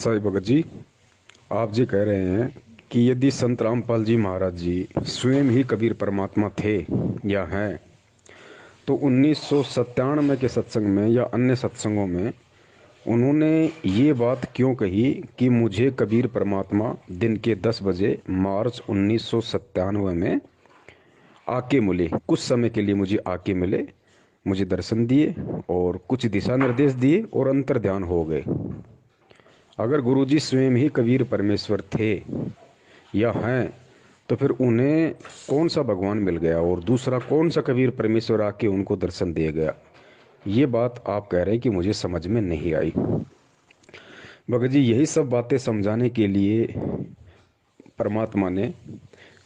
साईं भगत जी, आप जी कह रहे हैं कि यदि संत रामपाल जी महाराज जी स्वयं ही कबीर परमात्मा थे या हैं, तो 1997 के सत्संग में या अन्य सत्संगों में उन्होंने ये बात क्यों कही कि मुझे कबीर परमात्मा दिन के 10 बजे मार्च 1997 में आके मिले, कुछ समय के लिए मुझे आके मिले, मुझे दर्शन दिए और कुछ दिशा निर्देश दिए और अंतर ध्यान हो गए। अगर गुरुजी स्वयं ही कबीर परमेश्वर थे या हैं, तो फिर उन्हें कौन सा भगवान मिल गया और दूसरा कौन सा कबीर परमेश्वर आके उनको दर्शन दे गया? ये बात आप कह रहे हैं कि मुझे समझ में नहीं आई। भगत जी, यही सब बातें समझाने के लिए परमात्मा ने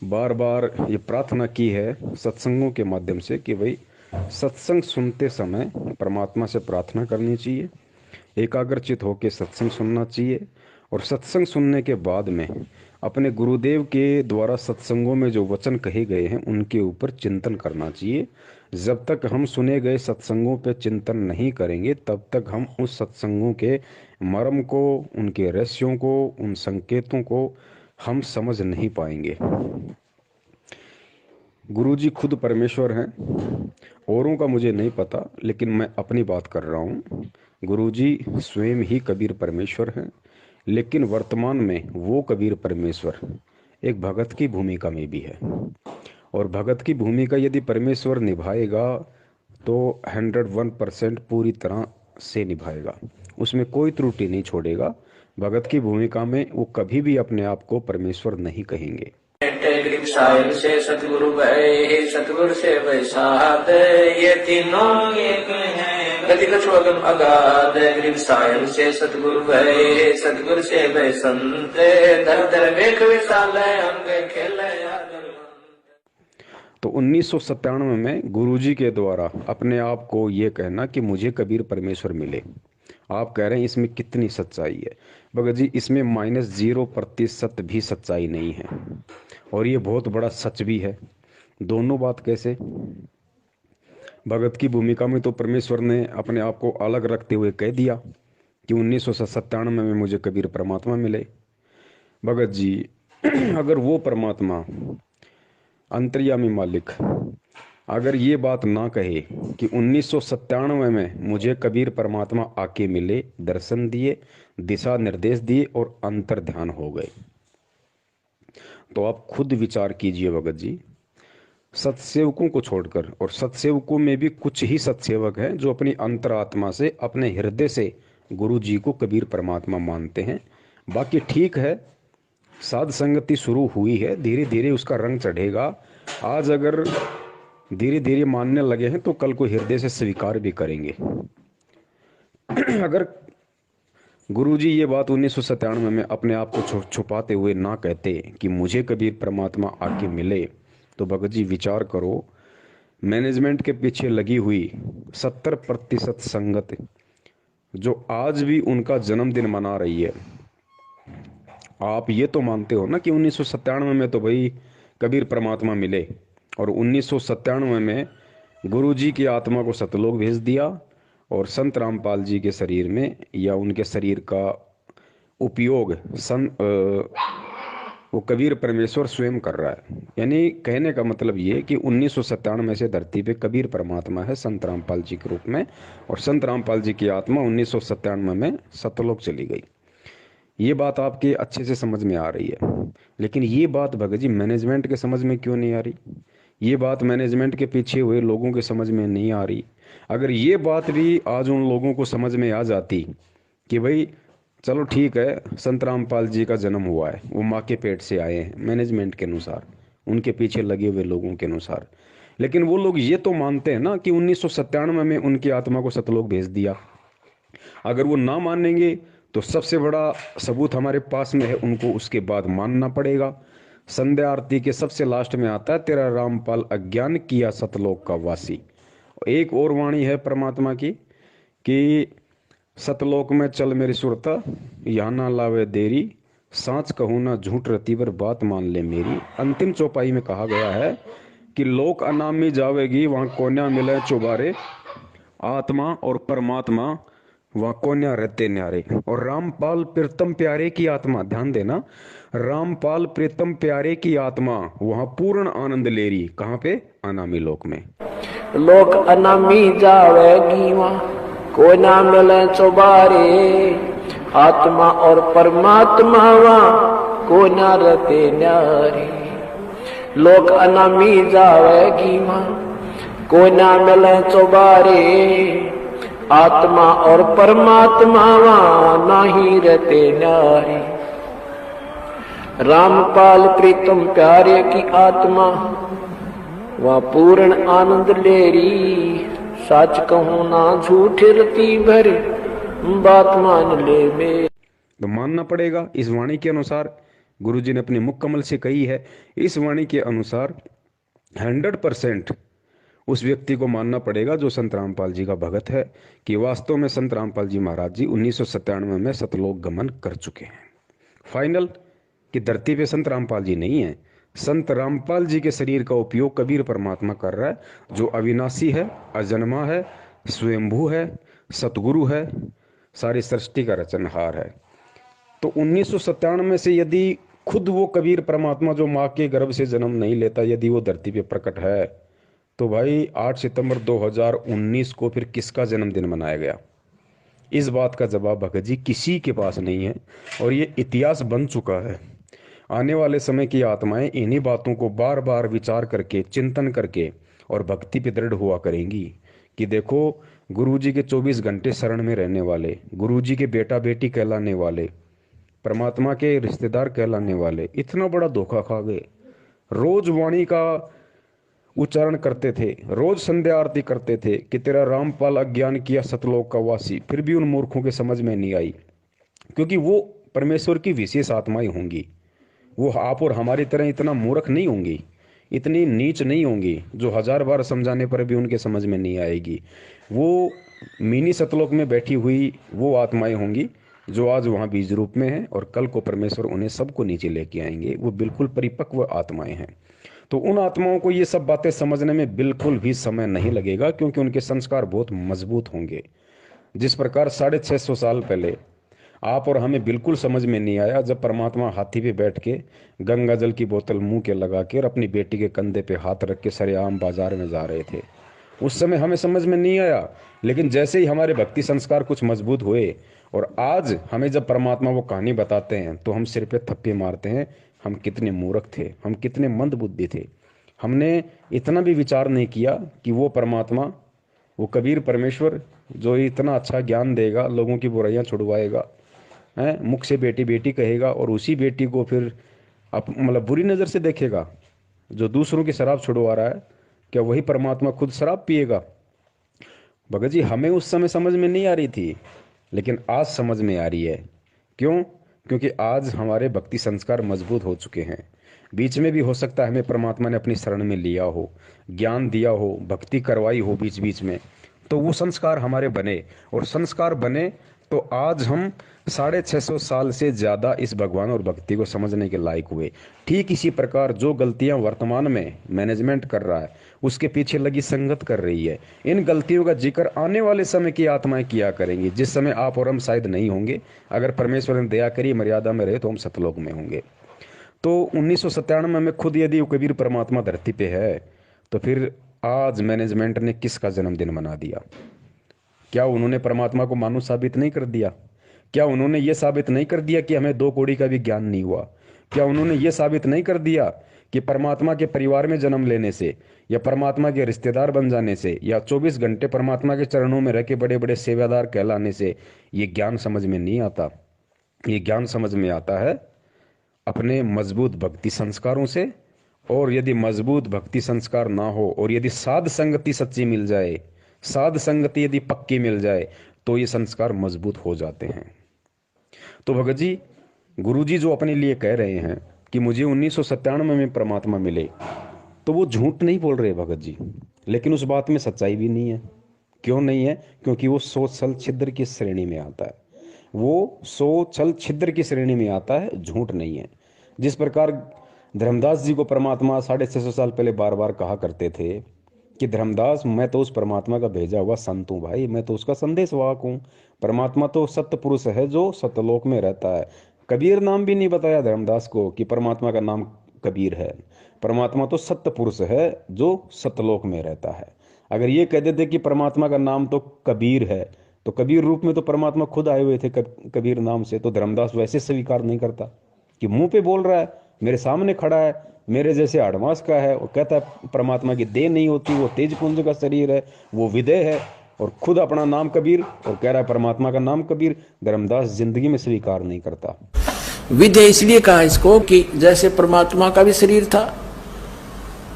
बार बार ये प्रार्थना की है सत्संगों के माध्यम से कि भाई सत्संग सुनते समय परमात्मा से प्रार्थना करनी चाहिए, एकाग्रचित होकर सत्संग सुनना चाहिए और सत्संग सुनने के बाद में अपने गुरुदेव के द्वारा सत्संगों में जो वचन कहे गए हैं उनके ऊपर चिंतन करना चाहिए। जब तक हम सुने गए सत्संगों पे चिंतन नहीं करेंगे तब तक हम उस सत्संगों के मर्म को, उनके रहस्यों को, उन संकेतों को हम समझ नहीं पाएंगे। गुरुजी खुद परमेश्वर हैं, औरों का मुझे नहीं पता, लेकिन मैं अपनी बात कर रहा हूँ। गुरुजी स्वयं ही कबीर परमेश्वर हैं, लेकिन वर्तमान में वो कबीर परमेश्वर एक भगत की भूमिका में भी है और भगत की भूमिका यदि परमेश्वर निभाएगा तो 101% पूरी तरह से निभाएगा, उसमें कोई त्रुटि नहीं छोड़ेगा। भगत की भूमिका में वो कभी भी अपने आप को परमेश्वर नहीं कहेंगे। साहिब से सतगुरु भय, सतगुरु से वैसाद, ये तीनों एक हैं, गति कछु अगम अगाध। गरीब साहिब से सतगुरु भय, सतगुरु से वै संत, दर दर वेख विशाल अंग खेले। तो 1997 में गुरुजी के द्वारा अपने आप को ये कहना कि मुझे कबीर परमेश्वर मिले, आप कह रहे हैं इसमें कितनी सच्चाई है? भगत जी, इसमें -0% भी सच्चाई नहीं है और ये बहुत बड़ा सच भी है। दोनों बात कैसे? भगत की भूमिका में तो परमेश्वर ने अपने आप को अलग रखते हुए कह दिया कि 1997 में मुझे कबीर परमात्मा मिले। भगत जी, अगर वो परमात्मा अंतर्यामी मालिक अगर ये बात ना कहे कि 1997 में मुझे कबीर परमात्मा आके मिले, दर्शन दिए, दिशा निर्देश दिए और अंतर ध्यान हो गए, तो आप खुद विचार कीजिए भगत जी। सत्सेवकों को छोड़कर, और सत्सेवकों में भी कुछ ही सत्सेवक हैं जो अपनी अंतरात्मा से, अपने हृदय से गुरु जी को कबीर परमात्मा मानते हैं। बाकी ठीक है, साध संगति शुरू हुई है, धीरे धीरे उसका रंग चढ़ेगा। आज अगर धीरे धीरे मानने लगे हैं तो कल को हृदय से स्वीकार भी करेंगे। अगर गुरुजी ये बात 1997 में अपने आप को छुपाते हुए ना कहते कि मुझे कबीर परमात्मा आके मिले, तो भगत जी विचार करो, मैनेजमेंट के पीछे लगी हुई 70% संगत जो आज भी उनका जन्मदिन मना रही है, आप ये तो मानते हो ना कि 1997 में तो भाई कबीर परमात्मा मिले और 1997 में गुरुजी की आत्मा को सतलोक भेज दिया और संत रामपाल जी के शरीर में या उनके शरीर का उपयोग वो कबीर परमेश्वर स्वयं कर रहा है। यानी कहने का मतलब ये कि 1997 से धरती पे कबीर परमात्मा है संत रामपाल जी के रूप में, और संत रामपाल जी की आत्मा 1997 में सतलोक चली गई। ये बात आपके अच्छे से समझ में आ रही है, लेकिन ये बात भगत जी मैनेजमेंट के समझ में क्यों नहीं आ रही? ये बात मैनेजमेंट के पीछे हुए लोगों के समझ में नहीं आ रही। अगर ये बात भी आज उन लोगों को समझ में आ जाती कि भाई चलो ठीक है, संत रामपाल जी का जन्म हुआ है, वो माँ के पेट से आए हैं मैनेजमेंट के अनुसार, उनके पीछे लगे हुए लोगों के अनुसार, लेकिन वो लोग ये तो मानते हैं ना कि 1997 में उनकी आत्मा को सतलोक भेज दिया। अगर वो ना मानेंगे तो सबसे बड़ा सबूत हमारे पास में है, उनको उसके बाद मानना पड़ेगा। संध्या आरती के सबसे लास्ट में आता है, तेरा रामपाल अज्ञान किया सतलोक का वासी। एक और वाणी है परमात्मा की कि सतलोक में चल मेरी सुरता, यहाँ ना लावे देरी, सांच कहूँ ना झूठ रतीवर बात मान ले मेरी। अंतिम चौपाई में कहा गया है कि लोक अनामी जावेगी, वहाँ कोन्या मिले चुबारे, आत्मा और परमात्मा वहां कोन्या रहते न्यारे। और रामपाल प्रीतम प्यारे की आत्मा, ध्यान देना, रामपाल प्रीतम प्यारे की आत्मा वहां पूर्ण आनंद ले रही। कहां पे? अनामी लोक में। लोक अनामी जावेगी वहाँ, कोई ना मिले चौबारे। आत्मा और परमात्मा वहाँ, कोई ना रहते न्यारे। लोक अनामी जावेगी वहाँ, कोई ना मिले चौबारे। आत्मा और परमात्मा वहाँ, नहीं रहते न्यारे। रामपाल प्रीतम प्यारे की आत्मा वहाँ पूर्ण आनंद ले री। सच कहूँ ना झूठ रती भरे, बात मान ले मेरी। तो मानना पड़ेगा इस वाणी के अनुसार, गुरु जी ने अपने मुख कमल से कही है, इस वाणी के अनुसार 100% उस व्यक्ति को मानना पड़ेगा जो संत रामपाल जी का भगत है, कि वास्तव में संत रामपाल जी महाराज जी 1997 में सतलोक गमन कर चुके हैं। फाइनल कि धरती पे संत रामपाल जी नहीं है, संत रामपाल जी के शरीर का उपयोग कबीर परमात्मा कर रहा है, जो अविनाशी है, अजन्मा है, स्वयंभू है, सतगुरु है, सारी सृष्टि का रचनहार है। तो 1997 में से यदि खुद वो कबीर परमात्मा जो माँ के गर्भ से जन्म नहीं लेता, यदि वो धरती पे प्रकट है, तो भाई 8 सितंबर 2019 को फिर किसका जन्मदिन मनाया गया? इस बात का जवाब भगत जी किसी के पास नहीं है, और ये इतिहास बन चुका है। आने वाले समय की आत्माएं इन्हीं बातों को बार बार विचार करके, चिंतन करके और भक्ति पे दृढ़ हुआ करेंगी कि देखो, गुरुजी के 24 घंटे शरण में रहने वाले, गुरुजी के बेटा बेटी कहलाने वाले, परमात्मा के रिश्तेदार कहलाने वाले इतना बड़ा धोखा खा गए। रोज वाणी का उच्चारण करते थे, रोज संध्या आरती करते थे कि तेरा रामपाल अज्ञान किया सतलोक का वासी, फिर भी उन मूर्खों के समझ में नहीं आई, क्योंकि वो परमेश्वर की विशेष आत्माएं होंगी। वो आप और हमारी तरह इतना मूर्ख नहीं होंगी, इतनी नीच नहीं होंगी, जो 1000 बार समझाने पर भी उनके समझ में नहीं आएगी। वो मिनी सतलोक में बैठी हुई वो आत्माएं होंगी जो आज वहाँ बीज रूप में हैं, और कल को परमेश्वर उन्हें सबको नीचे लेके आएंगे। वो बिल्कुल परिपक्व आत्माएं हैं। तो उन आत्माओं को ये सब बातें समझने में बिल्कुल भी समय नहीं लगेगा, क्योंकि उनके संस्कार बहुत मजबूत होंगे। जिस प्रकार 650 साल पहले आप और हमें बिल्कुल समझ में नहीं आया जब परमात्मा हाथी पे बैठ के गंगा जल की बोतल मुंह के लगा के और अपनी बेटी के कंधे पे हाथ रख के सरेआम बाजार में जा रहे थे, उस समय हमें समझ में नहीं आया। लेकिन जैसे ही हमारे भक्ति संस्कार कुछ मजबूत हुए और आज हमें जब परमात्मा वो कहानी बताते हैं, तो हम सिर पे थप्पे मारते हैं, हम कितने मूर्ख थे, हम कितने मंद बुद्धि थे। हमने इतना भी विचार नहीं किया कि वो परमात्मा, वो कबीर परमेश्वर जो इतना अच्छा ज्ञान देगा, लोगों की बुराइयां छुड़वाएगा, है, मुख से बेटी बेटी कहेगा, और उसी बेटी को फिर मतलब बुरी नज़र से देखेगा। जो दूसरों की शराब छुड़वा रहा है, क्या वही परमात्मा खुद शराब पिएगा? भगत जी, हमें उस समय समझ में नहीं आ रही थी, लेकिन आज समझ में आ रही है। क्यों? क्योंकि आज हमारे भक्ति संस्कार मजबूत हो चुके हैं। बीच में भी हो सकता है हमें परमात्मा ने अपनी शरण में लिया हो, ज्ञान दिया हो, भक्ति करवाई हो बीच बीच में, तो वो संस्कार हमारे बने, और संस्कार बने तो आज हम 650 साल से ज़्यादा इस भगवान और भक्ति को समझने के लायक हुए। ठीक इसी प्रकार जो गलतियां वर्तमान में मैनेजमेंट कर रहा है, उसके पीछे लगी संगत कर रही है। इन गलतियों का जिक्र आने वाले समय की आत्माएं किया करेंगी, जिस समय आप और हम शायद नहीं होंगे। अगर परमेश्वर ने दया करी, मर्यादा में रहे, तो हम सतलोक में होंगे। तो 1997 में खुद यदि कबीर परमात्मा धरती पे है, तो फिर आज मैनेजमेंट ने किसका जन्मदिन मना दिया? क्या उन्होंने परमात्मा को मानो साबित नहीं कर दिया? क्या उन्होंने ये साबित नहीं कर दिया कि हमें 2 कौड़ी का भी ज्ञान नहीं हुआ? क्या उन्होंने ये साबित नहीं कर दिया कि परमात्मा के परिवार में जन्म लेने से, या परमात्मा के रिश्तेदार बन जाने से, या 24 घंटे परमात्मा के चरणों में रह के बड़े बड़े सेवादार कहलाने से ये ज्ञान समझ में नहीं आता? ये ज्ञान समझ में आता है अपने मजबूत भक्ति संस्कारों से। और यदि मजबूत भक्ति संस्कार ना हो, और यदि साध संगति सच्ची मिल जाए, साध संगति यदि पक्की मिल जाए, तो ये संस्कार मजबूत हो जाते हैं। तो भगत जी, गुरु जी जो अपने लिए कह रहे हैं कि मुझे 1997 में परमात्मा मिले, तो वो झूठ नहीं बोल रहे भगत जी, लेकिन उस बात में सच्चाई भी नहीं है। क्यों नहीं है? क्योंकि वो सोच छल छिद्र की श्रेणी में आता है। वो सोच छल छिद्र की श्रेणी में आता है, झूठ नहीं है। जिस प्रकार धर्मदास जी को परमात्मा 650 साल पहले बार बार कहा करते थे कि धर्मदास मैं तो उस परमात्मा का भेजा हुआ संत हूँ भाई, मैं तो उसका संदेश वाहक हूँ। परमात्मा तो सत्य पुरुष है जो सत्यलोक में रहता है। कबीर नाम भी नहीं बताया धर्मदास को कि परमात्मा का नाम कबीर है। परमात्मा तो सत्य पुरुष है जो सत्यलोक में रहता है। अगर ये कह देते कि परमात्मा का नाम तो कबीर है, तो कबीर रूप में तो परमात्मा खुद आए हुए थे कबीर नाम से, तो धर्मदास वैसे स्वीकार नहीं करता कि मुंह पे बोल रहा है, मेरे सामने खड़ा है, मेरे जैसे आडमास का है, और कहता है परमात्मा की देह नहीं होती, वो तेज पुंज का शरीर है, वो विदेह है, और खुद अपना नाम कबीर, और कह रहा है परमात्मा का नाम कबीर। धर्मदास जिंदगी में स्वीकार नहीं करता। विधेय इसलिए कहा इसको कि जैसे परमात्मा का भी शरीर था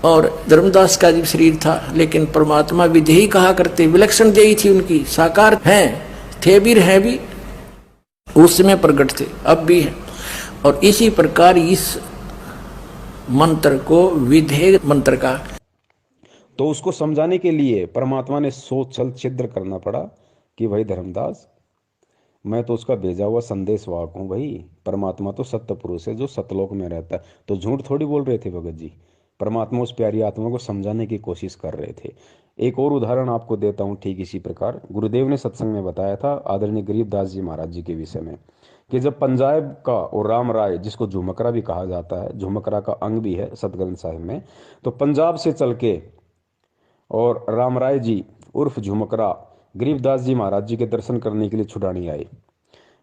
और धर्मदास का भी शरीर था, लेकिन परमात्मा विधेयी कहा करते, विलक्षण देही थी उनकी, साकार हैं, थे भी हैं भी, उस समय प्रकट थे, अब भी हैं। और इसी प्रकार इस मंत्र को विधेय मंत्र का, तो उसको समझाने के लिए परमात्मा ने सोच छल छिद्र करना पड़ा कि भाई धर्मदास, मैं तो उसका भेजा हुआ संदेश वाहक हूँ भाई। परमात्मा तो सत्य पुरुष है जो सतलोक में रहता है। तो झूठ थोड़ी बोल रहे थे भगत जी, परमात्मा उस प्यारी आत्मा को समझाने की कोशिश कर रहे थे। एक और उदाहरण आपको देता हूँ। ठीक इसी प्रकार गुरुदेव ने सत्संग में बताया था आदरणीय गरीबदास जी महाराज जी के विषय में, कि जब पंजाब का और राम राय, जिसको झुमकरा भी कहा जाता है, झुमकरा का अंग भी है सतग्रंथ साहिब में, तो पंजाब से चल के और राम राय जी उर्फ झुमकरा गरीबदास जी महाराज जी के दर्शन करने के लिए छुड़ानी आए।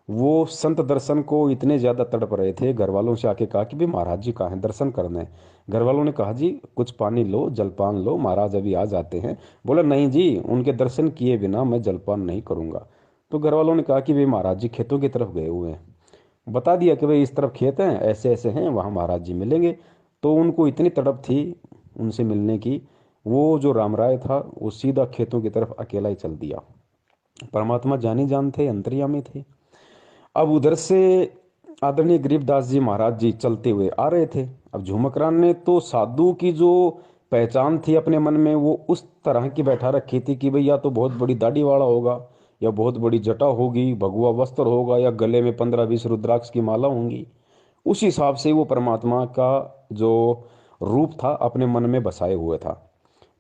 वो संत दर्शन को इतने ज़्यादा तड़प रहे थे, घर वालों से आके कहा कि भाई महाराज जी कहाँ हैं, दर्शन करने। घर वालों ने कहा जी कुछ पानी लो, जलपान लो, महाराज अभी आ जाते हैं। बोला नहीं जी, उनके दर्शन किए बिना मैं जलपान नहीं करूँगा। तो घर वालों ने कहा कि भाई महाराज जी खेतों की तरफ गए हुए हैं। बता दिया कि भाई इस तरफ खेत हैं, ऐसे ऐसे हैं, वहाँ महाराज जी मिलेंगे। तो उनको इतनी तड़प थी उनसे मिलने की, वो जो राम राय था वो सीधा खेतों की तरफ अकेला ही चल दिया। परमात्मा जानी जान थे, अंतर्यामी थे। अब उधर से आदरणीय गरीबदास जी महाराज जी चलते हुए आ रहे थे। अब झुमकरान ने तो साधु की जो पहचान थी अपने मन में, वो उस तरह की बैठा रखी थी कि भाई या तो बहुत बड़ी दाढ़ी वाला होगा, या बहुत बड़ी जटा होगी, भगवा वस्त्र होगा, या गले में 15-20 रुद्राक्ष की माला होंगी। उस हिसाब से वो परमात्मा का जो रूप था अपने मन में बसाए हुए था।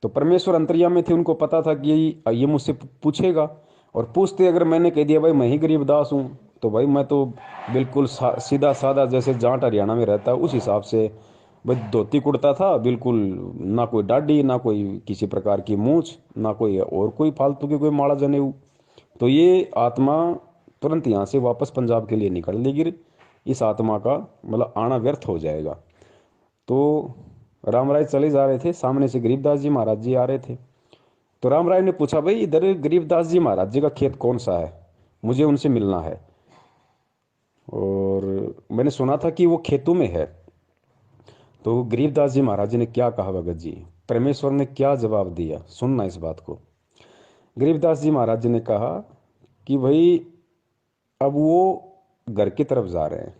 तो परमेश्वर अंतर्यामी थे, उनको पता था कि ये मुझसे पूछेगा, और पूछते अगर मैंने कह दिया भाई मैं ही गरीबदास हूँ, तो भाई मैं तो बिल्कुल सीधा साधा, जैसे जाट हरियाणा में रहता है उस हिसाब से भाई धोती कुर्ता था बिल्कुल, ना कोई दाढ़ी, ना कोई किसी प्रकार की मूछ, ना कोई और कोई फालतू की कोई माला जनेऊ। तो ये आत्मा तुरंत यहाँ से वापस पंजाब के लिए निकल लेगी, इस आत्मा का मतलब आना व्यर्थ हो जाएगा। तो राम राय चले जा रहे थे, सामने से गरीबदास जी महाराज जी आ रहे थे। तो राम राय ने पूछा भाई इधर गरीबदास जी महाराज जी का खेत कौन सा है, मुझे उनसे मिलना है, और मैंने सुना था कि वो खेतों में है। तो गरीबदास जी महाराज जी ने क्या कहा भगत जी, परमेश्वर ने क्या जवाब दिया, सुनना इस बात को। गरीबदास जी महाराज जी ने कहा कि भाई अब वो घर की तरफ जा रहे हैं।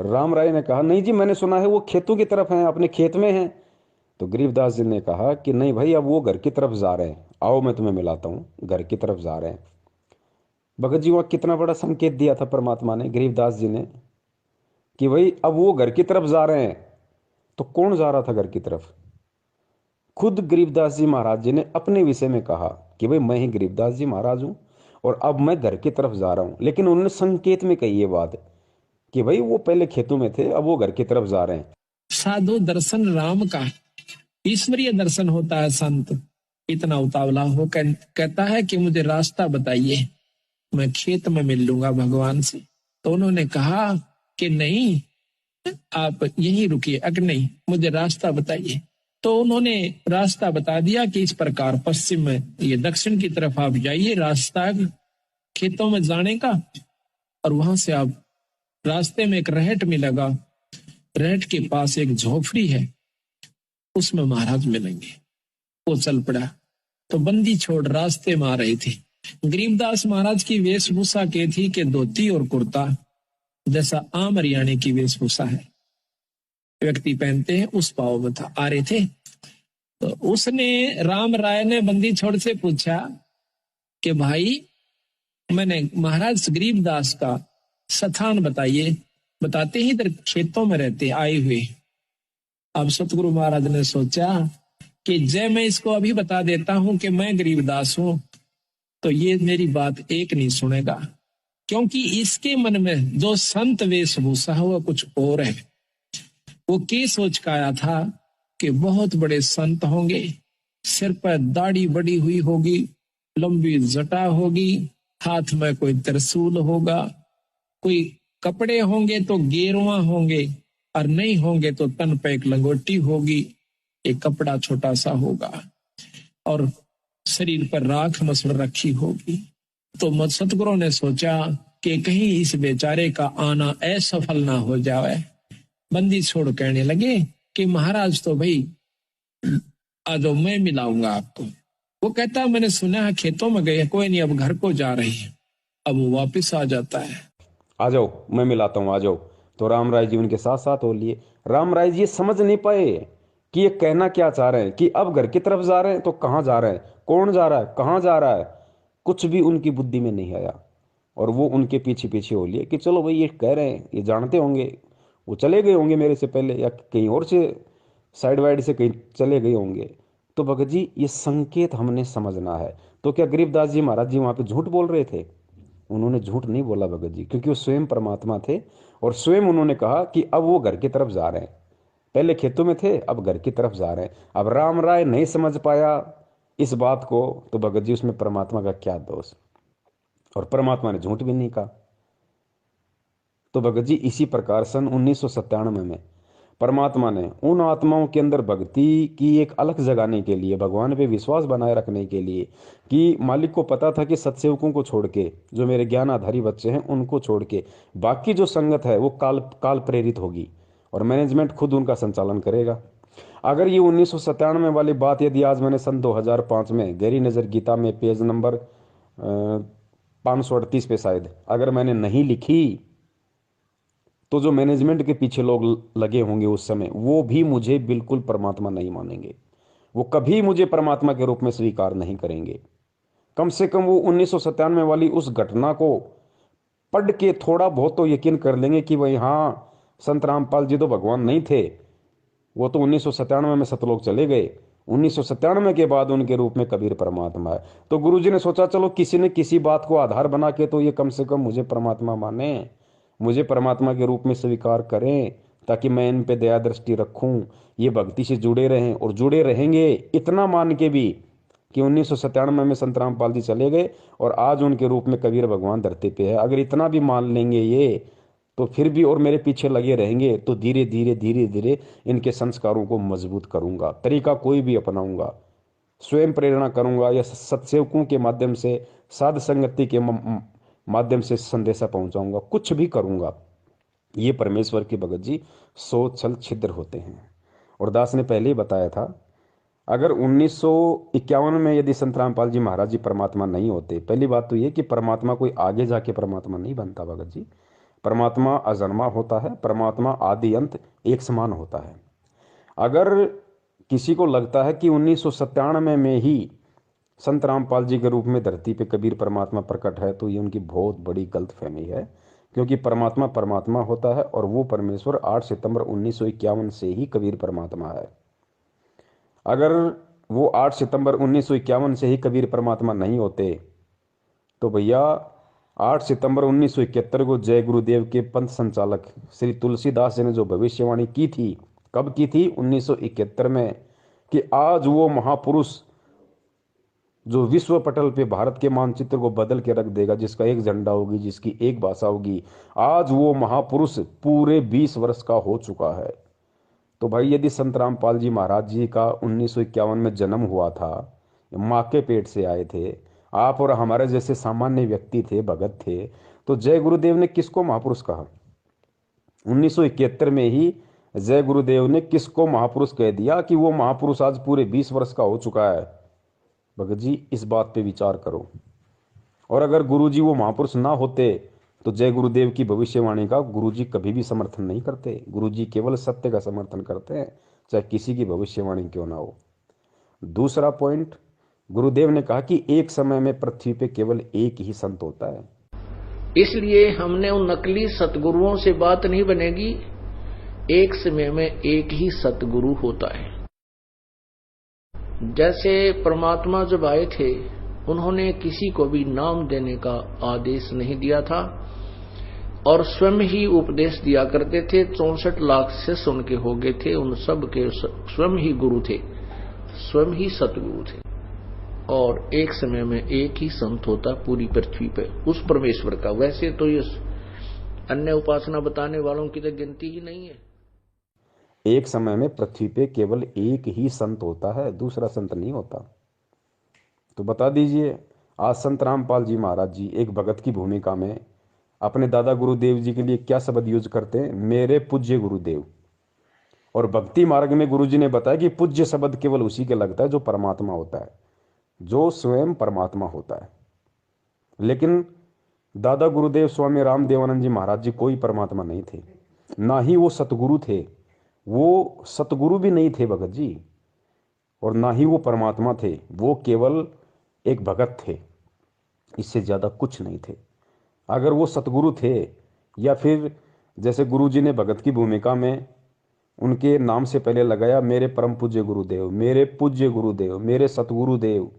राम राय ने कहा नहीं जी, मैंने सुना है वो खेतों की तरफ हैं, अपने खेत में हैं। तो गरीबदास जी ने कहा कि नहीं भाई, अब वो घर की तरफ जा रहे हैं, आओ मैं तुम्हें मिलाता हूँ, घर की तरफ जा रहे हैं। भगत जी वहाँ कितना बड़ा संकेत दिया था परमात्मा ने, गरीबदास जी ने, कि भाई अब वो घर की तरफ जा रहे हैं। तो कौन जा रहा था घर की तरफ? खुद गरीबदास जी महाराज जी ने अपने विषय में कहा कि भाई मैं ही गरीबदास जी महाराज हूँ और अब मैं घर की तरफ जा रहा हूँ। लेकिन उन्होंने संकेत में कही ये बात कि भाई वो पहले खेतों में थे, अब वो घर की तरफ जा रहे हैं। साधु दर्शन राम का, ईश्वरीय दर्शन होता है। संत इतना उतावला हो कहता है कि मुझे रास्ता बताइए, मैं खेत में मिल लूंगा भगवान से। तो उन्होंने कहा कि नहीं, आप यहीं रुकिए, अगर नहीं मुझे रास्ता बताइए। तो उन्होंने रास्ता बता दिया कि इस प्रकार पश्चिम में, ये दक्षिण की तरफ आप जाइए, रास्ता खेतों में जाने का, और वहां से आप रास्ते में एक रहट मिलेगा, रहट के पास एक झोपड़ी है, उसमें महाराज मिलेंगे। वो चल पड़ा। तो बंदी छोड़ रास्ते में आ रहे थे। गरीबदास महाराज की वेशभूषा के थी कि धोती और कुर्ता, जैसा आम हरियाणे की वेशभूषा है व्यक्ति पहनते हैं, उस पाव में था, आ रहे थे। तो उसने, राम राय ने बंदी छोड़ से पूछा कि भाई मैंने महाराज गरीबदास का स्थान बताइए। बताते ही इधर खेतों में रहते आए हुए। अब सतगुरु महाराज ने सोचा कि जय मैं इसको अभी बता देता हूं कि मैं गरीबदास हूं, तो ये मेरी बात एक नहीं सुनेगा, क्योंकि इसके मन में जो संत वेशभूषा है वो कुछ और है। वो क्या सोच का आया था कि बहुत बड़े संत होंगे, सिर पर दाढ़ी बड़ी हुई होगी, लंबी जटा होगी, हाथ में कोई त्रिशूल होगा, कोई कपड़े होंगे तो गेरुआ होंगे, और नहीं होंगे तो तन पे एक लंगोटी होगी, एक कपड़ा छोटा सा होगा, और शरीर पर राख मसड़ रखी होगी। तो सतगुरु ने सोचा कि कहीं इस बेचारे का आना असफल ना हो जाए। बंदी छोड़ कहने लगे कि महाराज तो भाई आ जाओ, मैं मिलाऊंगा आपको। वो कहता मैंने सुना है खेतों में गए, कोई नहीं अब घर को जा रहे हैं। अब वो वापिस आ जाता है। आ जाओ मैं मिलाता हूँ, आ जाओ। तो राम राय जी उनके साथ साथ हो लिए। राम राय जी समझ नहीं पाए कि ये कहना क्या चाह रहे हैं, कि अब घर की तरफ जा रहे हैं तो कहाँ जा रहे हैं, कौन जा रहा है, कहाँ जा रहा है, कुछ भी उनकी बुद्धि में नहीं आया। और वो उनके पीछे पीछे हो लिए कि चलो भाई ये कह रहे हैं, ये जानते होंगे, वो चले गए होंगे मेरे से पहले, या कहीं और से साइड वाइड से कहीं चले गए होंगे। तो भगत जी ये संकेत हमने समझना है। तो क्या गरीबदास जी महाराज जी वहां पे झूठ बोल रहे थे? उन्होंने झूठ नहीं बोला भगत जी, क्योंकि वो स्वयं परमात्मा थे। और स्वयं उन्होंने कहा कि अब वो घर की तरफ जा रहे हैं, पहले खेतों में थे अब घर की तरफ जा रहे हैं। अब राम राय नहीं समझ पाया इस बात को, तो भगत जी उसमें परमात्मा का क्या दोष? और परमात्मा ने झूठ भी नहीं कहा। तो भगत जी इसी प्रकार सन 1997 में परमात्मा ने उन आत्माओं के अंदर भक्ति की एक अलग जगाने के लिए, भगवान पे विश्वास बनाए रखने के लिए, कि मालिक को पता था कि सत्सेवकों को छोड़ के, जो मेरे ज्ञान आधारी बच्चे हैं उनको छोड़ के बाकी जो संगत है वो काल प्रेरित होगी और मैनेजमेंट खुद उनका संचालन करेगा। अगर ये 1997 वाली बात यदि आज मैंने सन 2005 में गहरी नज़र गीता में पेज नंबर 538 पे शायद अगर मैंने नहीं लिखी, तो जो मैनेजमेंट के पीछे लोग लगे होंगे उस समय, वो भी मुझे बिल्कुल परमात्मा नहीं मानेंगे, वो कभी मुझे परमात्मा के रूप में स्वीकार नहीं करेंगे। कम से कम वो 1997 वाली उस घटना को पढ़ के थोड़ा बहुत तो यकीन कर लेंगे कि भाई हाँ, संत रामपाल जी तो भगवान नहीं थे, वो तो 1997 में सतलोक चले गए, 1997 के बाद उनके रूप में कबीर परमात्मा है। तो गुरुजी ने सोचा चलो किसी ने किसी बात को आधार बना के तो ये कम से कम मुझे परमात्मा माने, मुझे परमात्मा के रूप में स्वीकार करें, ताकि मैं इन पे दया दृष्टि रखूं, ये भक्ति से जुड़े रहें और जुड़े रहेंगे। इतना मान के भी कि 1997 में संत रामपाल जी चले गए और आज उनके रूप में कबीर भगवान धरती पे है, अगर इतना भी मान लेंगे ये, तो फिर भी और मेरे पीछे लगे रहेंगे, तो धीरे धीरे धीरे धीरे इनके संस्कारों को मजबूत करूंगा। तरीका कोई भी अपनाऊंगा, स्वयं प्रेरणा करूंगा या सत्सेवकों के माध्यम से, साध संगति के माध्यम से संदेशा पहुंचाऊंगा, कुछ भी करूंगा। ये परमेश्वर के भगत जी सोच छल छिद्र होते हैं। और दास ने पहले ही बताया था, अगर 1951 में यदि संत रामपाल जी महाराज जी परमात्मा नहीं होते, पहली बात तो ये कि परमात्मा कोई आगे जाके परमात्मा नहीं बनता भगत जी। परमात्मा अजन्मा होता है, परमात्मा आदि अंत एक समान होता है। अगर किसी को लगता है कि 1997 में ही संत रामपाल जी के रूप में धरती पे कबीर परमात्मा प्रकट है, तो ये उनकी बहुत बड़ी गलतफहमी है, क्योंकि परमात्मा परमात्मा होता है और वो परमेश्वर 8 सितंबर 1951 से ही कबीर परमात्मा है। अगर वो 8 सितंबर 1951 से ही कबीर परमात्मा नहीं होते, तो भैया 8 सितंबर 1971 को जय गुरुदेव के पंथ संचालक श्री तुलसीदास जी ने जो भविष्यवाणी की थी, कब की थी? 1971 में, कि आज वो महापुरुष जो विश्व पटल पे भारत के मानचित्र को बदल के रख देगा, जिसका एक झंडा होगी, जिसकी एक भाषा होगी, आज वो महापुरुष पूरे 20 वर्ष का हो चुका है। तो भाई यदि संत रामपाल जी महाराज जी का 1951 में जन्म हुआ था, माँ के पेट से आए थे, आप और हमारे जैसे सामान्य व्यक्ति थे, भगत थे, तो जय गुरुदेव ने किसको महापुरुष कहा? 1971 में ही जय गुरुदेव ने किसको महापुरुष कह दिया कि वो महापुरुष आज पूरे 20 वर्ष का हो चुका है? भगत जी इस बात पे विचार करो। और अगर गुरुजी वो महापुरुष ना होते, तो जय गुरुदेव की भविष्यवाणी का गुरुजी कभी भी समर्थन नहीं करते। गुरुजी केवल सत्य का समर्थन करते हैं, चाहे किसी की भविष्यवाणी क्यों ना हो। दूसरा पॉइंट, गुरुदेव ने कहा कि एक समय में पृथ्वी पे केवल एक ही संत होता है। इसलिए हमने उन नकली सतगुरुओं से बात नहीं बनेगी, एक समय में एक ही सतगुरु होता है। जैसे परमात्मा जब आए थे उन्होंने किसी को भी नाम देने का आदेश नहीं दिया था और स्वयं ही उपदेश दिया करते थे। 64 लाख शिष्य उनके हो गए थे, उन सब के स्वयं ही गुरु थे, स्वयं ही सतगुरु थे। और एक समय में एक ही संत होता पूरी पृथ्वी पे उस परमेश्वर का। वैसे तो ये अन्य उपासना बताने वालों की तो गिनती ही नहीं है। एक समय में पृथ्वी पे केवल एक ही संत होता है, दूसरा संत नहीं होता। तो बता दीजिए, आज संत रामपाल जी महाराज जी एक भगत की भूमिका में अपने दादा गुरुदेव जी के लिए क्या शब्द यूज करते हैं? मेरे पूज्य गुरुदेव। और भक्ति मार्ग में गुरु जी ने बताया कि पूज्य शब्द केवल उसी के लगता है जो परमात्मा होता है, जो स्वयं परमात्मा होता है। लेकिन दादा गुरुदेव स्वामी रामदेवानंद जी महाराज जी कोई परमात्मा नहीं थे, ना ही वो सतगुरु थे। वो सतगुरु भी नहीं थे भगत जी, और ना ही वो परमात्मा थे। वो केवल एक भगत थे, इससे ज्यादा कुछ नहीं थे। अगर वो सतगुरु थे, या फिर जैसे गुरु जी ने भगत की भूमिका में उनके नाम से पहले लगाया मेरे परम पूज्य गुरुदेव, मेरे पूज्य गुरुदेव, मेरे सतगुरुदेव,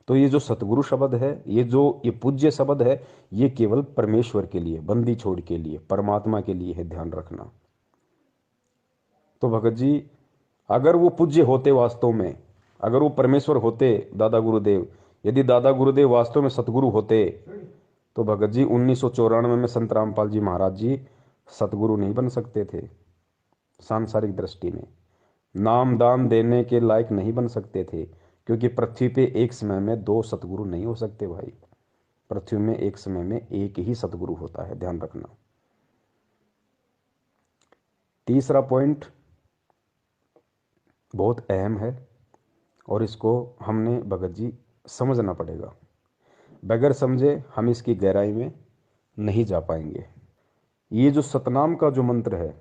तो ये जो सतगुरु शब्द है, ये पूज्य शब्द है, ये केवल परमेश्वर के लिए, बंदी छोड़ के लिए, परमात्मा के लिए है, ध्यान रखना। तो भगत जी अगर वो पूज्य होते वास्तव में, अगर वो परमेश्वर होते दादा गुरुदेव, यदि दादा गुरुदेव वास्तव में सतगुरु होते, तो भगत जी 1994 में संत रामपाल जी महाराज जी सतगुरु नहीं बन सकते थे। सांसारिक दृष्टि में नाम दान देने के लायक नहीं बन सकते थे, क्योंकि पृथ्वी पे एक समय में 2 सतगुरु नहीं हो सकते भाई। पृथ्वी में एक समय में एक ही सतगुरु होता है, ध्यान रखना। तीसरा पॉइंट बहुत अहम है और इसको हमने भगत जी समझना पड़ेगा। बगैर समझे हम इसकी गहराई में नहीं जा पाएंगे। ये जो सतनाम का जो मंत्र है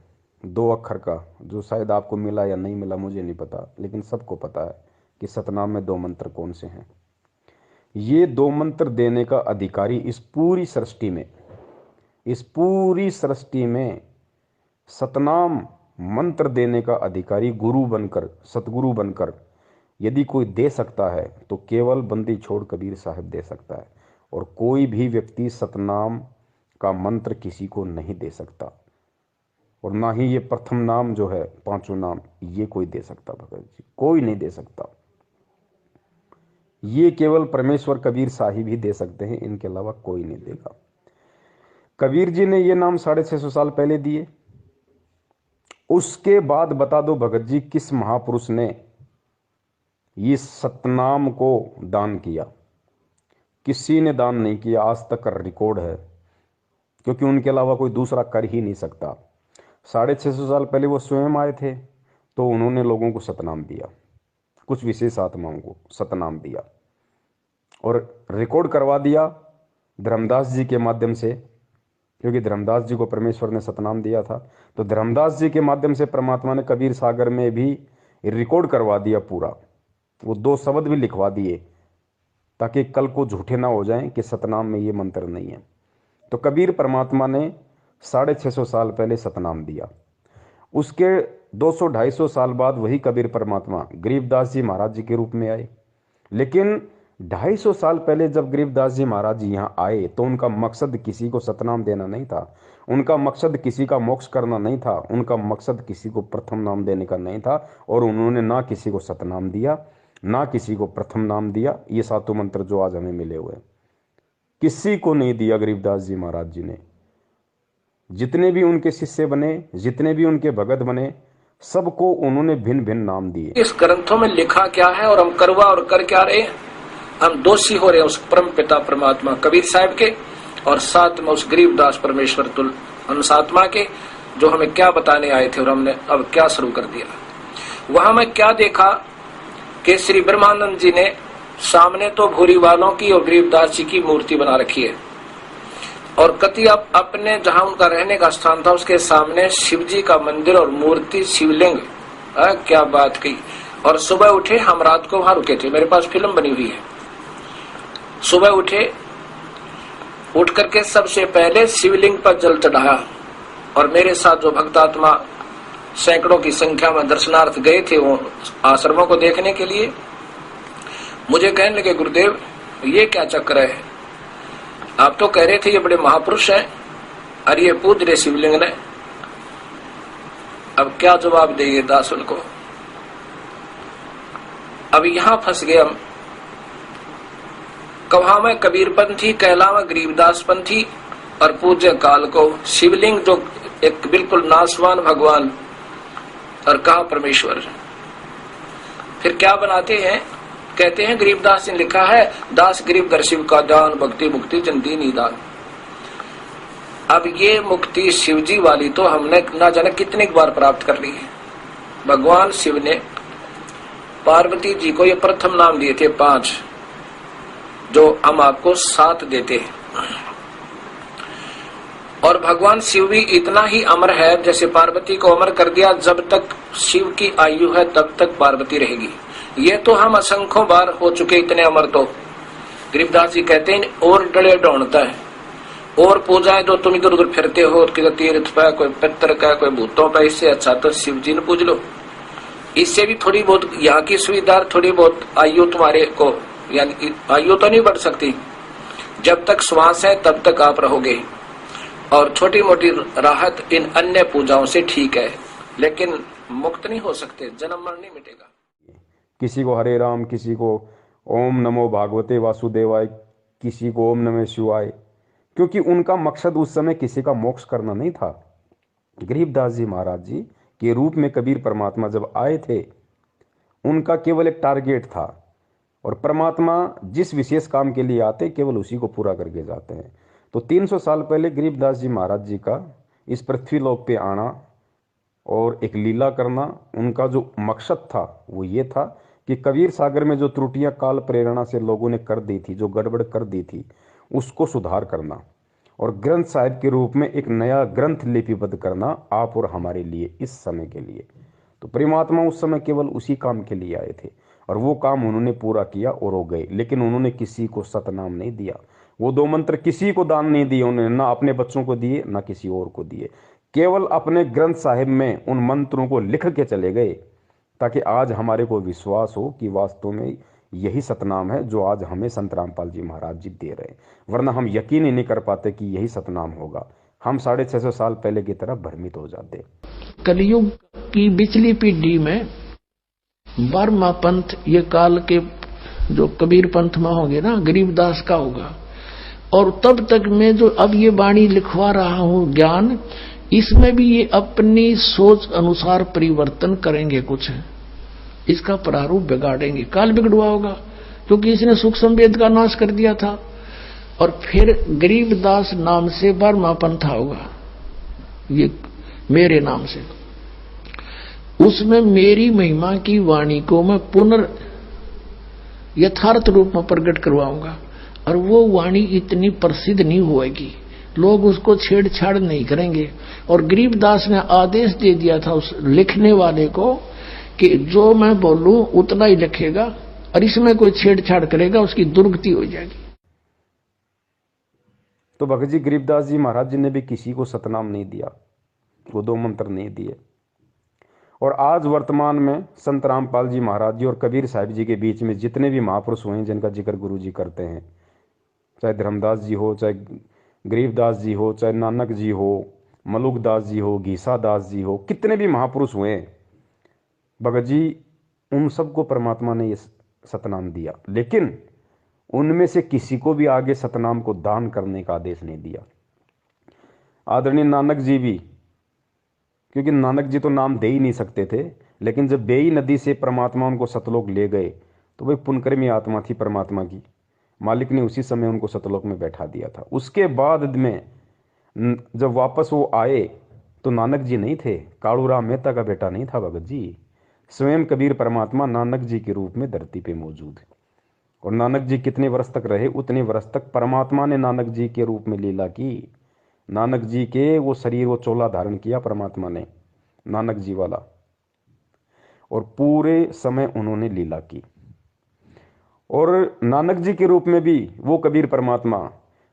2 अक्षर का, जो शायद आपको मिला या नहीं मिला मुझे नहीं पता, लेकिन सबको पता है कि सतनाम में 2 मंत्र कौन से हैं। ये 2 मंत्र देने का अधिकारी इस पूरी सृष्टि में सतनाम मंत्र देने का अधिकारी गुरु बनकर, सतगुरु बनकर यदि कोई दे सकता है तो केवल बंदी छोड़ कबीर साहब दे सकता है, और कोई भी व्यक्ति सतनाम का मंत्र किसी को नहीं दे सकता। और ना ही ये प्रथम नाम जो है, 5 नाम, ये कोई दे सकता भगत जी, कोई नहीं दे सकता। ये केवल परमेश्वर कबीर साहिब ही दे सकते हैं, इनके अलावा कोई नहीं देगा। कबीर जी ने ये नाम 650 साल पहले दिए। उसके बाद बता दो भगत जी किस महापुरुष ने ये सतनाम को दान किया? किसी ने दान नहीं किया, आज तक रिकॉर्ड है, क्योंकि उनके अलावा कोई दूसरा कर ही नहीं सकता। 650 साल पहले वो स्वयं आए थे, तो उन्होंने लोगों को सतनाम दिया, कुछ विशेष आत्माओं को सतनाम दिया और रिकॉर्ड करवा दिया धर्मदास जी के माध्यम से, क्योंकि धर्मदास जी को परमेश्वर ने सतनाम दिया था। तो धर्मदास जी के माध्यम से परमात्मा ने कबीर सागर में भी रिकॉर्ड करवा दिया पूरा, वो 2 शब्द भी लिखवा दिए, ताकि कल को झूठे ना हो जाएं कि सतनाम में ये मंत्र नहीं है। तो कबीर परमात्मा ने 650 साल पहले सतनाम दिया। उसके 200-250 साल बाद वही कबीर परमात्मा गरीबदास जी महाराज जी के रूप में आए। लेकिन 250 साल पहले जब गरीबदास जी महाराज जी यहाँ आए, तो उनका मकसद किसी को सतनाम देना नहीं था, उनका मकसद किसी का मोक्ष करना नहीं था, उनका मकसद किसी को प्रथम नाम देने का नहीं था। और उन्होंने ना किसी को सतनाम दिया, ना किसी को प्रथम नाम दिया। ये 7 मंत्र जो आज हमें मिले हुए, किसी को नहीं दिया गरीबदास जी महाराज जी ने। जितने भी उनके शिष्य बने, जितने भी उनके भगत बने, सबको उन्होंने भिन्न भिन्न नाम दिए। इस ग्रंथों में लिखा क्या है और हम करवा और कर क्या रहे? हम दोषी हो रहे हैं उस परम पिता परमात्मा कबीर साहब के, और साथ में उस गरीबदास परमेश्वर तुल आत्मा के, जो हमें क्या बताने आए थे और हमने अब क्या शुरू कर दिया। वहां मैं क्या देखा कि श्री ब्रह्मानंद जी ने सामने तो भूरी वालों की और गरीबदास जी की मूर्ति बना रखी है, और कति अपने जहां उनका रहने का स्थान था उसके सामने शिव जी का मंदिर और मूर्ति, शिवलिंग। क्या बात कही। और सुबह उठे, हम रात को वहां रुके थे, मेरे पास फिल्म बनी हुई है। सुबह उठे, उठ करके सबसे पहले शिवलिंग पर जल चढ़ाया, और मेरे साथ जो भक्तात्मा सैकड़ों की संख्या में दर्शनार्थ गए थे वो आश्रमों को देखने के लिए, मुझे कहने लगे, गुरुदेव ये क्या चक्र है, आप तो कह रहे थे ये बड़े महापुरुष हैं और ये पूज रहे शिवलिंग ने, अब क्या जवाब देंगे दास उनको। अब यहां फंस गए हम। कहा मैं कबीरपंथी, कहला मैं गरीबदास पंथी, और पूज्य काल को शिवलिंग जो एक बिल्कुल नासवान भगवान, और कहा परमेश्वर। फिर क्या बनाते हैं, कहते हैं गरीबदास ने लिखा है, दास गरीब दर शिव का दान, भक्ति मुक्ति जन दी निदान। अब ये मुक्ति शिवजी वाली तो हमने ना जाने कितनी बार प्राप्त कर ली है। भगवान शिव ने पार्वती जी को ये प्रथम नाम दिए थे 5, जो हम आपको 7 देते हैं। और भगवान शिव भी इतना ही अमर है, जैसे पार्वती को अमर कर दिया, जब तक शिव की आयु है तब तक पार्वती रहेगी। ये तो हम असंख्यों बार हो चुके इतने अमर। तो गरीबदास जी कहते हैं और डले ढूंढता है, और पूजाएं जो तुम इधर उधर फिरते हो, किसी तीर्थ पे, कोई पितर का, कोई भूतों पे, इससे अच्छा तो शिव जी ने पूज लो। इससे भी थोड़ी बहुत यहाँ की सुविधा, थोड़ी बहुत आयु तुम्हारे को, यानी आयु तो नहीं बढ़ सकती, जब तक श्वास है तब तक आप रहोगे। और छोटी मोटी राहत इन अन्य पूजाओं से ठीक है, लेकिन मुक्त नहीं हो सकते, जन्म मरण नहीं मिटेगा। किसी को हरे राम, किसी को ओम नमो भागवते वासुदेवाय, किसी को ओम नमः शिवाय, क्योंकि उनका मकसद उस समय किसी का मोक्ष करना नहीं था। गरीबदास जी महाराज जी के रूप में कबीर परमात्मा जब आए थे, उनका केवल एक टारगेट था, और परमात्मा जिस विशेष काम के लिए आते केवल उसी को पूरा करके जाते हैं। तो 300 साल पहले गरीबदास जी महाराज जी का इस पृथ्वी लोक पे आना और एक लीला करना, उनका जो मकसद था वो ये था कि कबीर सागर में जो त्रुटियां काल प्रेरणा से लोगों ने कर दी थी, जो गड़बड़ कर दी थी, उसको सुधार करना, और ग्रंथ साहिब के रूप में एक नया ग्रंथ लिपिबद्ध करना आप और हमारे लिए, इस समय के लिए। तो परमात्मा उस समय केवल उसी काम के लिए आए थे, और वो काम उन्होंने पूरा किया और हो गए। लेकिन उन्होंने किसी को सतनाम नहीं दिया, वो 2 मंत्र किसी को दान नहीं दिए उन्होंने, ना अपने बच्चों को दिए ना किसी और को दिए, केवल अपने ग्रंथ साहिब में उन मंत्रों को लिख के चले गए, ताकि आज हमारे को विश्वास हो कि वास्तव में यही सतनाम है जो आज हमें संत रामपाल जी महाराज जी दे रहे हैं। वरना हम यकीन ही नहीं कर पाते कि यही सतनाम होगा, हम 650 साल पहले की तरह भ्रमित हो जाते। कलयुग की बिचली पीढ़ी में 12वां पंथ, ये काल के जो कबीर पंथ में होंगे ना, गरीबदास का होगा। और तब तक मैं जो अब ये वाणी लिखवा रहा हूं ज्ञान, इसमें भी ये अपनी सोच अनुसार परिवर्तन करेंगे, कुछ इसका प्रारूप बिगाड़ेंगे। काल बिगड़ुआ होगा, क्योंकि इसने सुख संवेद का नाश कर दिया था। और फिर गरीबदास नाम से 12वां पंथा होगा, ये मेरे नाम से। उसमें मेरी महिमा की वाणी को मैं यथार्थ रूप में प्रकट करवाऊंगा, और वो वाणी इतनी प्रसिद्ध नहीं होएगी, लोग उसको छेड़छाड़ नहीं करेंगे। और गरीबदास ने आदेश दे दिया था उस लिखने वाले को कि जो मैं बोलूं उतना ही लिखेगा, और इसमें कोई छेड़छाड़ करेगा उसकी दुर्गति हो जाएगी। तो भगत जी गरीबदास जी महाराज जी ने भी किसी को सतनाम नहीं दिया, वो 2 मंत्र नहीं दिए। और आज वर्तमान में संत रामपाल जी महाराज जी और कबीर साहिब जी के बीच में जितने भी महापुरुष हुए हैं जिनका जिक्र गुरु जी करते हैं, चाहे धर्मदास जी हो, चाहे गरीबदास जी हो, चाहे नानक जी हो, मलुकदास जी हो, घीसा दास जी हो, कितने भी महापुरुष हुए हैं भगत जी, उन सबको परमात्मा ने ये सतनाम दिया। लेकिन उनमें से किसी को भी आगे सतनाम को दान करने का आदेश नहीं दिया। आदरणीय नानक जी भी, क्योंकि नानक जी तो नाम दे ही नहीं सकते थे, लेकिन जब बेई नदी से परमात्मा उनको सतलोक ले गए तो वही पुनकर्मी आत्मा थी परमात्मा की, मालिक ने उसी समय उनको सतलोक में बैठा दिया था। उसके बाद में जब वापस वो आए तो नानक जी नहीं थे, कालूराम मेहता का बेटा नहीं था भगत जी, स्वयं कबीर परमात्मा नानक जी के रूप में धरती पे मौजूद है। और नानक जी कितने वर्ष तक रहे, उतने वर्ष तक परमात्मा ने नानक जी के रूप में लीला की। नानक जी के वो शरीर, वो चोला धारण किया परमात्मा ने, नानक जी वाला, और पूरे समय उन्होंने लीला की। और नानक जी के रूप में भी वो कबीर परमात्मा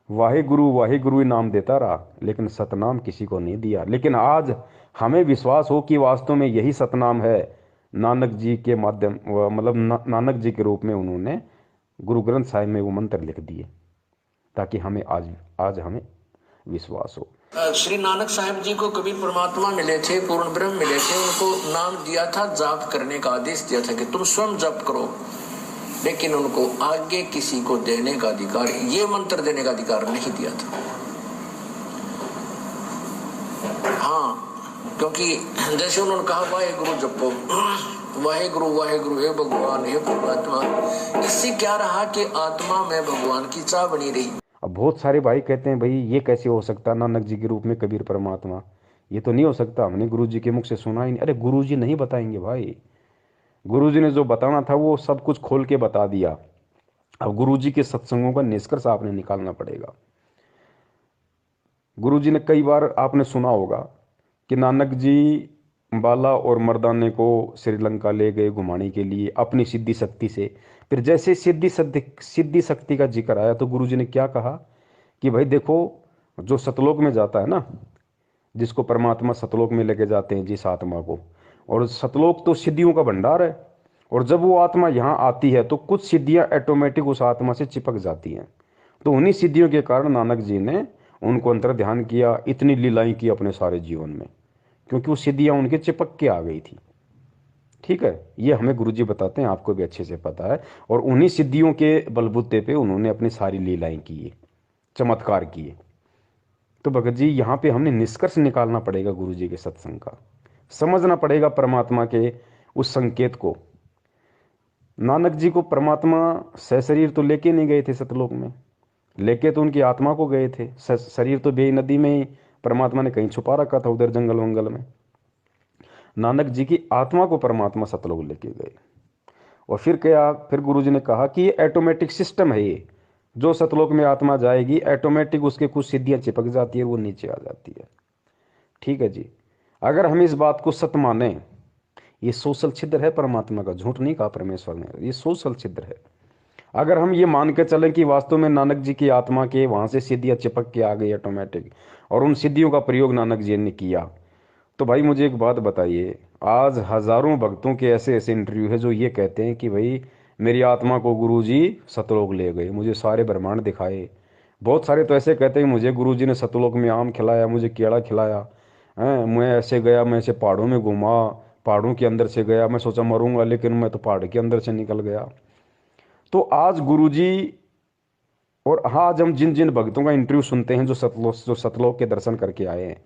वाहे गुरु नाम देता रहा, लेकिन सतनाम किसी को नहीं दिया। लेकिन आज हमें विश्वास हो कि वास्तव में यही सतनाम है, नानक जी के माध्यम, मतलब नानक जी के रूप में उन्होंने गुरु ग्रंथ साहिब में वो मंत्र लिख दिए ताकि हमें आज हमें विश्वास हो। श्री नानक साहब जी को कबीर परमात्मा मिले थे, पूर्ण ब्रह्म मिले थे, उनको नाम दिया था, जाप करने का आदेश दिया था कि तुम स्वयं जप करो, लेकिन उनको आगे किसी को देने का अधिकार, ये मंत्र देने का अधिकार नहीं दिया था। हाँ, क्योंकि जैसे उन्होंने कहा वाहे गुरु जपो, वाहे गुरु हे भगवान हे परमात्मा, इससे क्या रहा कि आत्मा में भगवान की चाह बनी रही। अब बहुत सारे भाई कहते हैं भाई ये कैसे हो सकता, नानक जी के रूप में कबीर परमात्मा, ये तो नहीं हो सकता, हमने गुरु जी के मुख से सुना ही नहीं। अरे गुरु जी नहीं बताएंगे भाई, गुरु जी ने जो बताना था वो सब कुछ खोल के बता दिया। अब गुरु जी के सत्संगों का निष्कर्ष आपने निकालना पड़ेगा। गुरु जी ने कई बार आपने सुना होगा कि नानक जी बाला और मर्दाने को श्रीलंका ले गए घुमाने के लिए अपनी सिद्धि शक्ति से। फिर जैसे सिद्धि शक्ति का जिक्र आया तो गुरु जी ने क्या कहा कि भाई देखो, जो सतलोक में जाता है ना, जिसको परमात्मा सतलोक में लेके जाते हैं जिस आत्मा को, और सतलोक तो सिद्धियों का भंडार है, और जब वो आत्मा यहाँ आती है तो कुछ सिद्धियां ऑटोमेटिक उस आत्मा से चिपक जाती हैं। तो उन्हीं सिद्धियों के कारण नानक जी ने उनको अंतर ध्यान किया, इतनी लीलाएं की अपने सारे जीवन में, क्योंकि वो सिद्धियां उनके चिपक के आ गई थी। ठीक है, ये हमें गुरुजी बताते हैं, आपको भी अच्छे से पता है। और उन्हीं सिद्धियों के बलबूते पे उन्होंने अपनी सारी लीलाएं की, चमत्कार किए। तो भगत जी यहाँ पे हमने निष्कर्ष निकालना पड़ेगा गुरुजी के सत्संग का, समझना पड़ेगा परमात्मा के उस संकेत को। नानक जी को परमात्मा सशरीर तो लेके नहीं गए थे सतलोक में, लेके तो उनकी आत्मा को गए थे। शरीर तो बेई नदी में ही परमात्मा ने कहीं छुपा रखा था, उधर जंगल वंगल में। नानक जी की आत्मा को परमात्मा सतलोक लेके गए। और फिर क्या, फिर गुरुजी ने कहा कि ये ऑटोमेटिक सिस्टम है, ये जो सतलोक में आत्मा जाएगी ऑटोमेटिक उसके कुछ सिद्धियां चिपक जाती है, वो नीचे आ जाती है। ठीक है जी, अगर हम इस बात को सत्य माने, ये सोशल छिद्र है परमात्मा का, झूठ नहीं कहा परमेश्वर ने, ये सोशल छिद्र है। अगर हम ये मान के चलें कि वास्तव में नानक जी की आत्मा के वहां से सिद्धियां चिपक के आ गई ऑटोमेटिक, और उन सिद्धियों का प्रयोग नानक जी ने किया, तो भाई मुझे एक बात बताइए, आज हजारों भक्तों के ऐसे ऐसे इंटरव्यू है जो ये कहते हैं कि भाई मेरी आत्मा को गुरुजी सतलोक ले गए, मुझे सारे ब्रह्मांड दिखाए। बहुत सारे तो ऐसे कहते हैं मुझे गुरुजी ने सतलोक में आम खिलाया, मुझे केला खिलाया, हैं, मैं ऐसे गया, मैं ऐसे पहाड़ों में घूमा, पहाड़ों के अंदर से गया, मैं सोचा मरूंगा लेकिन मैं तो पहाड़ के अंदर से निकल गया। तो आज गुरुजी, और हाँ, आज हम जिन जिन भक्तों का इंटरव्यू सुनते हैं जो सतलोक के दर्शन करके आए हैं,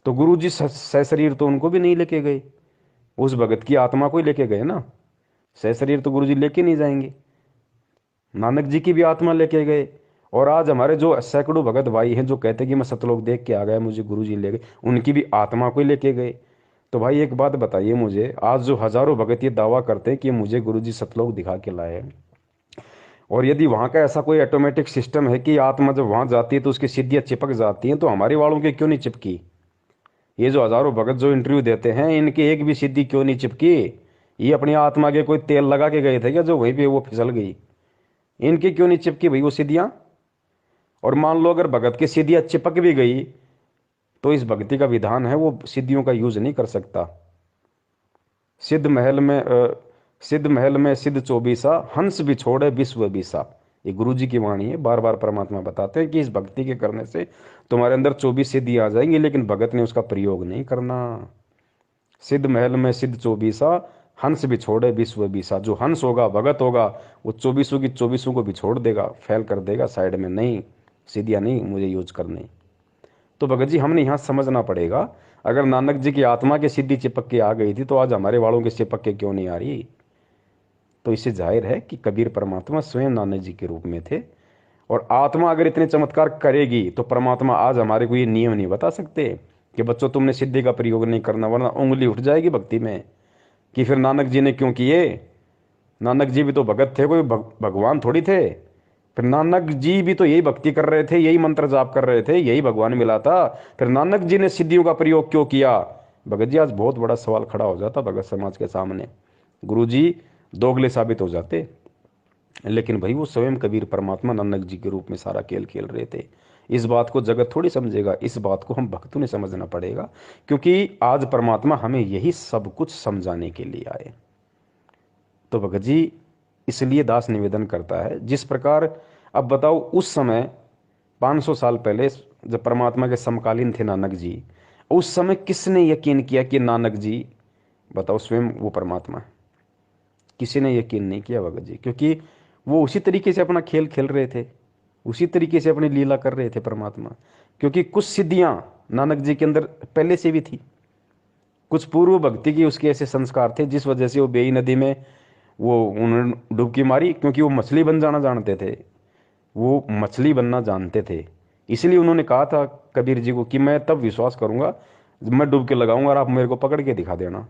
तो गुरुजी सशरीर तो उनको भी नहीं लेके गए, उस भगत की आत्मा को ही लेके गए ना। सशरीर तो गुरुजी लेके नहीं जाएंगे, नानक जी की भी आत्मा लेके गए। और आज हमारे जो सैकड़ों भगत भाई हैं जो कहते हैं कि मैं सतलोक देख के आ गया, मुझे गुरुजी ले गए, उनकी भी आत्मा को ही लेके गए। तो भाई एक बात बताइए मुझे, आज जो हजारों भगत ये दावा करते हैं कि मुझे गुरुजी सतलोक दिखा के लाए, और यदि वहाँ का ऐसा कोई ऑटोमेटिक सिस्टम है कि आत्मा जब वहाँ जाती है तो उसकी सिद्धियाँ चिपक जाती हैं, तो हमारे वालों के क्यों नहीं चिपकी? ये जो हजारों भगत जो इंटरव्यू देते हैं, इनकी एक भी सिद्धि क्यों नहीं चिपकी? ये अपनी आत्मा के कोई तेल लगा के गए थे क्या जो वहीं पे वो फिसल गई? इनकी क्यों नहीं चिपकी भाई वो सिद्धियाँ? और मान लो अगर भगत की सिद्धियाँ चिपक भी गई तो इस भक्ति का विधान है वो सिद्धियों का यूज नहीं कर सकता। सिद्ध महल में सिद्ध चौबीसा, हंस भी छोड़े विश्व बीसा, ये गुरु जी की वाणी है। बार बार परमात्मा बताते हैं कि इस भक्ति के करने से तुम्हारे अंदर 24 सिद्धि आ जाएंगी, लेकिन भगत ने उसका प्रयोग नहीं करना। सिद्ध महल में सिद्ध चौबीसा, हंस भी छोड़े विश्व बीसा। जो हंस होगा, भगत होगा, वो 24 की 24 को भी छोड़ देगा, फेल कर देगा साइड में, नहीं सिद्धियाँ नहीं मुझे यूज करनी। तो भगत जी हमने यहाँ समझना पड़ेगा, अगर नानक जी की आत्मा की सिद्धि चिपक के आ गई थी तो आज हमारे वालों के चिपक के क्यों नहीं आ रही? तो इससे जाहिर है कि कबीर परमात्मा स्वयं नानक जी के रूप में थे। और आत्मा अगर इतने चमत्कार करेगी तो परमात्मा आज हमारे को ये नियम नहीं बता सकते कि बच्चों तुमने सिद्धि का प्रयोग नहीं करना, वरना उंगली उठ जाएगी भक्ति में कि फिर नानक जी ने क्यों किए। नानक जी भी तो भगत थे, कोई भगवान थोड़ी थे। फिर नानक जी भी तो यही भक्ति कर रहे थे, यही मंत्र जाप कर रहे थे, यही भगवान मिला था, फिर नानक जी ने सिद्धियों का प्रयोग क्यों किया? भगत जी आज बहुत बड़ा सवाल खड़ा हो जाता भगत समाज के सामने, गुरु जी दोगले साबित हो जाते। लेकिन भाई वो स्वयं कबीर परमात्मा नानक जी के रूप में सारा खेल खेल रहे थे। इस बात को जगत थोड़ी समझेगा, इस बात को हम भक्तों ने समझना पड़ेगा, क्योंकि आज परमात्मा हमें यही सब कुछ समझाने के लिए आए। तो भगत जी इसलिए दास निवेदन करता है। जिस प्रकार अब बताओ उस समय 500 साल पहले जब परमात्मा के समकालीन थे नानक जी, उस समय किसने यकीन किया कि नानक जी बताओ स्वयं वो परमात्मा है? किसी ने यकीन नहीं किया भगत जी, क्योंकि वो उसी तरीके से अपना खेल खेल रहे थे, उसी तरीके से अपनी लीला कर रहे थे परमात्मा। क्योंकि कुछ सिद्धियां नानक जी के अंदर पहले से भी थी, कुछ पूर्व भक्ति की उसके ऐसे संस्कार थे जिस वजह से वो बेई नदी में वो उन्होंने डुबकी मारी, क्योंकि वो मछली बन जाना जानते थे, वो मछली बनना जानते थे। इसलिए उन्होंने कहा था कबीर जी को कि मैं तब विश्वास करूंगा जब मैं डुबकी लगाऊंगा और आप मेरे को पकड़ के दिखा देना।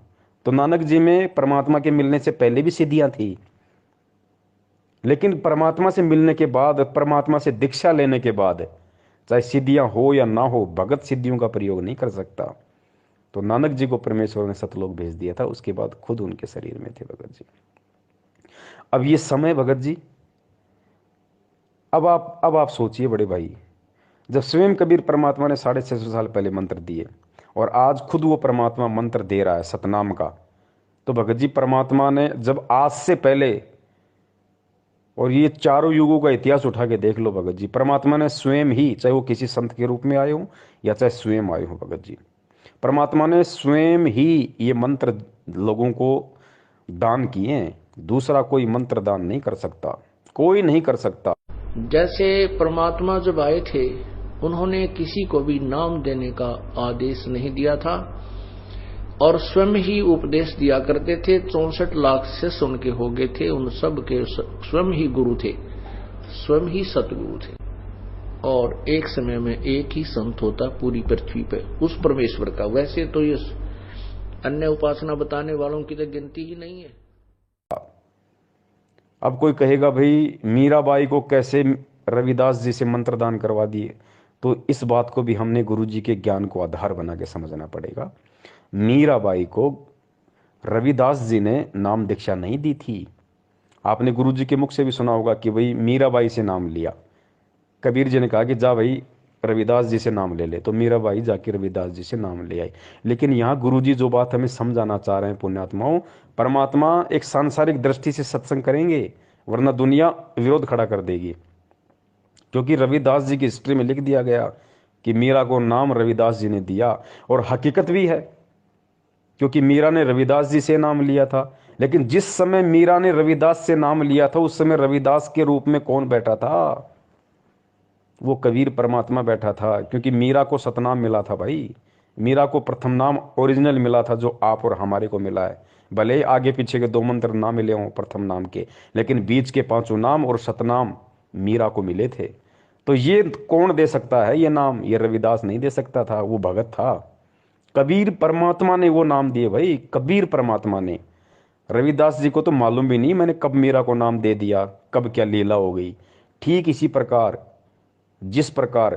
तो नानक जी में परमात्मा के मिलने से पहले भी सिद्धियां थी, लेकिन परमात्मा से मिलने के बाद, परमात्मा से दीक्षा लेने के बाद, चाहे सिद्धियां हो या ना हो, भगत सिद्धियों का प्रयोग नहीं कर सकता। तो नानक जी को परमेश्वर ने सतलोक भेज दिया था, उसके बाद खुद उनके शरीर में थे भगत जी। अब ये समय भगत जी, अब आप सोचिए बड़े भाई, जब स्वयं कबीर परमात्मा ने 650 साल पहले मंत्र दिए और आज खुद वो परमात्मा मंत्र दे रहा है सतनाम का, तो भगत जी परमात्मा ने जब आज से पहले, और ये चारों युगों का इतिहास उठा के देख लो भगत जी, परमात्मा ने स्वयं ही, चाहे वो किसी संत के रूप में आए हो या चाहे स्वयं आए हो भगत जी, परमात्मा ने स्वयं ही ये मंत्र लोगों को दान किए हैं। दूसरा कोई मंत्र दान नहीं कर सकता, कोई नहीं कर सकता। जैसे परमात्मा जब आए थे उन्होंने किसी को भी नाम देने का आदेश नहीं दिया था और स्वयं ही उपदेश दिया करते थे। 64 लाख से सुन के हो गए थे, उन सब के स्वयं ही गुरु थे, स्वयं ही सतगुरु थे। और एक समय में एक ही संत होता पूरी पृथ्वी पे उस परमेश्वर का। वैसे तो ये अन्य उपासना बताने वालों की तो गिनती ही नहीं है। अब कोई कहेगा भाई मीराबाई को कैसे रविदास जी से मंत्र दान करवा दिए, तो इस बात को भी हमने गुरु जी के ज्ञान को आधार बना के समझना पड़ेगा। मीराबाई को रविदास जी ने नाम दीक्षा नहीं दी थी। आपने गुरु जी के मुख से भी सुना होगा कि भाई मीराबाई से नाम लिया, कबीर जी ने कहा कि जा भाई रविदास जी से नाम ले ले, तो मीराबाई जाके रविदास जी से नाम ले आई। लेकिन यहाँ गुरु जी जो बात हमें समझाना चाह रहे हैं पुण्यात्माओं, परमात्मा एक सांसारिक दृष्टि से सत्संग करेंगे, वरना दुनिया विरोध खड़ा कर देगी। क्योंकि रविदास जी की हिस्ट्री में लिख दिया गया कि मीरा को नाम रविदास जी ने दिया, और हकीकत भी है, क्योंकि मीरा ने रविदास जी से नाम लिया था। लेकिन जिस समय मीरा ने रविदास से नाम लिया था उस समय रविदास के रूप में कौन बैठा था? वो कबीर परमात्मा बैठा था, क्योंकि मीरा को सतनाम मिला था भाई। मीरा को प्रथम नाम ओरिजिनल मिला था जो आप और हमारे को मिला है। भले ही आगे पीछे के 2 मंत्र ना मिले हों प्रथम नाम के, लेकिन बीच के 5 नाम और सतनाम मीरा को मिले थे। तो ये कौन दे सकता है ये नाम? ये रविदास नहीं दे सकता था, वो भगत था। कबीर परमात्मा ने वो नाम दिए भाई, कबीर परमात्मा ने। रविदास जी को तो मालूम भी नहीं मैंने कब मीरा को नाम दे दिया, कब क्या लीला हो गई। ठीक इसी प्रकार जिस प्रकार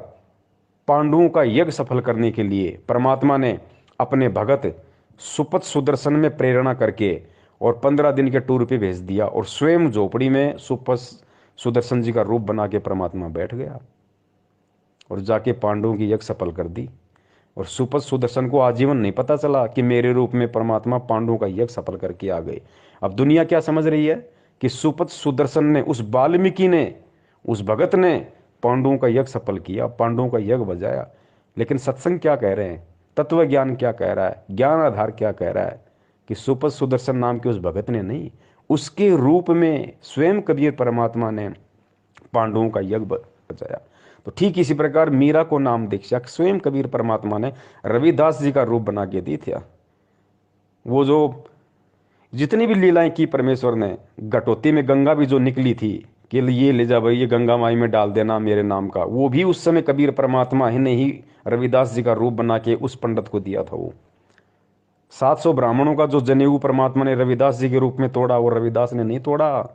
पांडवों का यज्ञ सफल करने के लिए परमात्मा ने अपने भगत सुपथ सुदर्शन में प्रेरणा करके और 15 दिन के टूर पे भेज दिया, और स्वयं झोपड़ी में सुपथ सुदर्शन जी का रूप बना के परमात्मा बैठ गया और जाके पांडवों की यज्ञ सफल कर दी। और सुपथ सुदर्शन को आजीवन नहीं पता चला कि मेरे रूप में परमात्मा पांडवों का यज्ञ सफल करके आ गए। अब दुनिया क्या समझ रही है कि सुपथ सुदर्शन ने, उस वाल्मीकि ने, उस भगत ने पांडवों का यज्ञ सफल किया, पांडवों का यज्ञ बजाया। लेकिन सत्संग क्या कह रहे हैं, तत्व ज्ञान क्या कह रहा है, ज्ञान आधार क्या कह रहा है कि सुपथ सुदर्शन नाम के उस भगत ने नहीं, उसके रूप में स्वयं कबीर परमात्मा ने पांडवों का यज्ञ बजाया। तो ठीक इसी प्रकार मीरा को नाम दीक्षा स्वयं कबीर परमात्मा ने रविदास जी का रूप बना के दी थी। वो जो जितनी भी लीलाएं की परमेश्वर ने, गटोती में गंगा भी जो निकली थी कि ये ले जा भाई, ये गंगा माई में डाल देना मेरे नाम का, वो भी उस समय कबीर परमात्मा ही ने ही रविदास जी का रूप बना के उस पंडित को दिया था। वो 700 ब्राह्मणों का जो जनेऊ परमात्मा ने रविदास जी के रूप में तोड़ा, वो रविदास ने नहीं तोड़ा,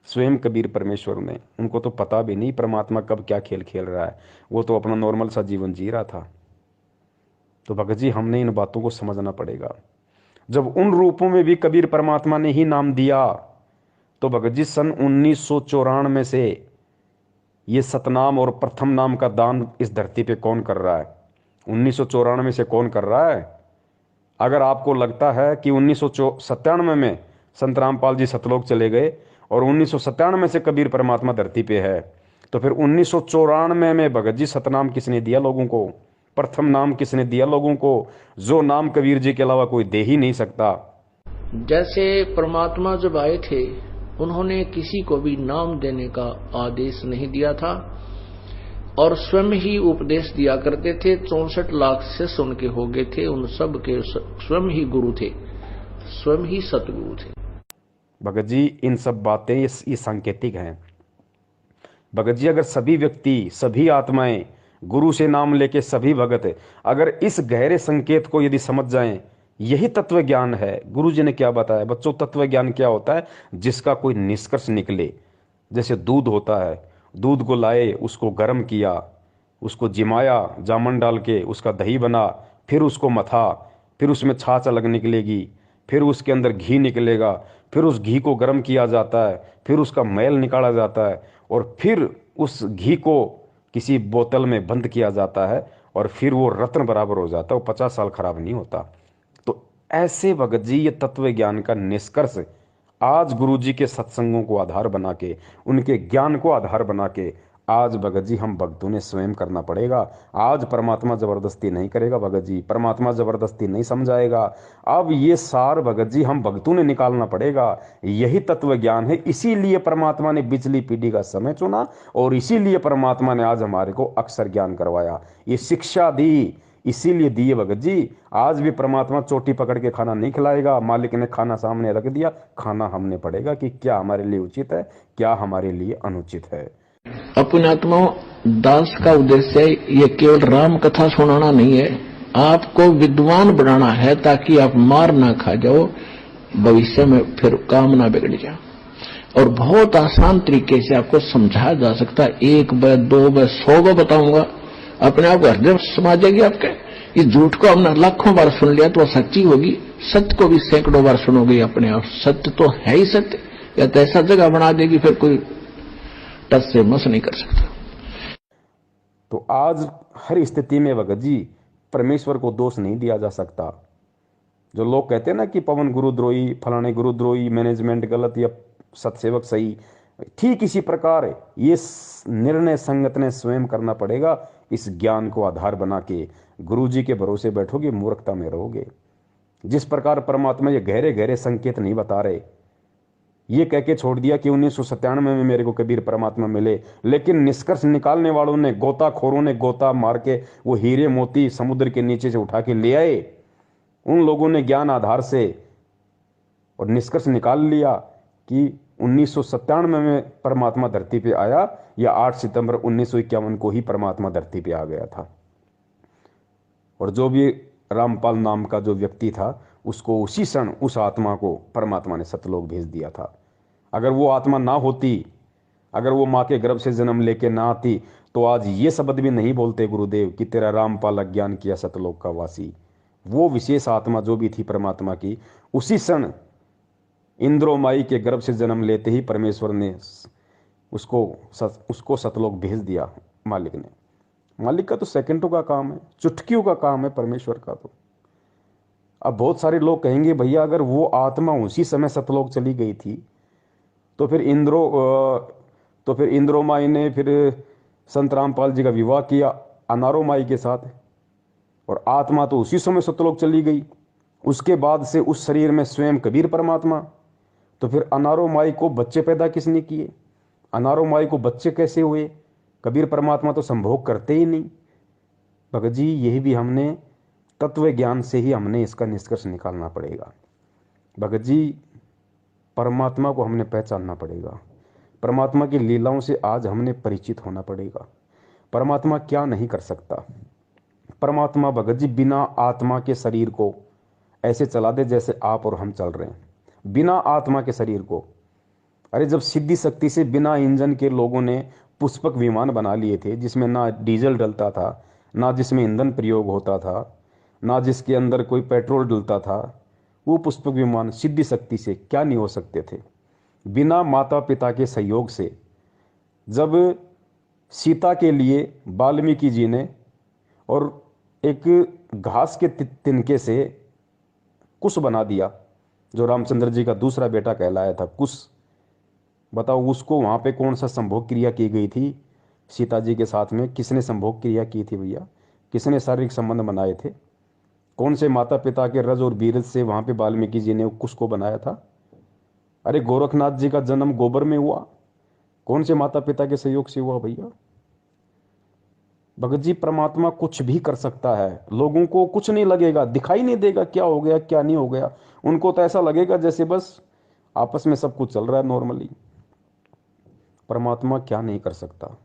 स्वयं कबीर परमेश्वर ने। उनको तो पता भी नहीं परमात्मा कब क्या खेल खेल रहा है, वो तो अपना नॉर्मल सा जीवन जी रहा था। तो भगत जी हमने इन बातों को समझना पड़ेगा। जब उन रूपों में भी कबीर परमात्मा ने ही नाम दिया, तो भगत जी सन 1994 से ये सतनाम और प्रथम नाम का दान इस धरती पे कौन कर रहा है? 1994 से कौन कर रहा है? अगर आपको लगता है कि 1997 में संत रामपाल जी सतलोक चले गए और 1997 से कबीर परमात्मा धरती पे है, तो फिर 1994 में भगत जी सतनाम किसने दिया लोगों को? प्रथम नाम किसने दिया लोगों को, जो नाम कबीर जी के अलावा कोई दे ही नहीं सकता? जैसे परमात्मा जब आए थे उन्होंने किसी को भी नाम देने का आदेश नहीं दिया था और स्वयं ही उपदेश दिया करते थे। 64 लाख शिष्य उनके हो गए थे, उन सब के स्वयं ही गुरु थे, स्वयं ही सतगुरु थे। भगत जी इन सब बातें ये सांकेतिक हैं। भगत जी अगर सभी व्यक्ति, सभी आत्माएं गुरु से नाम लेके सभी भगत अगर इस गहरे संकेत को यदि समझ जाएं, यही तत्व ज्ञान है। गुरु जी ने क्या बताया बच्चों? तत्व ज्ञान क्या होता है? जिसका कोई निष्कर्ष निकले। जैसे दूध होता है, दूध को लाए, उसको गर्म किया, उसको जिमाया, जामन डाल के उसका दही बना, फिर उसको मथा, फिर उसमें छाछ अलग निकलेगी, फिर उसके अंदर घी निकलेगा, फिर उस घी को गर्म किया जाता है, फिर उसका मैल निकाला जाता है और फिर उस घी को किसी बोतल में बंद किया जाता है और फिर वो रत्न बराबर हो जाता है, वो 50 साल खराब नहीं होता। तो ऐसे भगत जी ये तत्व ज्ञान का निष्कर्ष आज गुरु जी के सत्संगों को आधार बना के, उनके ज्ञान को आधार बना के आज भगत जी हम भक्तों ने स्वयं करना पड़ेगा। आज परमात्मा जबरदस्ती नहीं करेगा भगत जी, परमात्मा जबरदस्ती नहीं समझाएगा। अब ये सार भगत जी हम भक्तों ने निकालना पड़ेगा। यही तत्व ज्ञान है। इसीलिए परमात्मा ने बिजली पीढ़ी का समय चुना और इसीलिए परमात्मा ने आज हमारे को अक्षर ज्ञान करवाया, ये शिक्षा दी, इसीलिए दिए भगत जी। आज भी परमात्मा चोटी पकड़ के खाना नहीं खिलाएगा। मालिक ने खाना सामने रख दिया, खाना हमने पड़ेगा कि क्या हमारे लिए उचित है, क्या हमारे लिए अनुचित है। अपने आत्माओं, दास का उद्देश्य ये केवल राम कथा सुनाना नहीं है, आपको विद्वान बनाना है ताकि आप मार ना खा जाओ, भविष्य में फिर काम ना बिगड़ जाए। और बहुत आसान तरीके से आपको समझाया जा सकता है। 1 बार 2 बार 100 बार बताऊंगा, अपने आप हृदय समा जाएगी आपके। इस झूठ को हमने लाखों बार सुन लिया तो सच्ची होगी, सत्य को भी सैकड़ों बार सुनोगे अपने आप। सत्य तो है ही सत्य, या तो ऐसा जगह बना देगी फिर कोई टस से मस नहीं कर सकता। तो आज हर स्थिति में भगत जी परमेश्वर को दोष नहीं दिया जा सकता। जो लोग कहते हैं ना कि पवन गुरुद्रोही, फलाने गुरुद्रोही, मैनेजमेंट गलत या सत्सेवक सही, ठीक इसी प्रकार ये निर्णय संगत ने स्वयं करना पड़ेगा। इस ज्ञान को आधार बना के गुरु जी के भरोसे बैठोगे, मूर्खता में रहोगे। जिस प्रकार परमात्मा ये गहरे गहरे संकेत नहीं बता रहे, ये कह के छोड़ दिया कि 1997 में मेरे को कबीर परमात्मा मिले, लेकिन निष्कर्ष निकालने वालों ने, गोताखोरों ने गोता मार के वो हीरे मोती समुद्र के नीचे से उठा के ले आए। उन लोगों ने ज्ञान आधार से और निष्कर्ष निकाल लिया कि 1997 में परमात्मा धरती पे आया या 8 सितंबर 1951 को ही परमात्मा धरती पे आ गया था। और जो भी रामपाल नाम का जो व्यक्ति था, उसको उसी क्षण उस आत्मा को परमात्मा ने सतलोक भेज दिया था। अगर वो आत्मा ना होती, अगर वो माँ के गर्भ से जन्म लेके ना आती, तो आज ये शब्द भी नहीं बोलते गुरुदेव कि तेरा रामपाल अज्ञान किया सतलोक का वासी। वो विशेष आत्मा जो भी थी परमात्मा की, उसी क्षण इंद्रो माई के गर्भ से जन्म लेते ही परमेश्वर ने उसको सतलोक भेज दिया। मालिक ने, मालिक का तो सेकंडों का काम है, चुटकियों का काम है परमेश्वर का। तो अब बहुत सारे लोग कहेंगे भैया अगर वो आत्मा उसी समय सतलोक चली गई थी तो फिर इंद्रो माई ने फिर संत रामपाल जी का विवाह किया अनारो माई के साथ, और आत्मा तो उसी समय सतलोक चली गई। उसके बाद से उस शरीर में स्वयं कबीर परमात्मा, तो फिर अनारो माई को बच्चे पैदा किसने किए? अनारो माई को बच्चे कैसे हुए? कबीर परमात्मा तो संभोग करते ही नहीं। भगत जी यही भी हमने तत्व ज्ञान से ही हमने इसका निष्कर्ष निकालना पड़ेगा। भगत जी परमात्मा को हमने पहचानना पड़ेगा, परमात्मा की लीलाओं से आज हमने परिचित होना पड़ेगा। परमात्मा क्या नहीं कर सकता। परमात्मा भगत जी बिना आत्मा के शरीर को ऐसे चला दे जैसे आप और हम चल रहे हैं, बिना आत्मा के शरीर को। अरे जब सिद्धि शक्ति से बिना इंजन के लोगों ने पुष्पक विमान बना लिए थे, जिसमें ना डीजल डलता था, ना जिसमें ईंधन प्रयोग होता था, ना जिसके अंदर कोई पेट्रोल डलता था, वो पुष्पक विमान सिद्धि शक्ति से क्या नहीं हो सकते थे? बिना माता पिता के सहयोग से जब सीता के लिए वाल्मीकि जी ने और एक घास के तिनके से कुश बना दिया, जो रामचंद्र जी का दूसरा बेटा कहलाया था कुश, बताओ उसको वहाँ पे कौन सा संभोग क्रिया की गई थी? सीता जी के साथ में किसने संभोग क्रिया की थी भैया? किसने शारीरिक संबंध बनाए थे? कौन से माता पिता के रज और बीरज से वहाँ पे वाल्मीकि जी ने कुश को बनाया था? अरे गोरखनाथ जी का जन्म गोबर में हुआ, कौन से माता पिता के सहयोग से हुआ भैया? भगत जी, परमात्मा कुछ भी कर सकता है, लोगों को कुछ नहीं लगेगा, दिखाई नहीं देगा क्या हो गया क्या नहीं हो गया। उनको तो ऐसा लगेगा जैसे बस आपस में सब कुछ चल रहा है नॉर्मली। परमात्मा क्या नहीं कर सकता?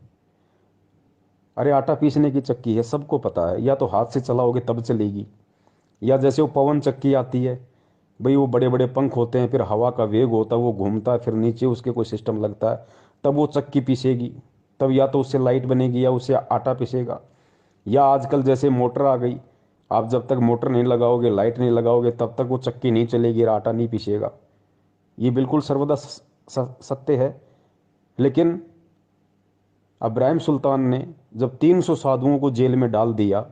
अरे आटा पीसने की चक्की है, सबको पता है, या तो हाथ से चलाओगे तब चलेगी, या जैसे वो पवन चक्की आती है भाई, वो बड़े बड़े पंख होते हैं, फिर हवा का वेग होता है, वो घूमता है, फिर नीचे उसके कोई सिस्टम लगता है, तब वो चक्की पीसेगी। तब या तो उससे लाइट बनेगी या उससे आटा पीसेगा। या आजकल जैसे मोटर आ गई, आप जब तक मोटर नहीं लगाओगे, लाइट नहीं लगाओगे, तब तक वो चक्की नहीं चलेगी, आटा नहीं पीसेगा। ये बिल्कुल सर्वदा सत्य है। लेकिन अब्राहिम सुल्तान ने जब 300 साधुओं को जेल में डाल दिया,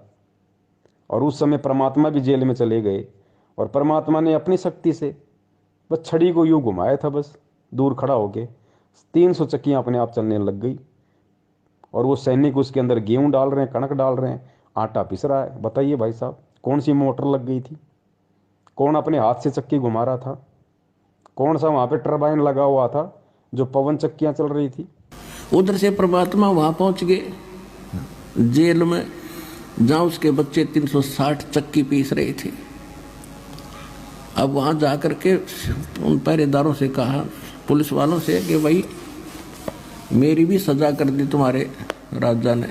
और उस समय परमात्मा भी जेल में चले गए, और परमात्मा ने अपनी शक्ति से बस छड़ी को यूं घुमाया था, बस दूर खड़ा होके 300 चक्कियां अपने आप चलने लग गई। और वो सैनिक उसके अंदर गेहूं डाल रहे हैं, कणक डाल रहे हैं, आटा पिस रहा है। बताइए भाई साहब, कौन सी मोटर लग गई थी? कौन अपने हाथ से चक्की घुमा रहा था? कौन सा वहां पे टरबाइन लगा हुआ था जो पवन चक्कियां चल रही थी? उधर से परमात्मा वहां पहुंच गए जेल में, जहां उसके बच्चे 360 चक्की पीस रहे थे। अब वहां जाकर के उन पहरेदारों से कहा, पुलिस वालों से, कि भाई मेरी भी सजा कर दी तुम्हारे राजा ने।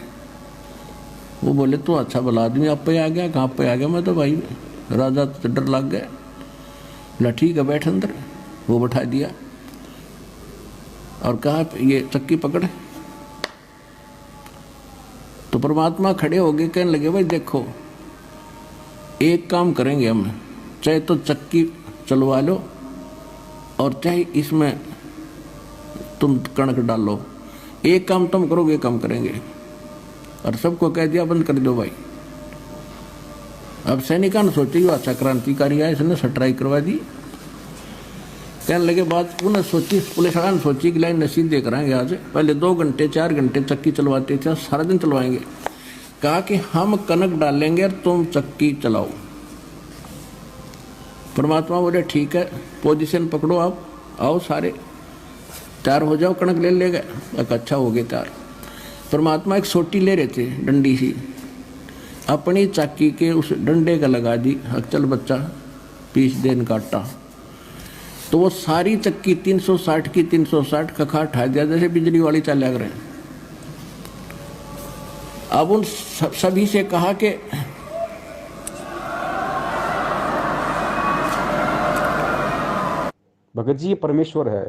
वो बोले तो अच्छा भला आदमी, आप पे आ गया? कहाँ पे आ गया? मैं तो भाई राजा तो डर लग गया। बोला ठीक है बैठ अंदर। वो बैठा दिया और कहा ये चक्की पकड़। तो परमात्मा खड़े हो गए, कहने लगे भाई देखो, एक काम करेंगे हम, चाहे तो चक्की चलवा लो और चाहे इसमें तुम कणक डालो, एक काम तुम करोगे काम करेंगे। और सबको कह दिया बंद कर दो भाई। अब सैनिकों ने सोची अच्छा क्रांतिकारी है, इसने सटराई करवा दी। कहने लगे बात उन्हें सोची, पुलिस वाला ने सोची कि लाइन नसीब दे कराएंगे आज, पहले 2 घंटे 4 घंटे चक्की चलवाते थे, सारा दिन चलवाएंगे। कहा कि हम कनक डालेंगे और तुम चक्की चलाओ। परमात्मा बोले ठीक है, पोजीशन पकड़ो, आप आओ सारे तैयार हो जाओ, कणक ले ले गए। अच्छा हो गए तैयार। परमात्मा एक सोटी ले रहे थे, डंडी सी, अपनी चक्की के उस डंडे का लगा दी, चल बच्चा पीस देन काटा। तो वो सारी चक्की 360 की 360 कखा उठा दिया, जैसे बिजली वाली चाल लग रहे हैं। अब उन सभी से कहा कि भगत जी ये परमेश्वर है,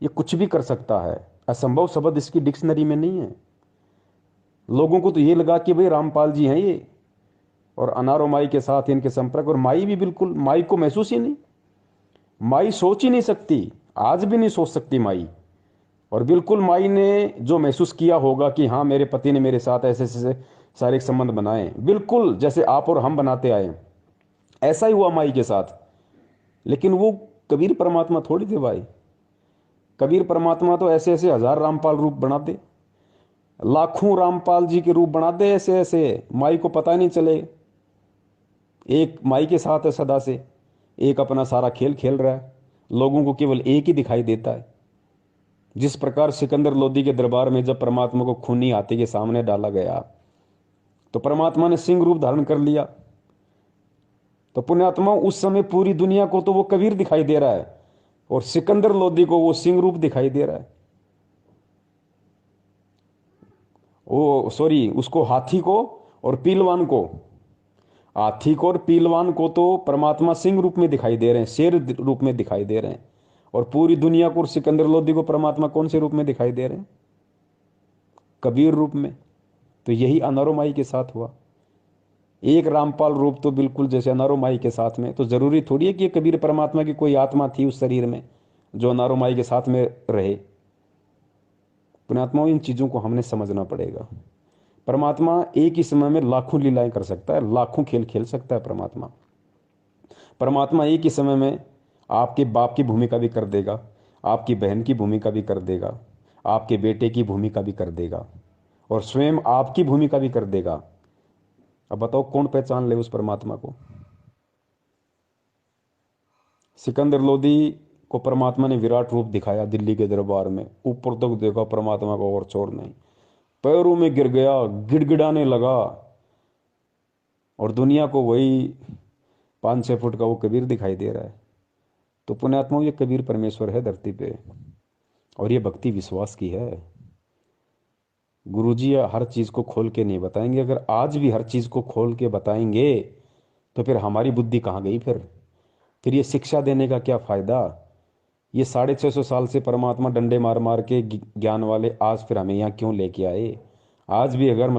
ये कुछ भी कर सकता है, असंभव शब्द इसकी डिक्शनरी में नहीं है। लोगों को तो ये लगा कि भाई रामपाल जी हैं ये, और अनारो माई के साथ इनके संपर्क, और माई भी बिल्कुल, माई को महसूस ही नहीं, माई सोच ही नहीं सकती, आज भी नहीं सोच सकती माई। और बिल्कुल माई ने जो महसूस किया होगा कि हाँ मेरे पति ने मेरे साथ ऐसे ऐसे शारीरिक संबंध बनाए, बिल्कुल जैसे आप और हम बनाते आए, ऐसा ही हुआ माई के साथ। लेकिन वो कबीर परमात्मा थोड़ी थे भाई। कबीर परमात्मा तो ऐसे ऐसे 1000 रामपाल रूप बना दे, लाखों रामपाल जी के रूप बना दे, ऐसे ऐसे माई को पता नहीं चले। एक माई के साथ है सदा से, एक अपना सारा खेल खेल रहा है, लोगों को केवल एक ही दिखाई देता है। जिस प्रकार सिकंदर लोदी के दरबार में जब परमात्मा को खूनी हाथी के सामने डाला गया तो परमात्मा ने सिंह रूप धारण कर लिया, तो पुण्यात्मा उस समय पूरी दुनिया को तो वो कबीर दिखाई दे रहा है, और सिकंदर लोदी को वो सिंह रूप दिखाई दे रहा है। वो सॉरी, उसको हाथी को और पीलवान को, हाथी को और पीलवान को तो परमात्मा सिंह रूप में दिखाई दे रहे हैं, शेर रूप में दिखाई दे रहे हैं। और पूरी दुनिया को और सिकंदर लोदी को परमात्मा कौन से रूप में दिखाई दे रहे हैं? कबीर रूप में। तो यही अनारो माई के साथ हुआ। एक रामपाल रूप तो बिल्कुल जैसे अनारो माई के साथ में, तो जरूरी थोड़ी है कि कबीर परमात्मा की कोई आत्मा थी उस शरीर में जो अनारो माई के साथ में रहे। पुण्यात्माओं, इन चीजों को हमने समझना पड़ेगा। परमात्मा एक ही समय में लाखों लीलाएं कर सकता है, लाखों खेल खेल सकता है। परमात्मा एक ही समय में आपके बाप की भूमिका भी कर देगा, आपकी बहन की भूमिका भी कर देगा, आपके बेटे की भूमिका भी कर देगा, और स्वयं आपकी भूमिका भी कर देगा। अब बताओ कौन पहचान ले उस परमात्मा को? सिकंदर लोदी को परमात्मा ने विराट रूप दिखाया दिल्ली के दरबार में, ऊपर तक देखा परमात्मा को और छोड़ नहीं, पैरों में गिर गया, गिड़गिड़ाने लगा, और दुनिया को वही 5-6 फुट का वो कबीर दिखाई दे रहा है। तो पुण्यात्मा, ये कबीर परमेश्वर है धरती पे, और ये भक्ति विश्वास की है। गुरुजी हर चीज को खोल के नहीं बताएंगे। अगर आज भी हर चीज को खोल के बताएंगे तो फिर हमारी बुद्धि कहाँ गई? फिर ये शिक्षा देने का क्या फायदा? ये 650 साल से परमात्मा डंडे मार मार के ज्ञान वाले आज फिर हमें यहाँ क्यों लेके आए? आज भी अगर हम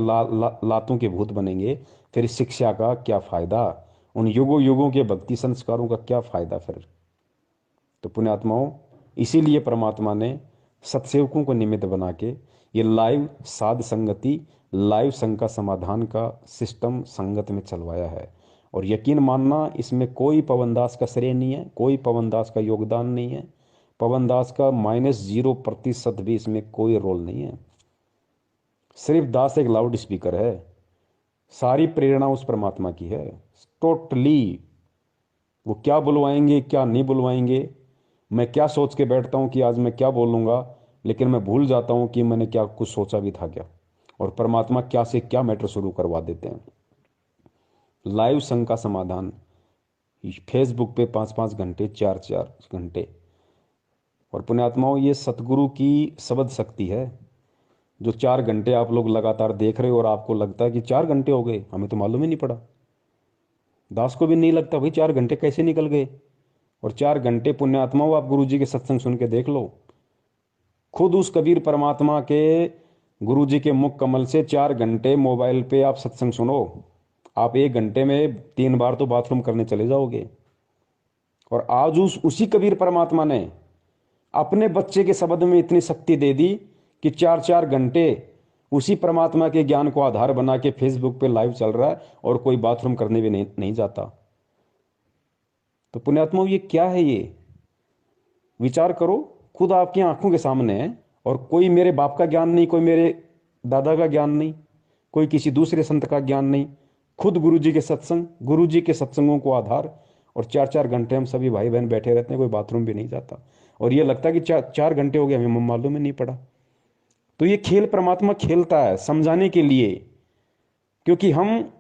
लातों के भूत बनेंगे फिर इस शिक्षा का क्या फायदा? उन युगों युगों के भक्ति संस्कारों का क्या फायदा फिर? तो पुण्यात्माओं, इसीलिए परमात्मा ने सत्सेवकों को निमित्त बना के ये लाइव साध संगति, लाइव संघ का समाधान का सिस्टम संगत में चलवाया है। और यकीन मानना, इसमें कोई पवन दास का श्रेय नहीं है, कोई पवन दास का योगदान नहीं है, पवन दास का -0% भी इसमें कोई रोल नहीं है। सिर्फ दास एक लाउड स्पीकर है, सारी प्रेरणा उस परमात्मा की है टोटली। वो क्या बुलवाएंगे क्या नहीं बुलवाएंगे, मैं क्या सोच के बैठता हूँ कि आज मैं क्या बोलूँगा, लेकिन मैं भूल जाता हूँ कि मैंने क्या कुछ सोचा भी था क्या, और परमात्मा क्या से क्या मैटर शुरू करवा देते हैं। लाइव संघ का समाधान फेसबुक पे 5-5 घंटे, 4-4 घंटे। और पुण्यात्माओं, ये सतगुरु की शब्द शक्ति है। जो 4 घंटे आप लोग लगातार देख रहे हो और आपको लगता है कि 4 घंटे हो गए, हमें तो मालूम ही नहीं पड़ा, दास को भी नहीं लगता भाई 4 घंटे कैसे निकल गए। और 4 घंटे पुण्यात्माओं, आप गुरु जी के सत्संग सुन के देख लो, खुद उस कबीर परमात्मा के गुरु जी के मुख कमल से 4 घंटे मोबाइल पे आप सत्संग सुनो, आप 1 घंटे में 3 बार तो बाथरूम करने चले जाओगे। और आज उसी कबीर परमात्मा ने अपने बच्चे के शब्द में इतनी शक्ति दे दी कि 4-4 घंटे उसी परमात्मा के ज्ञान को आधार बना के फेसबुक पे लाइव चल रहा है, और कोई बाथरूम करने भी नहीं जाता। तो पुण्यात्मा, ये क्या है? ये विचार करो, खुद आपकी आंखों के सामने है, और कोई मेरे बाप का ज्ञान नहीं, कोई मेरे दादा का ज्ञान नहीं, कोई किसी दूसरे संत का ज्ञान नहीं, खुद गुरु जी के सत्संग, गुरु जी के सत्संगों को आधार, और 4-4 घंटे हम सभी भाई बहन बैठे रहते हैं, कोई बाथरूम भी नहीं जाता, और ये लगता है कि 4 घंटे हो गए, हमें मालूम ही नहीं पड़ा। तो ये खेल परमात्मा खेलता है समझाने के लिए, क्योंकि हम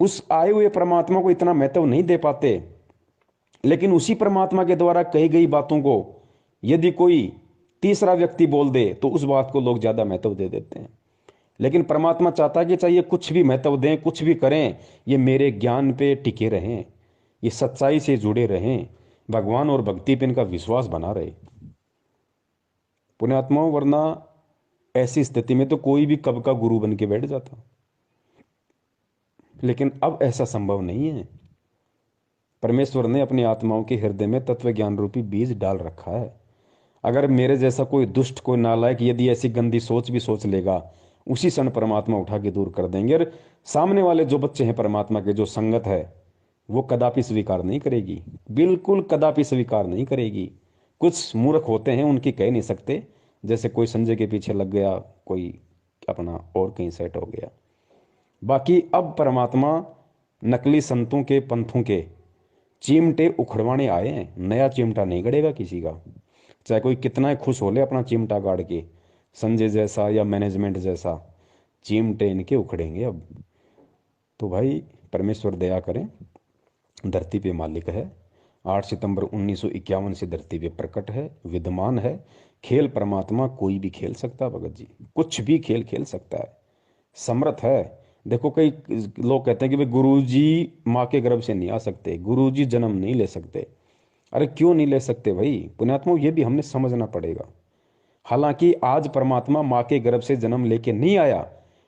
उस आए हुए परमात्मा को इतना महत्व नहीं दे पाते। लेकिन उसी परमात्मा के द्वारा कही गई बातों को यदि कोई तीसरा व्यक्ति बोल दे तो उस बात को लोग ज्यादा महत्व दे देते हैं। लेकिन परमात्मा चाहता है कि चाहिए कुछ भी महत्व दें, कुछ भी करें, ये मेरे ज्ञान पे टिके रहें, ये सच्चाई से जुड़े रहें, भगवान और भक्ति पे इनका विश्वास बना रहे। पुण्यात्माओं, वरना ऐसी स्थिति में तो कोई भी कब का गुरु बन के बैठ जाता। लेकिन अब ऐसा संभव नहीं है। परमेश्वर ने अपनी आत्माओं के हृदय में तत्व ज्ञान रूपी बीज डाल रखा है। अगर मेरे जैसा कोई दुष्ट, कोई नालायक यदि ऐसी गंदी सोच भी सोच लेगा, उसी क्षण परमात्मा उठा के दूर कर देंगे। और सामने वाले जो बच्चे हैं परमात्मा के, जो संगत है, वो कदापि स्वीकार नहीं करेगी, बिल्कुल कदापि स्वीकार नहीं करेगी। कुछ मूर्ख होते हैं, उनकी कह नहीं सकते, जैसे कोई संजय के पीछे लग गया, कोई अपना और कहीं सेट हो गया। बाकी अब परमात्मा नकली संतों के, पंथों के चिमटे उखड़वाने आए हैं। नया चिमटा नहीं गड़ेगा किसी का, चाहे कोई कितना ही खुश हो ले अपना चिमटा गाड़ के, संजय जैसा या मैनेजमेंट जैसा, चिमटे इनके उखड़ेंगे अब। तो भाई परमेश्वर दया करें, धरती पे मालिक है। 8 सितंबर 1951 से धरती पे प्रकट है, विद्यमान है। खेल परमात्मा कोई भी खेल सकता है भगत जी, कुछ भी खेल खेल सकता है, समर्थ है। देखो, कई लोग कहते हैं कि भाई गुरुजी माँ के गर्भ से नहीं आ सकते, गुरुजी जन्म नहीं ले सकते। अरे क्यों नहीं ले सकते भाई पुण्यात्मा, ये भी हमने समझना पड़ेगा। हालांकि आज परमात्मा माँ के गर्भ से जन्म लेके नहीं आया,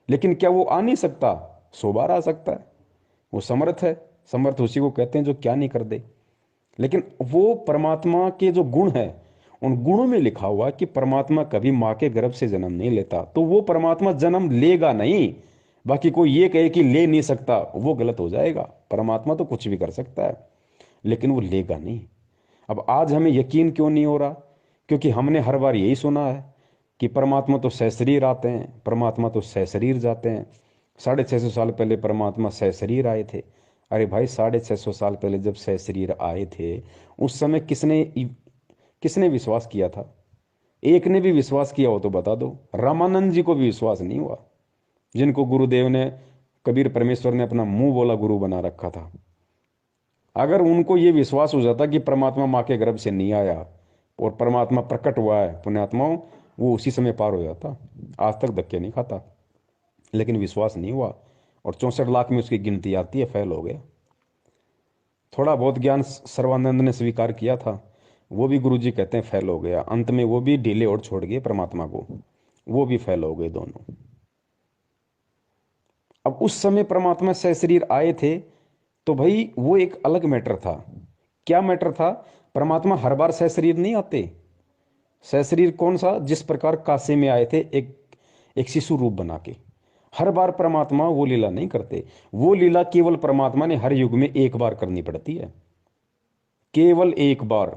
लेकिन क्या वो आ नहीं सकता? 100 बार आ सकता है। वो समर्थ है। समर्थ उसी को कहते हैं जो क्या नहीं कर दे। लेकिन वो परमात्मा के जो गुण है, उन गुणों में लिखा हुआ कि परमात्मा कभी माँ के गर्भ से जन्म नहीं लेता, तो वो परमात्मा जन्म लेगा नहीं। बाकी कोई ये कहे कि ले नहीं सकता, वो गलत हो जाएगा। परमात्मा तो कुछ भी कर सकता है, लेकिन वो लेगा नहीं। अब आज हमें यकीन क्यों नहीं हो रहा? क्योंकि हमने हर बार यही सुना है कि परमात्मा तो सशरीर आते हैं, परमात्मा तो सशरीर जाते हैं। 650 साल पहले परमात्मा सशरीर आए थे। अरे भाई, 650 साल पहले जब सशरीर आए थे, उस समय किसने किसने विश्वास किया था? एक ने भी विश्वास किया हो तो बता दो। रामानंद जी को भी विश्वास नहीं हुआ, जिनको गुरुदेव ने, कबीर परमेश्वर ने अपना मुंह बोला गुरु बना रखा था। अगर उनको ये विश्वास हो जाता कि परमात्मा माँ के गर्भ से नहीं आया और परमात्मा प्रकट हुआ है पुण्यात्माओं, वो उसी समय पार हो जाता, आज तक धक्के नहीं खाता। लेकिन विश्वास नहीं हुआ और 64 लाख में उसकी गिनती आती है, फेल हो गया। थोड़ा बहुत ज्ञान सर्वानंद ने स्वीकार किया था, वो भी गुरुजी कहते हैं फेल हो गया। अंत में वो भी ढीले और छोड़ गए परमात्मा को, वो भी फेल हो गए दोनों। अब उस समय परमात्मा सशरीर आए थे तो भाई वो एक अलग मैटर था। क्या मैटर था? परमात्मा हर बार सशरीर नहीं आते। सशरीर कौन सा? जिस प्रकार काशी में आए थे एक शिशु रूप बना के। हर बार परमात्मा वो लीला नहीं करते। वो लीला केवल परमात्मा ने हर युग में एक बार करनी पड़ती है, केवल एक बार।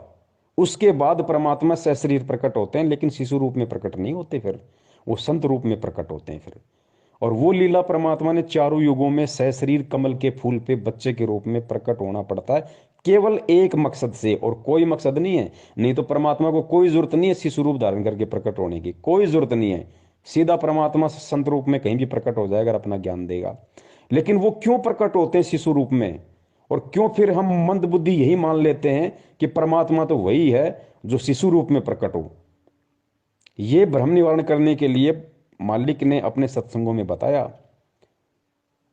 उसके बाद परमात्मा सशरीर प्रकट होते हैं, लेकिन शिशु रूप में प्रकट नहीं होते, फिर वो संत रूप में प्रकट होते हैं फिर। और वो लीला परमात्मा ने चारों युगों में सशरीर कमल के फूल पे बच्चे के रूप में प्रकट होना पड़ता है, केवल एक मकसद से, और कोई मकसद नहीं है। नहीं तो परमात्मा को कोई जरूरत नहीं है शिशु रूप धारण करके प्रकट होने की, कोई जरूरत नहीं है। सीधा परमात्मा संत रूप में कहीं भी प्रकट हो जाएगा, अपना ज्ञान देगा। लेकिन वो क्यों प्रकट होते हैं शिशु रूप में, और क्यों फिर हम मंद बुद्धि यही मान लेते हैं कि परमात्मा तो वही है जो शिशु रूप में प्रकट हो? ये भ्रम निवारण करने के लिए मालिक ने अपने सत्संगों में बताया।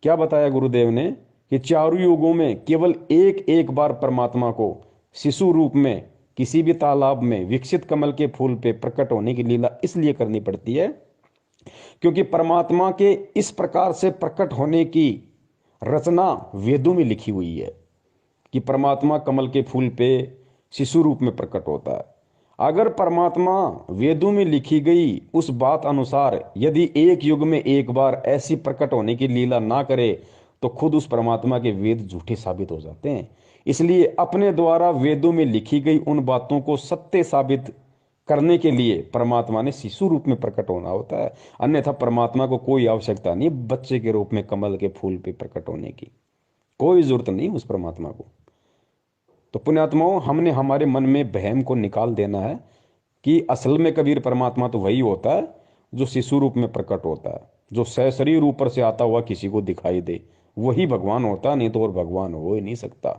क्या बताया गुरुदेव ने? कि चारों युगों में केवल एक एक बार परमात्मा को शिशु रूप में किसी भी तालाब में विकसित कमल के फूल पे प्रकट होने की लीला इसलिए करनी पड़ती है क्योंकि परमात्मा के इस प्रकार से प्रकट होने की रचना वेदों में लिखी हुई है कि परमात्मा कमल के फूल पे शिशु रूप में प्रकट होता है। अगर परमात्मा वेदों में लिखी गई उस बात अनुसार यदि एक युग में एक बार ऐसी प्रकट होने की लीला ना करे तो खुद उस परमात्मा के वेद झूठे साबित हो जाते हैं। इसलिए अपने द्वारा वेदों में लिखी गई उन बातों को सत्य साबित करने के लिए परमात्मा ने शिशु रूप में प्रकट होना होता है। अन्यथा परमात्मा को कोई आवश्यकता नहीं बच्चे के रूप में कमल के फूल पे प्रकट होने की, कोई जरूरत नहीं उस परमात्मा को। तो पुण्यात्माओं, हमने हमारे मन में वहम को निकाल देना है कि असल में कबीर परमात्मा तो वही होता है जो शिशु रूप में प्रकट होता है, जो सशरीर ऊपर से आता हुआ किसी को दिखाई दे, वही भगवान होता, नहीं तो और भगवान हो ही नहीं सकता।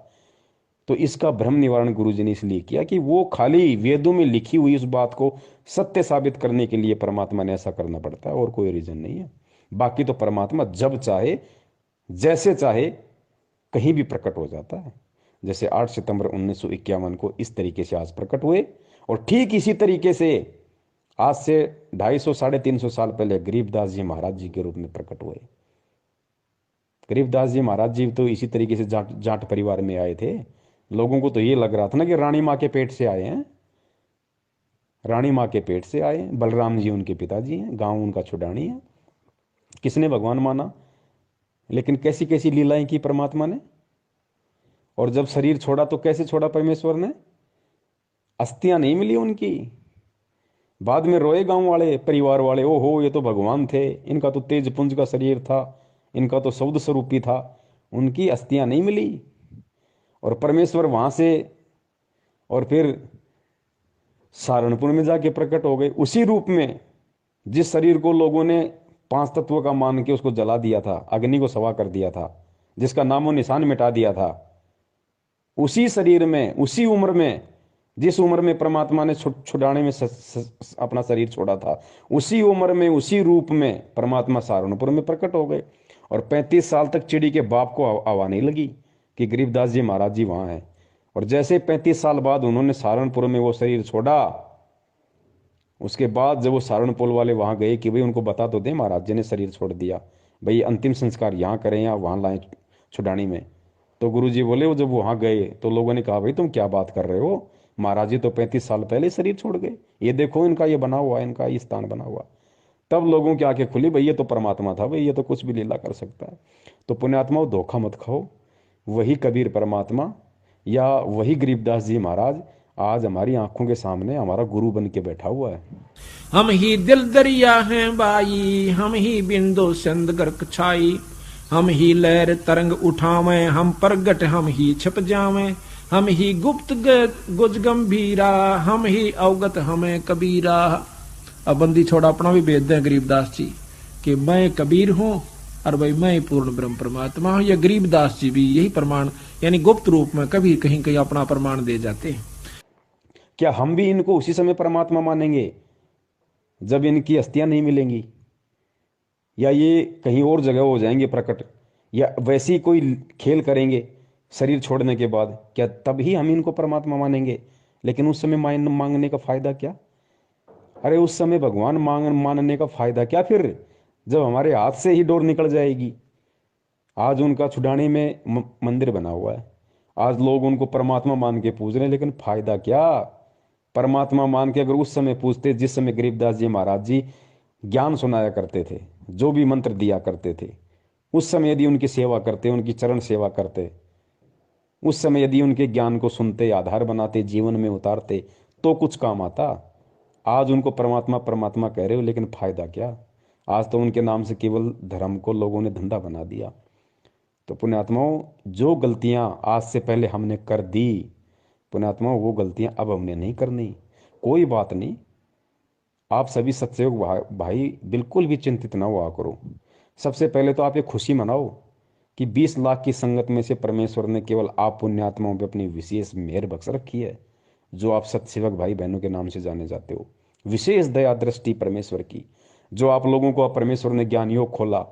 तो इसका भ्रम निवारण गुरुजी ने इसलिए किया कि वो खाली वेदों में लिखी हुई उस बात को सत्य साबित करने के लिए परमात्मा ने ऐसा करना पड़ता है, और कोई रीजन नहीं है। बाकी तो परमात्मा जब चाहे जैसे चाहे कहीं भी प्रकट हो जाता है। जैसे 8 सितंबर 1951 को इस तरीके से आज प्रकट हुए, और ठीक इसी तरीके से आज से 250 350 साल पहले गरीबदास जी महाराज जी के रूप में प्रकट हुए। गरीबदास जी महाराज जी तो इसी तरीके से जाट परिवार में आए थे। लोगों को तो ये लग रहा था ना कि रानी माँ के पेट से आए हैं, रानी माँ के पेट से आए हैं। बलराम जी उनके पिताजी हैं, गांव उनका छुडानी है। किसने भगवान माना? लेकिन कैसी कैसी लीलाएं की परमात्मा ने। और जब शरीर छोड़ा तो कैसे छोड़ा परमेश्वर ने? अस्थियां नहीं मिली उनकी। बाद में रोए गांव वाले, परिवार वाले, ओ हो ये तो भगवान थे, इनका तो तेज पुंज का शरीर था, इनका तो शब्द स्वरूपी था। उनकी अस्थियां नहीं मिली, और परमेश्वर वहां से और फिर सहारनपुर में जाके प्रकट हो गए उसी रूप में जिस शरीर को लोगों ने 5 तत्वों का मान के उसको जला दिया था, अग्नि को सवा कर दिया था, जिसका नामो निशान मिटा दिया था। उसी शरीर में, उसी उम्र में, जिस उम्र में परमात्मा ने छुड़ाने में अपना शरीर छोड़ा था, उसी उम्र में, उसी रूप में परमात्मा सहारनपुर में प्रकट हो गए। और 35 साल तक चिड़ी के बाप को हवा नहीं लगी कि गरीबदास जी महाराज जी वहां हैं। और जैसे 35 साल बाद उन्होंने सहारनपुर में वो शरीर छोड़ा, उसके बाद जब वो सहारनपुर वाले वहां गए कि भाई उनको बता तो दे महाराज जी ने शरीर छोड़ दिया, भाई अंतिम संस्कार यहाँ करें या वहां लाएं छुड़ानी में। तो गुरुजी बोले वो जब वहां गए तो लोगों ने कहा भाई तुम क्या बात कर रहे हो, महाराज जी तो 35 साल पहले शरीर छोड़ गए, ये देखो इनका ये बना हुआ है, इनका ये स्थान बना हुआ। तब लोगों की आंखें खुली, भाई ये तो परमात्मा था, भाई ये तो कुछ भी लीला कर सकता है। तो पुण्यात्माओं, धोखा मत खाओ। वही कबीर परमात्मा या वही गरीबदास जी महाराज आज हमारी आंखों के सामने हमारा गुरु बन के बैठा हुआ है। हम ही दिल दरिया हैं बाई, हम ही बिंदु सिंध गर्क छाई, हम ही लहर तरंग उठावें, हम प्रगट हम ही छिप जावें, हम ही गुप्त गुज गंभीरा, हम ही अवगत हमें कबीरा। अब बंदी छोड़ा अपना भी भेद दें गरीबदास जी कि मैं कबीर हूं और भाई मैं पूर्ण ब्रह्म परमात्मा हूं। या गरीबदास जी भी यही प्रमाण यानी गुप्त रूप में कभी कहीं कहीं अपना प्रमाण दे जाते हैं। क्या हम भी इनको उसी समय परमात्मा मानेंगे जब इनकी अस्थियां नहीं मिलेंगी, या ये कहीं और जगह हो जाएंगे प्रकट, या वैसी कोई खेल करेंगे शरीर छोड़ने के बाद, क्या तभी हम इनको परमात्मा मानेंगे? लेकिन उस समय मांगने का फायदा क्या? अरे उस समय भगवान मानने का फायदा क्या फिर, जब हमारे हाथ से ही डोर निकल जाएगी। आज उनका छुड़ाने में मंदिर बना हुआ है, आज लोग उनको परमात्मा मान के पूज रहे हैं, लेकिन फायदा क्या? परमात्मा मान के अगर उस समय पूछते, जिस समय गरीबदास जी महाराज जी ज्ञान सुनाया करते थे, जो भी मंत्र दिया करते थे, उस समय यदि उनकी सेवा करते, उनकी चरण सेवा करते, उस समय यदि उनके ज्ञान को सुनते, आधार बनाते, जीवन में उतारते, तो कुछ काम आता। आज उनको परमात्मा परमात्मा कह रहे हो, लेकिन फायदा क्या? आज तो उनके नाम से केवल धर्म को लोगों ने धंधा बना दिया। तो पुण्यात्माओं, जो गलतियां आज से पहले हमने कर दी, पुण्यात्माओं वो गलतियां अब हमने नहीं करनी। कोई बात नहीं, आप सभी सत्सयोग भाई बिल्कुल भी चिंतित ना हुआ करो। सबसे पहले तो आप ये खुशी मनाओ कि 20 लाख की संगत में से परमेश्वर ने केवल आप पुण्यात्माओं पे अपनी विशेष मेहर बख्श रखी है, जो आप सत्सेवक भाई बहनों के नाम से जाने जाते हो। विशेष दया दृष्टि परमेश्वर की, जो आप लोगों को परमेश्वर ने ज्ञान योग खोला।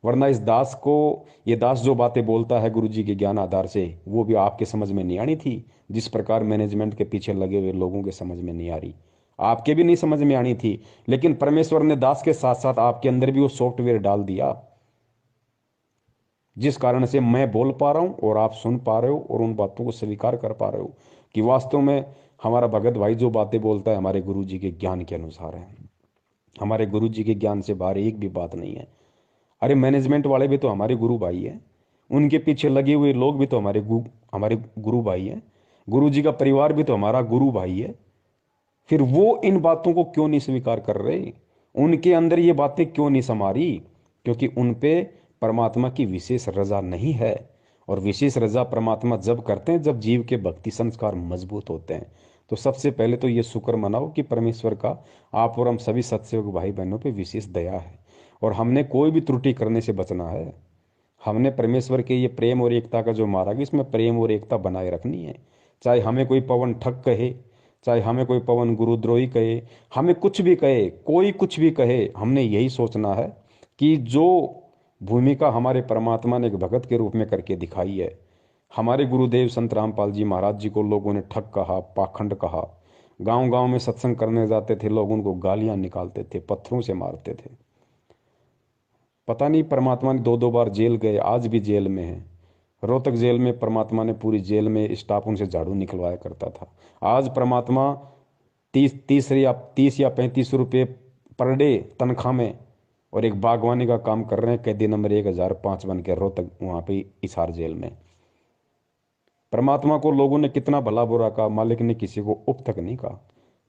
वरना इस दास को, ये दास जो बातें बोलता है गुरु जी के ज्ञान आधार से, वो भी आपके समझ में नहीं आनी थी। जिस प्रकार मैनेजमेंट के पीछे लगे हुए लोगों के समझ में नहीं आ रही, आपके भी नहीं समझ में आनी थी। लेकिन परमेश्वर ने दास के साथ साथ आपके अंदर भी वो सॉफ्टवेयर डाल दिया, जिस कारण से मैं बोल पा रहा हूं और आप सुन पा रहे हो और उन बातों को स्वीकार कर पा रहे हो कि वास्तव में हमारा भगत भाई जो बातें बोलता है हमारे गुरु जी के ज्ञान के अनुसार है। हमारे गुरु जी के ज्ञान से बाहर एक भी बात नहीं है। अरे मैनेजमेंट वाले भी तो हमारे गुरु भाई हैं, उनके पीछे लगे हुए लोग भी तो हमारे गुरु भाई हैं, गुरु जी का परिवार भी तो हमारा गुरु भाई है। फिर वो इन बातों को क्यों नहीं स्वीकार कर रहे? उनके अंदर ये बातें क्यों नहीं समा रही? क्योंकि उन पे परमात्मा की विशेष रजा नहीं है। और विशेष रजा परमात्मा जब करते हैं जब जीव के भक्ति संस्कार मजबूत होते हैं। तो सबसे पहले तो ये शुक्र मनाओ कि परमेश्वर का आप और हम सभी सत्सेवक भाई बहनों पे विशेष दया है, और हमने कोई भी त्रुटि करने से बचना है। हमने परमेश्वर के ये प्रेम और एकता का जो मार्ग, इसमें प्रेम और एकता बनाए रखनी है। चाहे हमें कोई पवन ठग कहे, चाहे हमें कोई पवन गुरुद्रोही कहे, हमें कुछ भी कहे, कोई कुछ भी कहे, हमने यही सोचना है कि जो भूमिका हमारे परमात्मा ने एक भगत के रूप में करके दिखाई है। हमारे गुरुदेव संत रामपाल जी महाराज जी को लोगों ने ठग कहा, पाखंड कहा। गांव गांव में सत्संग करने जाते थे, लोग उनको गालियां निकालते थे, पत्थरों से मारते थे। पता नहीं परमात्मा ने 2-2 बार जेल गए, आज भी जेल में है। रोहतक जेल में परमात्मा ने पूरी जेल में स्टाफ उनसे झाड़ू निकलवाया करता था। आज परमात्मा 30 या 35 रुपये पर डे तनख्वाह में और एक बागवानी का काम कर रहे हैं, कैदी नंबर 1005 बन के रोहतक वहां पे हिसार जेल में। परमात्मा को लोगों ने कितना भला बुरा कहा, मालिक ने किसी को उप तक नहीं कहा।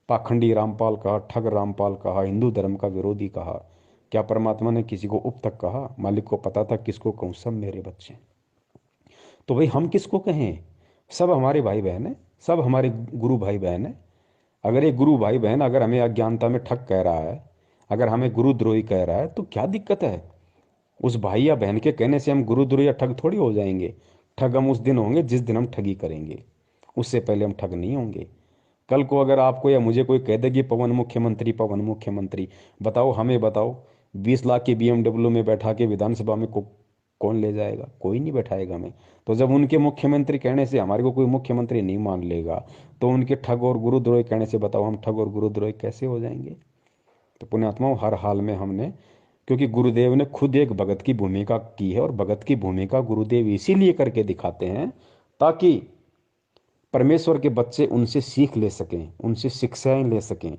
पाखंडी रामपाल कहा, ठग रामपाल कहा, हिंदू धर्म का विरोधी कहा। क्या परमात्मा ने किसी को उप तक कहा? मालिक को पता था किसको कहूं, सब मेरे बच्चे। तो भाई हम किसको कहें? सब हमारे भाई बहन है, सब हमारे गुरु भाई बहन है। अगर एक गुरु भाई बहन अगर हमें अज्ञानता में ठग कह रहा है, अगर हमें गुरुद्रोही कह रहा है, तो क्या दिक्कत है? उस भाई या बहन के कहने से हम गुरुद्रोही या ठग थोड़ी हो जाएंगे। ठग हम उस दिन होंगे जिस दिन हम ठगी करेंगे, उससे पहले हम ठग नहीं होंगे। कल को अगर आपको या मुझे कोई कह देगी पवन मुख्यमंत्री, पवन मुख्यमंत्री, बताओ, हमें बताओ, 20 लाख की BMW में बैठा के विधानसभा में कौन ले जाएगा? कोई नहीं बैठाएगा हमें। तो जब उनके मुख्यमंत्री कहने से हमारे को कोई मुख्यमंत्री नहीं मान लेगा, तो उनके ठग और गुरुद्रोही कहने से बताओ हम ठग और गुरुद्रोही कैसे हो जाएंगे? तो पुण्यात्माओं, हर हाल में हमने, क्योंकि गुरुदेव ने खुद एक भगत की भूमिका की है, और भगत की भूमिका गुरुदेव इसीलिए करके दिखाते हैं ताकि परमेश्वर के बच्चे उनसे सीख ले सकें, उनसे शिक्षाएं ले सकें।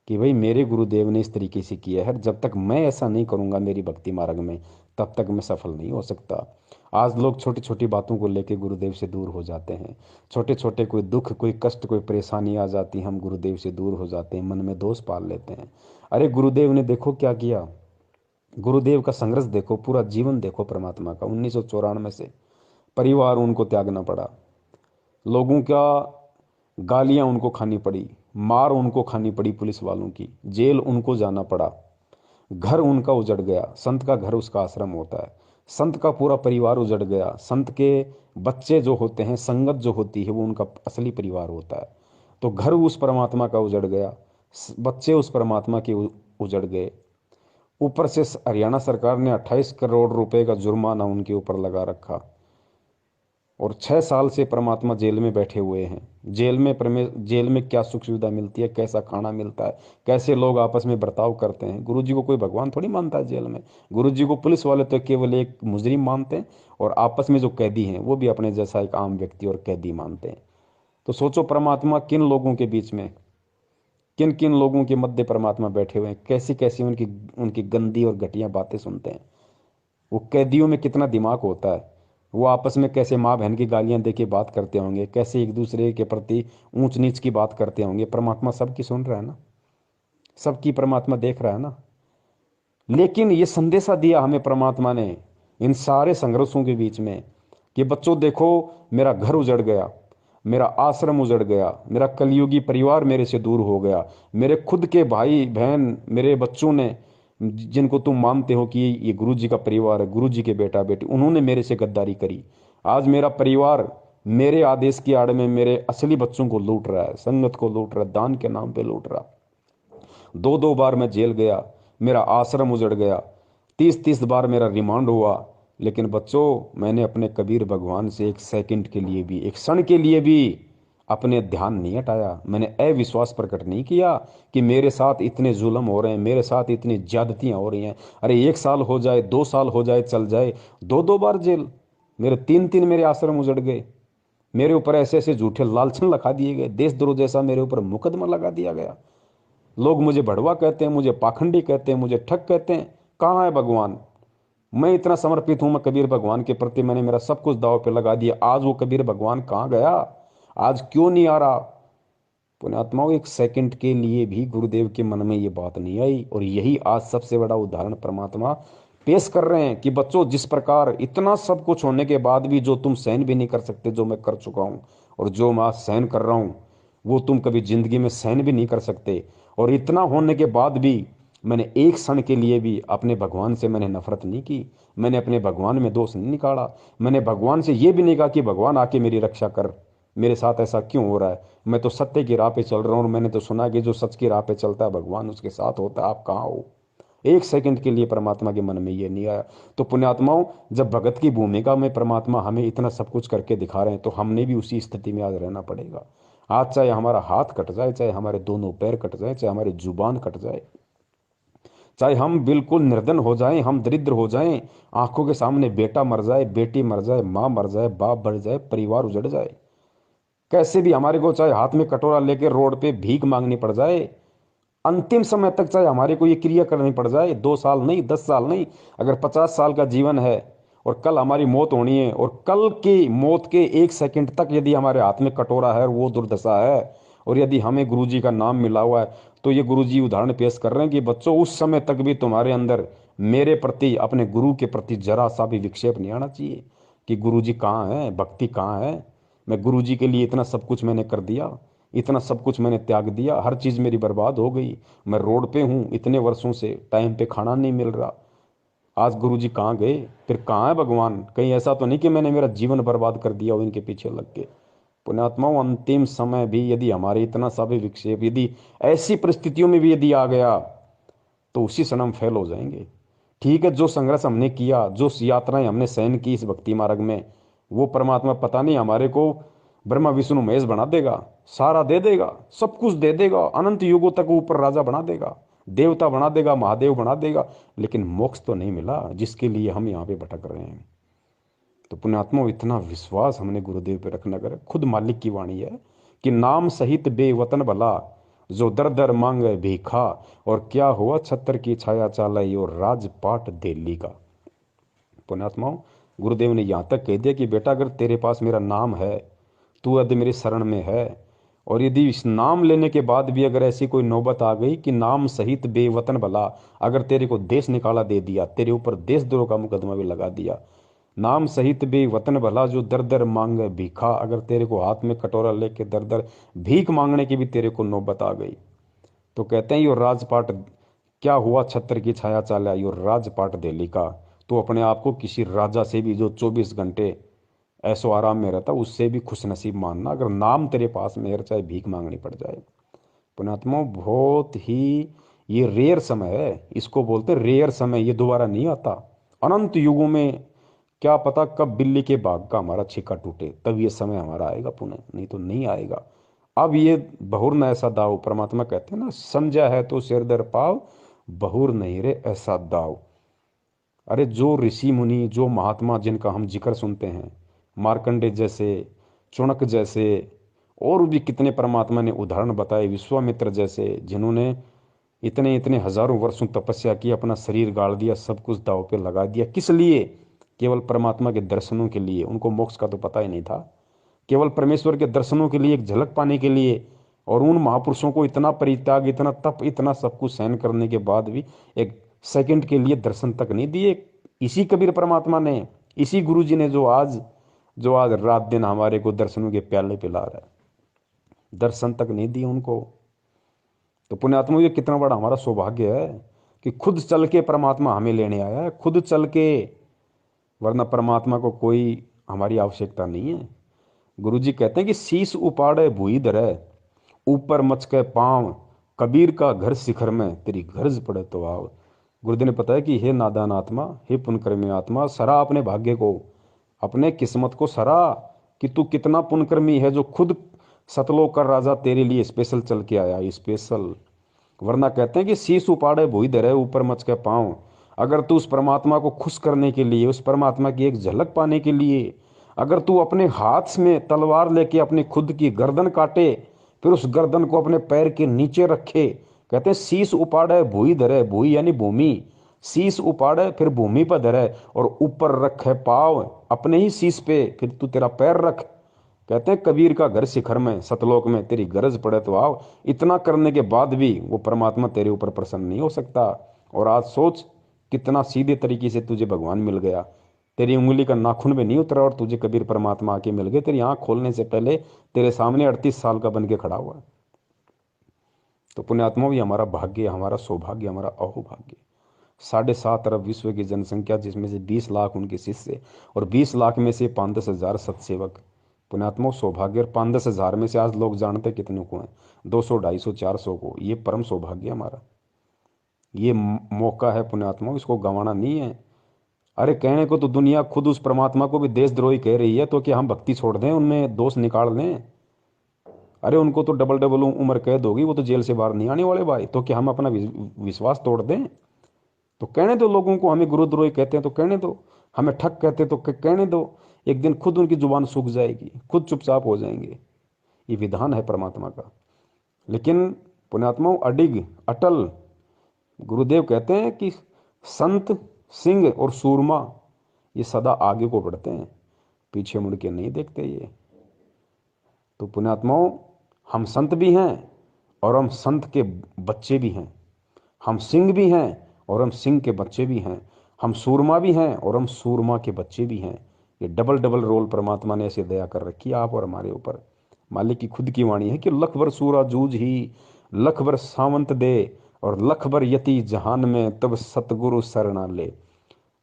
कि भाई मेरे गुरुदेव ने इस तरीके से किया है, जब तक मैं ऐसा नहीं करूँगा मेरी भक्ति मार्ग में तब तक मैं सफल नहीं हो सकता। आज लोग छोटी छोटी बातों को लेकर गुरुदेव से दूर हो जाते हैं। छोटे छोटे कोई दुख, कोई कष्ट, कोई परेशानी आ जाती, हम गुरुदेव से दूर हो जाते हैं, मन में दोष पाल लेते हैं। अरे गुरुदेव ने देखो क्या किया, गुरुदेव का संघर्ष देखो, पूरा जीवन देखो परमात्मा का। 1994 से परिवार उनको त्यागना पड़ा, लोगों का गालियां उनको खानी पड़ी, मार उनको खानी पड़ी पुलिस वालों की, जेल उनको जाना पड़ा, घर उनका उजड़ गया। संत का घर उसका आश्रम होता है, संत का पूरा परिवार उजड़ गया। संत के बच्चे जो होते हैं, संगत जो होती है, वो उनका असली परिवार होता है। तो घर उस परमात्मा का उजड़ गया, बच्चे उस परमात्मा के उजड़ गए। ऊपर से हरियाणा सरकार ने 28 करोड़ रुपए का जुर्माना उनके ऊपर लगा रखा, और 6 साल से परमात्मा जेल में बैठे हुए हैं। जेल में क्या सुख सुविधा मिलती है, कैसा खाना मिलता है, कैसे लोग आपस में बर्ताव करते हैं। गुरु जी को कोई भगवान थोड़ी मानता है जेल में। गुरु जी को पुलिस वाले तो केवल एक मुजरिम मानते हैं, और आपस में जो कैदी हैं वो भी अपने जैसा एक आम व्यक्ति और कैदी मानते हैं। तो सोचो परमात्मा किन लोगों के बीच में, किन किन लोगों के मध्य परमात्मा बैठे हुए हैं, कैसी कैसी उनकी उनकी गंदी और घटिया बातें सुनते हैं। वो कैदियों में कितना दिमाग होता है, वो आपस में कैसे माँ बहन की गालियां दे के बात करते होंगे, कैसे एक दूसरे के प्रति ऊंच नीच की बात करते होंगे। परमात्मा सबकी सुन रहा है ना, सबकी परमात्मा देख रहा है ना। लेकिन ये संदेशा दिया हमें परमात्मा ने इन सारे संघर्षों के बीच में कि बच्चों देखो, मेरा घर उजड़ गया, मेरा आश्रम उजड़ गया, मेरा कलयुगी परिवार मेरे से दूर हो गया, मेरे खुद के भाई बहन, मेरे बच्चों ने, जिनको तुम मानते हो कि ये गुरु जी का परिवार है, गुरु जी के बेटा बेटी, उन्होंने मेरे से गद्दारी करी। आज मेरा परिवार मेरे आदेश की आड़ में मेरे असली बच्चों को लूट रहा है, संगत को लूट रहा है, दान के नाम पे लूट रहा। 2-2 बार मैं जेल गया, मेरा आश्रम उजड़ गया, 30-30 बार मेरा रिमांड हुआ। लेकिन बच्चों, मैंने अपने कबीर भगवान से एक सेकंड के लिए भी, एक क्षण के लिए भी अपने ध्यान नहीं हटाया। मैंने अविश्वास प्रकट नहीं किया कि मेरे साथ इतने जुल्म हो रहे हैं, मेरे साथ इतनी ज्यादतियां हो रही हैं। अरे 1 साल हो जाए, 2 साल हो जाए, चल जाए, 2-2 बार जेल, मेरे 3-3 मेरे आश्रम उजड़ गए, मेरे ऊपर ऐसे ऐसे झूठे लालछन लगा दिए गए, देशद्रोह जैसा मेरे ऊपर मुकदमा लगा दिया गया। लोग मुझे भड़वा कहते हैं, मुझे पाखंडी कहते हैं, मुझे ठग कहते हैं। कहाँ है भगवान? मैं इतना समर्पित हूं मैं कबीर भगवान के प्रति, मैंने मेरा सब कुछ दांव पे लगा दिया। आज वो कबीर भगवान कहाँ गया? आज क्यों नहीं आ रहा? पुण्यात्माओं, एक सेकंड के लिए भी गुरुदेव के मन में ये बात नहीं आई। और यही आज सबसे बड़ा उदाहरण परमात्मा पेश कर रहे हैं कि बच्चों, जिस प्रकार इतना सब कुछ होने के बाद भी जो तुम सहन भी नहीं कर सकते, जो मैं कर चुका हूं, और जो मैं आज सहन कर रहा हूं, वो तुम कभी जिंदगी में सहन भी नहीं कर सकते। और इतना होने के बाद भी मैंने एक क्षण के लिए भी अपने भगवान से मैंने नफरत नहीं की, मैंने अपने भगवान में दोष नहीं निकाला। मैंने भगवान से ये भी नहीं कहा कि भगवान आके मेरी रक्षा कर, मेरे साथ ऐसा क्यों हो रहा है, मैं तो सत्य की राह पे चल रहा हूँ। और मैंने तो सुना कि जो सच की राह पे चलता है भगवान उसके साथ होता है, आप कहाँ हो? एक सेकंड के लिए परमात्मा के मन में ये नहीं आया। तो पुण्यात्माओं, जब भगत की भूमिका में परमात्मा हमें इतना सब कुछ करके दिखा रहे हैं, तो हमने भी उसी स्थिति में आज रहना पड़ेगा। आज चाहे हमारा हाथ कट जाए, चाहे हमारे दोनों पैर कट जाए, चाहे हमारी जुबान कट जाए, चाहे हम बिल्कुल निर्धन हो जाएं, हम दरिद्र हो जाएं, आंखों के सामने बेटा मर जाए, बेटी मर जाए, माँ मर जाए, बाप मर जाए, परिवार उजड़ जाए, कैसे भी हमारे को चाहे हाथ में कटोरा लेकर रोड पे भीख मांगनी पड़ जाए, अंतिम समय तक चाहे हमारे को ये क्रिया करनी पड़ जाए, 2 साल नहीं, 10 साल नहीं, अगर 50 साल का जीवन है और कल हमारी मौत होनी है, और कल की मौत के 1 सेकंड तक यदि हमारे हाथ में कटोरा है और वो दुर्दशा है, और यदि हमें गुरु जी का नाम मिला हुआ है, तो ये गुरु जी उदाहरण पेश कर रहे हैं कि बच्चों, उस समय तक भी तुम्हारे अंदर मेरे प्रति, अपने गुरु के प्रति जरा सा भी विक्षेप नहीं आना चाहिए कि गुरु जी कहाँ है, भक्ति कहाँ है। मैं गुरु जी के लिए इतना सब कुछ मैंने कर दिया, इतना सब कुछ मैंने त्याग दिया, हर चीज़ मेरी बर्बाद हो गई, मैं रोड पे हूँ इतने वर्षों से, टाइम पे खाना नहीं मिल रहा। आज गुरु जी कहाँ गए? फिर कहाँ है भगवान? कहीं ऐसा तो नहीं कि मैंने मेरा जीवन बर्बाद कर दिया हो इनके पीछे लग के। पुण्यात्माओं, अंतिम समय भी यदि हमारे इतना सा भी विक्षेप, यदि ऐसी परिस्थितियों में भी यदि आ गया, तो उसी क्षण हम फेल हो जाएंगे। ठीक है, जो संघर्ष हमने किया, जो यात्राएं हमने सहन की इस भक्ति मार्ग में, वो परमात्मा पता नहीं हमारे को ब्रह्मा विष्णु महेश बना देगा, सारा दे देगा, सब कुछ दे देगा, अनंत युगों तक ऊपर राजा बना देगा, देवता बना देगा, महादेव बना देगा, लेकिन मोक्ष तो नहीं मिला जिसके लिए हम यहाँ पे भटक रहे हैं। तो पुण्यात्मा, इतना विश्वास हमने गुरुदेव पे रखना कर। खुद मालिक की वाणी है कि नाम सहित बेवतन भला, जो दर दर मांगे भीखा, और क्या हुआ छत्र की छाया चाला यो राजपाट दिल्ली का। पुण्यात्माओं, गुरुदेव ने यहाँ तक कह दिया कि बेटा अगर तेरे पास मेरा नाम है, तू यदि मेरी शरण में है, और यदि इस नाम लेने के बाद भी अगर ऐसी कोई नौबत आ गई कि नाम सहित बेवतन भला, अगर तेरे को देश निकाला दे दिया, तेरे ऊपर देशद्रोह का मुकदमा भी लगा दिया, नाम सहित बेवतन भला जो दर दर मांगे भीखा, अगर तेरे को हाथ में कटोरा लेके दर दर भीख मांगने की भी तेरे को नौबत आ गई, तो कहते हैं यो राजपाट, क्या हुआ छत्र की छाया चाला यो राजपाट दिल्ली का। तो अपने आप को किसी राजा से भी जो 24 घंटे ऐसो आराम में रहता, उससे भी खुश नसीब मानना, अगर नाम तेरे पास में है, चाहे भीख मांगनी पड़ जाए। पुणात्मा, बहुत ही ये रेयर समय है, इसको बोलते हैं रेयर समय, ये दोबारा नहीं आता। अनंत युगों में क्या पता कब बिल्ली के बाग का हमारा छिक्का टूटे, तब ये समय हमारा आएगा पुनः, नहीं तो नहीं आएगा। अब ये बहुर न ऐसा दाव, परमात्मा कहते हैं ना, समझा है तो सिर दर पाव, बहुर नहीं रे ऐसा दाव। अरे जो ऋषि मुनि, जो महात्मा जिनका हम जिक्र सुनते हैं, मार्कंडे जैसे, चुणक जैसे, और भी कितने परमात्मा ने उदाहरण बताए, विश्वामित्र जैसे, जिन्होंने इतने इतने हजारों वर्षों तपस्या की, अपना शरीर गाड़ दिया, सब कुछ दाव पे लगा दिया, किस लिए? केवल परमात्मा के दर्शनों के लिए। उनको मोक्ष का तो पता ही नहीं था, केवल परमेश्वर के दर्शनों के लिए, एक झलक पाने के लिए। और उन महापुरुषों को इतना परित्याग, इतना तप, इतना सब कुछ सहन करने के बाद भी एक सेकंड के लिए दर्शन तक नहीं दिए। इसी कबीर परमात्मा ने, इसी गुरु जी ने जो आज रात दिन हमारे को दर्शनों के प्याले पिला रहा है, दर्शन तक नहीं दिए उनको। तो पुण्यात्मा, ये कितना बड़ा हमारा सौभाग्य है कि खुद चल के परमात्मा हमें लेने आया है, खुद चल के, वरना परमात्मा को कोई हमारी आवश्यकता नहीं है। गुरु जी कहते हैं कि शीश उपाड़े भूई धरे, ऊपर मचके पांव, कबीर का घर शिखर में, तेरी गर्ज पड़े तो आव। गुरुदेव ने बताया कि हे नादान आत्मा, हे पुण्यकर्मी आत्मा, सरा अपने भाग्य को, अपने किस्मत को सरा, कि तू कितना पुण्यकर्मी है, जो खुद सतलोक का राजा तेरे लिए स्पेशल चल के आया, स्पेशल। वरना कहते हैं कि शीश उपाड़े भूई धरे, ऊपर मचके पांव। अगर तू उस परमात्मा को खुश करने के लिए, उस परमात्मा की एक झलक पाने के लिए, अगर तू अपने हाथ में तलवार लेके अपनी खुद की गर्दन काटे, फिर उस गर्दन को अपने पैर के नीचे रखे, कहते हैं शीश उपाड़े भूई धरे, भूई यानी भूमि, शीश उपाड़े फिर भूमि पर धरे, और ऊपर रखे पाव अपने ही शीश पे, फिर तू तेरा पैर रख। कहते हैं कबीर का घर शिखर में, सतलोक में, तेरी गरज पड़े तो आओ। इतना करने के बाद भी वो परमात्मा तेरे ऊपर प्रसन्न नहीं हो सकता। और आज सोच कितना सीधे तरीके से तुझे भगवान मिल गया, तेरी उंगली का नाखून भी नहीं उतरा और तुझे कबीर परमात्मा आके मिल गए, तेरी आंख खोलने से पहले तेरे सामने 38 साल का बन के खड़ा हुआ। तो पुण्यात्मा, भी हमारा भाग्य, हमारा सौभाग्य, हमारा अहोभाग्य। 7.5 अरब विश्व की जनसंख्या, जिसमें से 20 लाख उनके शिष्य, और 20 लाख में से 5-10 हजार सत्सेवक। पुण्यात्मा, सौभाग्य। और 5-10 हजार में से आज लोग जानते कितने को हैं? 200, 250, 400 को। ये परम सौभाग्य हमारा, ये मौका है पुण्यात्मा, इसको गंवाना नहीं है। अरे कहने को तो दुनिया खुद उस परमात्मा को भी देशद्रोही कह रही है, तो क्या हम भक्ति छोड़ दें, उनमें दोष निकाल दें? अरे उनको तो डबल डबल उम्र कैद होगी, वो तो जेल से बाहर नहीं आने वाले भाई, तो क्या हम अपना विश्वास तोड़ दें? तो कहने दो लोगों को, हमें गुरुद्रोही कहते हैं तो कहने दो, हमें ठग कहते हैं तो कहने दो। एक दिन खुद उनकी जुबान सूख जाएगी, खुद चुपचाप हो जाएंगे। ये विधान है परमात्मा का। लेकिन पुण्यात्माओं, अडिग अटल, गुरुदेव कहते हैं कि संत, सिंह और सूरमा ये सदा आगे को बढ़ते हैं, पीछे मुड़ के नहीं देखते ये। तो पुण्यात्माओं, हम संत भी हैं और हम संत के बच्चे भी हैं, हम सिंह भी हैं और हम सिंह के बच्चे भी हैं, हम सूरमा भी हैं और हम सूरमा के बच्चे भी हैं। ये डबल डबल रोल परमात्मा ने ऐसे दया कर रखी है आप और हमारे ऊपर। मालिक की खुद की वाणी है कि लख भर सूरा जूझ ही, लख भर सावंत दे, और लख भर यति जहान में, तब सतगुरु शरणा ले।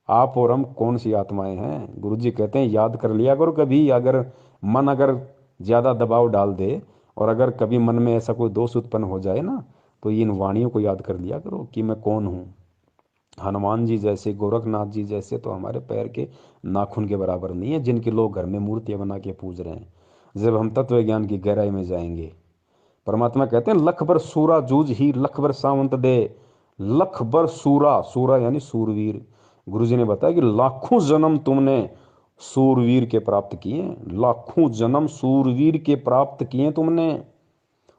आप और हम कौन सी आत्माएं हैं? गुरु जी कहते हैं याद कर लिया करो कभी, अगर ज्यादा दबाव डाल दे, और अगर कभी मन में ऐसा कोई दोष उत्पन्न हो जाए ना, तो इन वाणियों को याद कर लिया करो कि मैं कौन हूँ। हनुमान जी जैसे, गोरखनाथ जी जैसे तो हमारे पैर के नाखून के बराबर नहीं है, जिनके लोग घर में मूर्तियां बना के पूज रहे हैं। जब हम तत्व ज्ञान की गहराई में जाएंगे, परमात्मा कहते हैं लख भर सूरा जूझ ही, लख भर सावंत दे, लख भर सूरा, सूरा यानी सूरवीर। गुरु जी ने बताया कि लाखों जन्म तुमने सूरवीर के प्राप्त किए, लाखों जन्म सूरवीर के प्राप्त किए तुमने।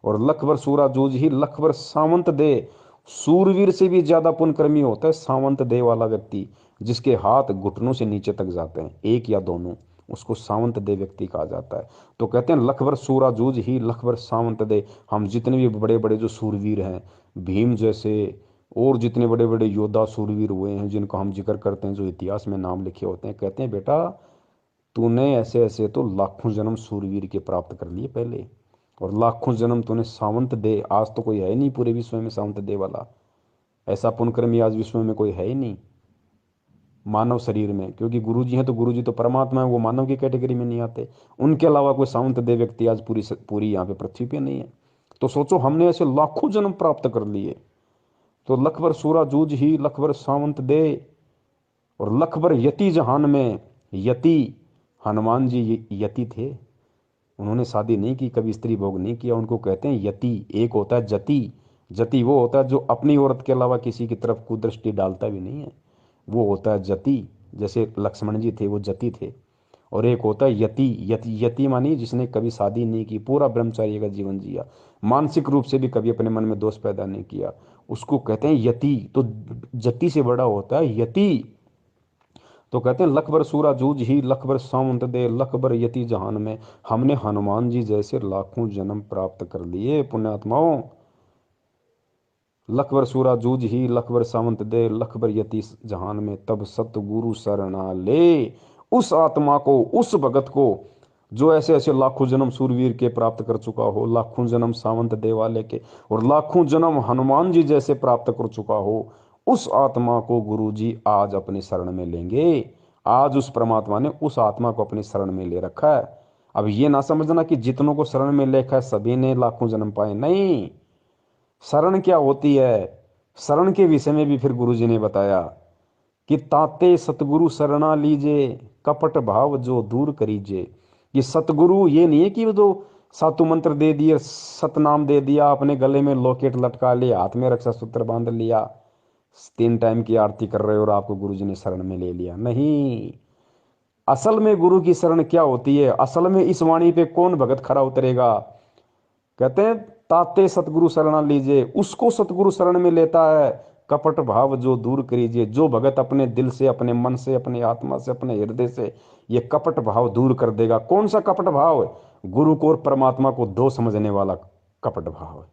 और लख भर सूरा जूझ ही लख भर सावंत दे। सूरवीर से भी ज्यादा पुण्यकर्मी होता है सावंत दे वाला व्यक्ति, जिसके हाथ घुटनों से नीचे तक जाते हैं, एक या दोनों, उसको सावंत दे व्यक्ति कहा जाता है। तो कहते हैं लख भर सूरा जूझ ही लख भर सावंत दे। हम जितने भी बड़े बड़े जो सूरवीर हैं, भीम जैसे और जितने बड़े बड़े योद्धा सूरवीर हुए हैं जिनका हम जिक्र करते हैं, जो इतिहास में नाम लिखे होते हैं, कहते हैं बेटा तूने ऐसे ऐसे तो लाखों जन्म सूरवीर के प्राप्त कर लिए पहले, और लाखों जन्म तूने सावंत दे, आज तो कोई है नहीं पूरे विश्व में सावंत दे वाला, ऐसा पुण्यकर्मी आज विश्व में कोई है ही नहीं मानव शरीर में, क्योंकि गुरुजी हैं तो गुरुजी तो परमात्मा है, वो मानव की कैटेगरी में नहीं आते। उनके अलावा कोई सावंत दे व्यक्ति आज पूरी यहाँ पे पृथ्वी पे नहीं है। तो सोचो हमने ऐसे लाखों जन्म प्राप्त कर लिए। तो लख भर सूरा जूझ ही लख भर सावंत दे, और लख भर यति जहान में। यति, हनुमान जी यति थे, उन्होंने शादी नहीं की, कभी स्त्री भोग नहीं किया, उनको कहते हैं यति। एक होता है जति, जति वो होता है जो अपनी औरत के अलावा किसी की तरफ कुदृष्टि डालता भी नहीं है, वो होता है जति। जैसे लक्ष्मण जी थे वो जति थे। और एक होता है यति, यति मानी जिसने कभी शादी नहीं की, पूरा ब्रह्मचार्य का जीवन जिया, मानसिक रूप से भी कभी अपने मन में दोष पैदा नहीं किया, उसको कहते हैं यति। तो जति से बड़ा होता है यति। तो कहते हैं लख भर सूरा जूझ ही लख भर सावंत दे, लख भर यति जहान में। हमने हनुमान जी जैसे लाखों जन्म प्राप्त कर लिए पुण्यात्माओं। लख भर सूरा जूझ ही लख भर सावंत दे, लख भर यति जहान में, तब सतगुरु शरणा ले। उस आत्मा को, उस भगत को जो ऐसे ऐसे लाखों जन्म सूरवीर के प्राप्त कर चुका हो, लाखों जन्म सावंत दे वाले के, और लाखों जन्म हनुमान जी जैसे प्राप्त कर चुका हो, उस आत्मा को गुरुजी आज अपनी शरण में लेंगे। आज उस परमात्मा ने उस आत्मा को अपनी शरण में ले रखा है। अब ये ना समझना कि जितनों को शरण में लेखा है सभी ने लाखों जन्म पाए, नहीं। शरण क्या होती है, शरण के विषय में भी फिर गुरुजी ने बताया कि ताते सतगुरु शरणा लीजे, कपट भाव जो दूर करीजे। ये सतगुरु ये नहीं है कि वो जो सातु मंत्र दे दिए, सतनाम दे दिया, अपने गले में लॉकेट लटका लिया, हाथ में रक्षा सूत्र बांध लिया, 3 टाइम की आरती कर रहे हो और आपको गुरुजी ने शरण में ले लिया, नहीं। असल में गुरु की शरण क्या होती है, असल में इस वाणी पे कौन भगत खरा उतरेगा। कहते हैं ताते सतगुरु शरणा लीजिए, उसको सतगुरु शरण में लेता है। कपट भाव जो दूर करीजिए, जो भगत अपने दिल से, अपने मन से, अपने आत्मा से, अपने हृदय से ये कपट भाव दूर कर देगा। कौन सा कपट भाव है? गुरु को और परमात्मा को दो समझने वाला कपट भाव है।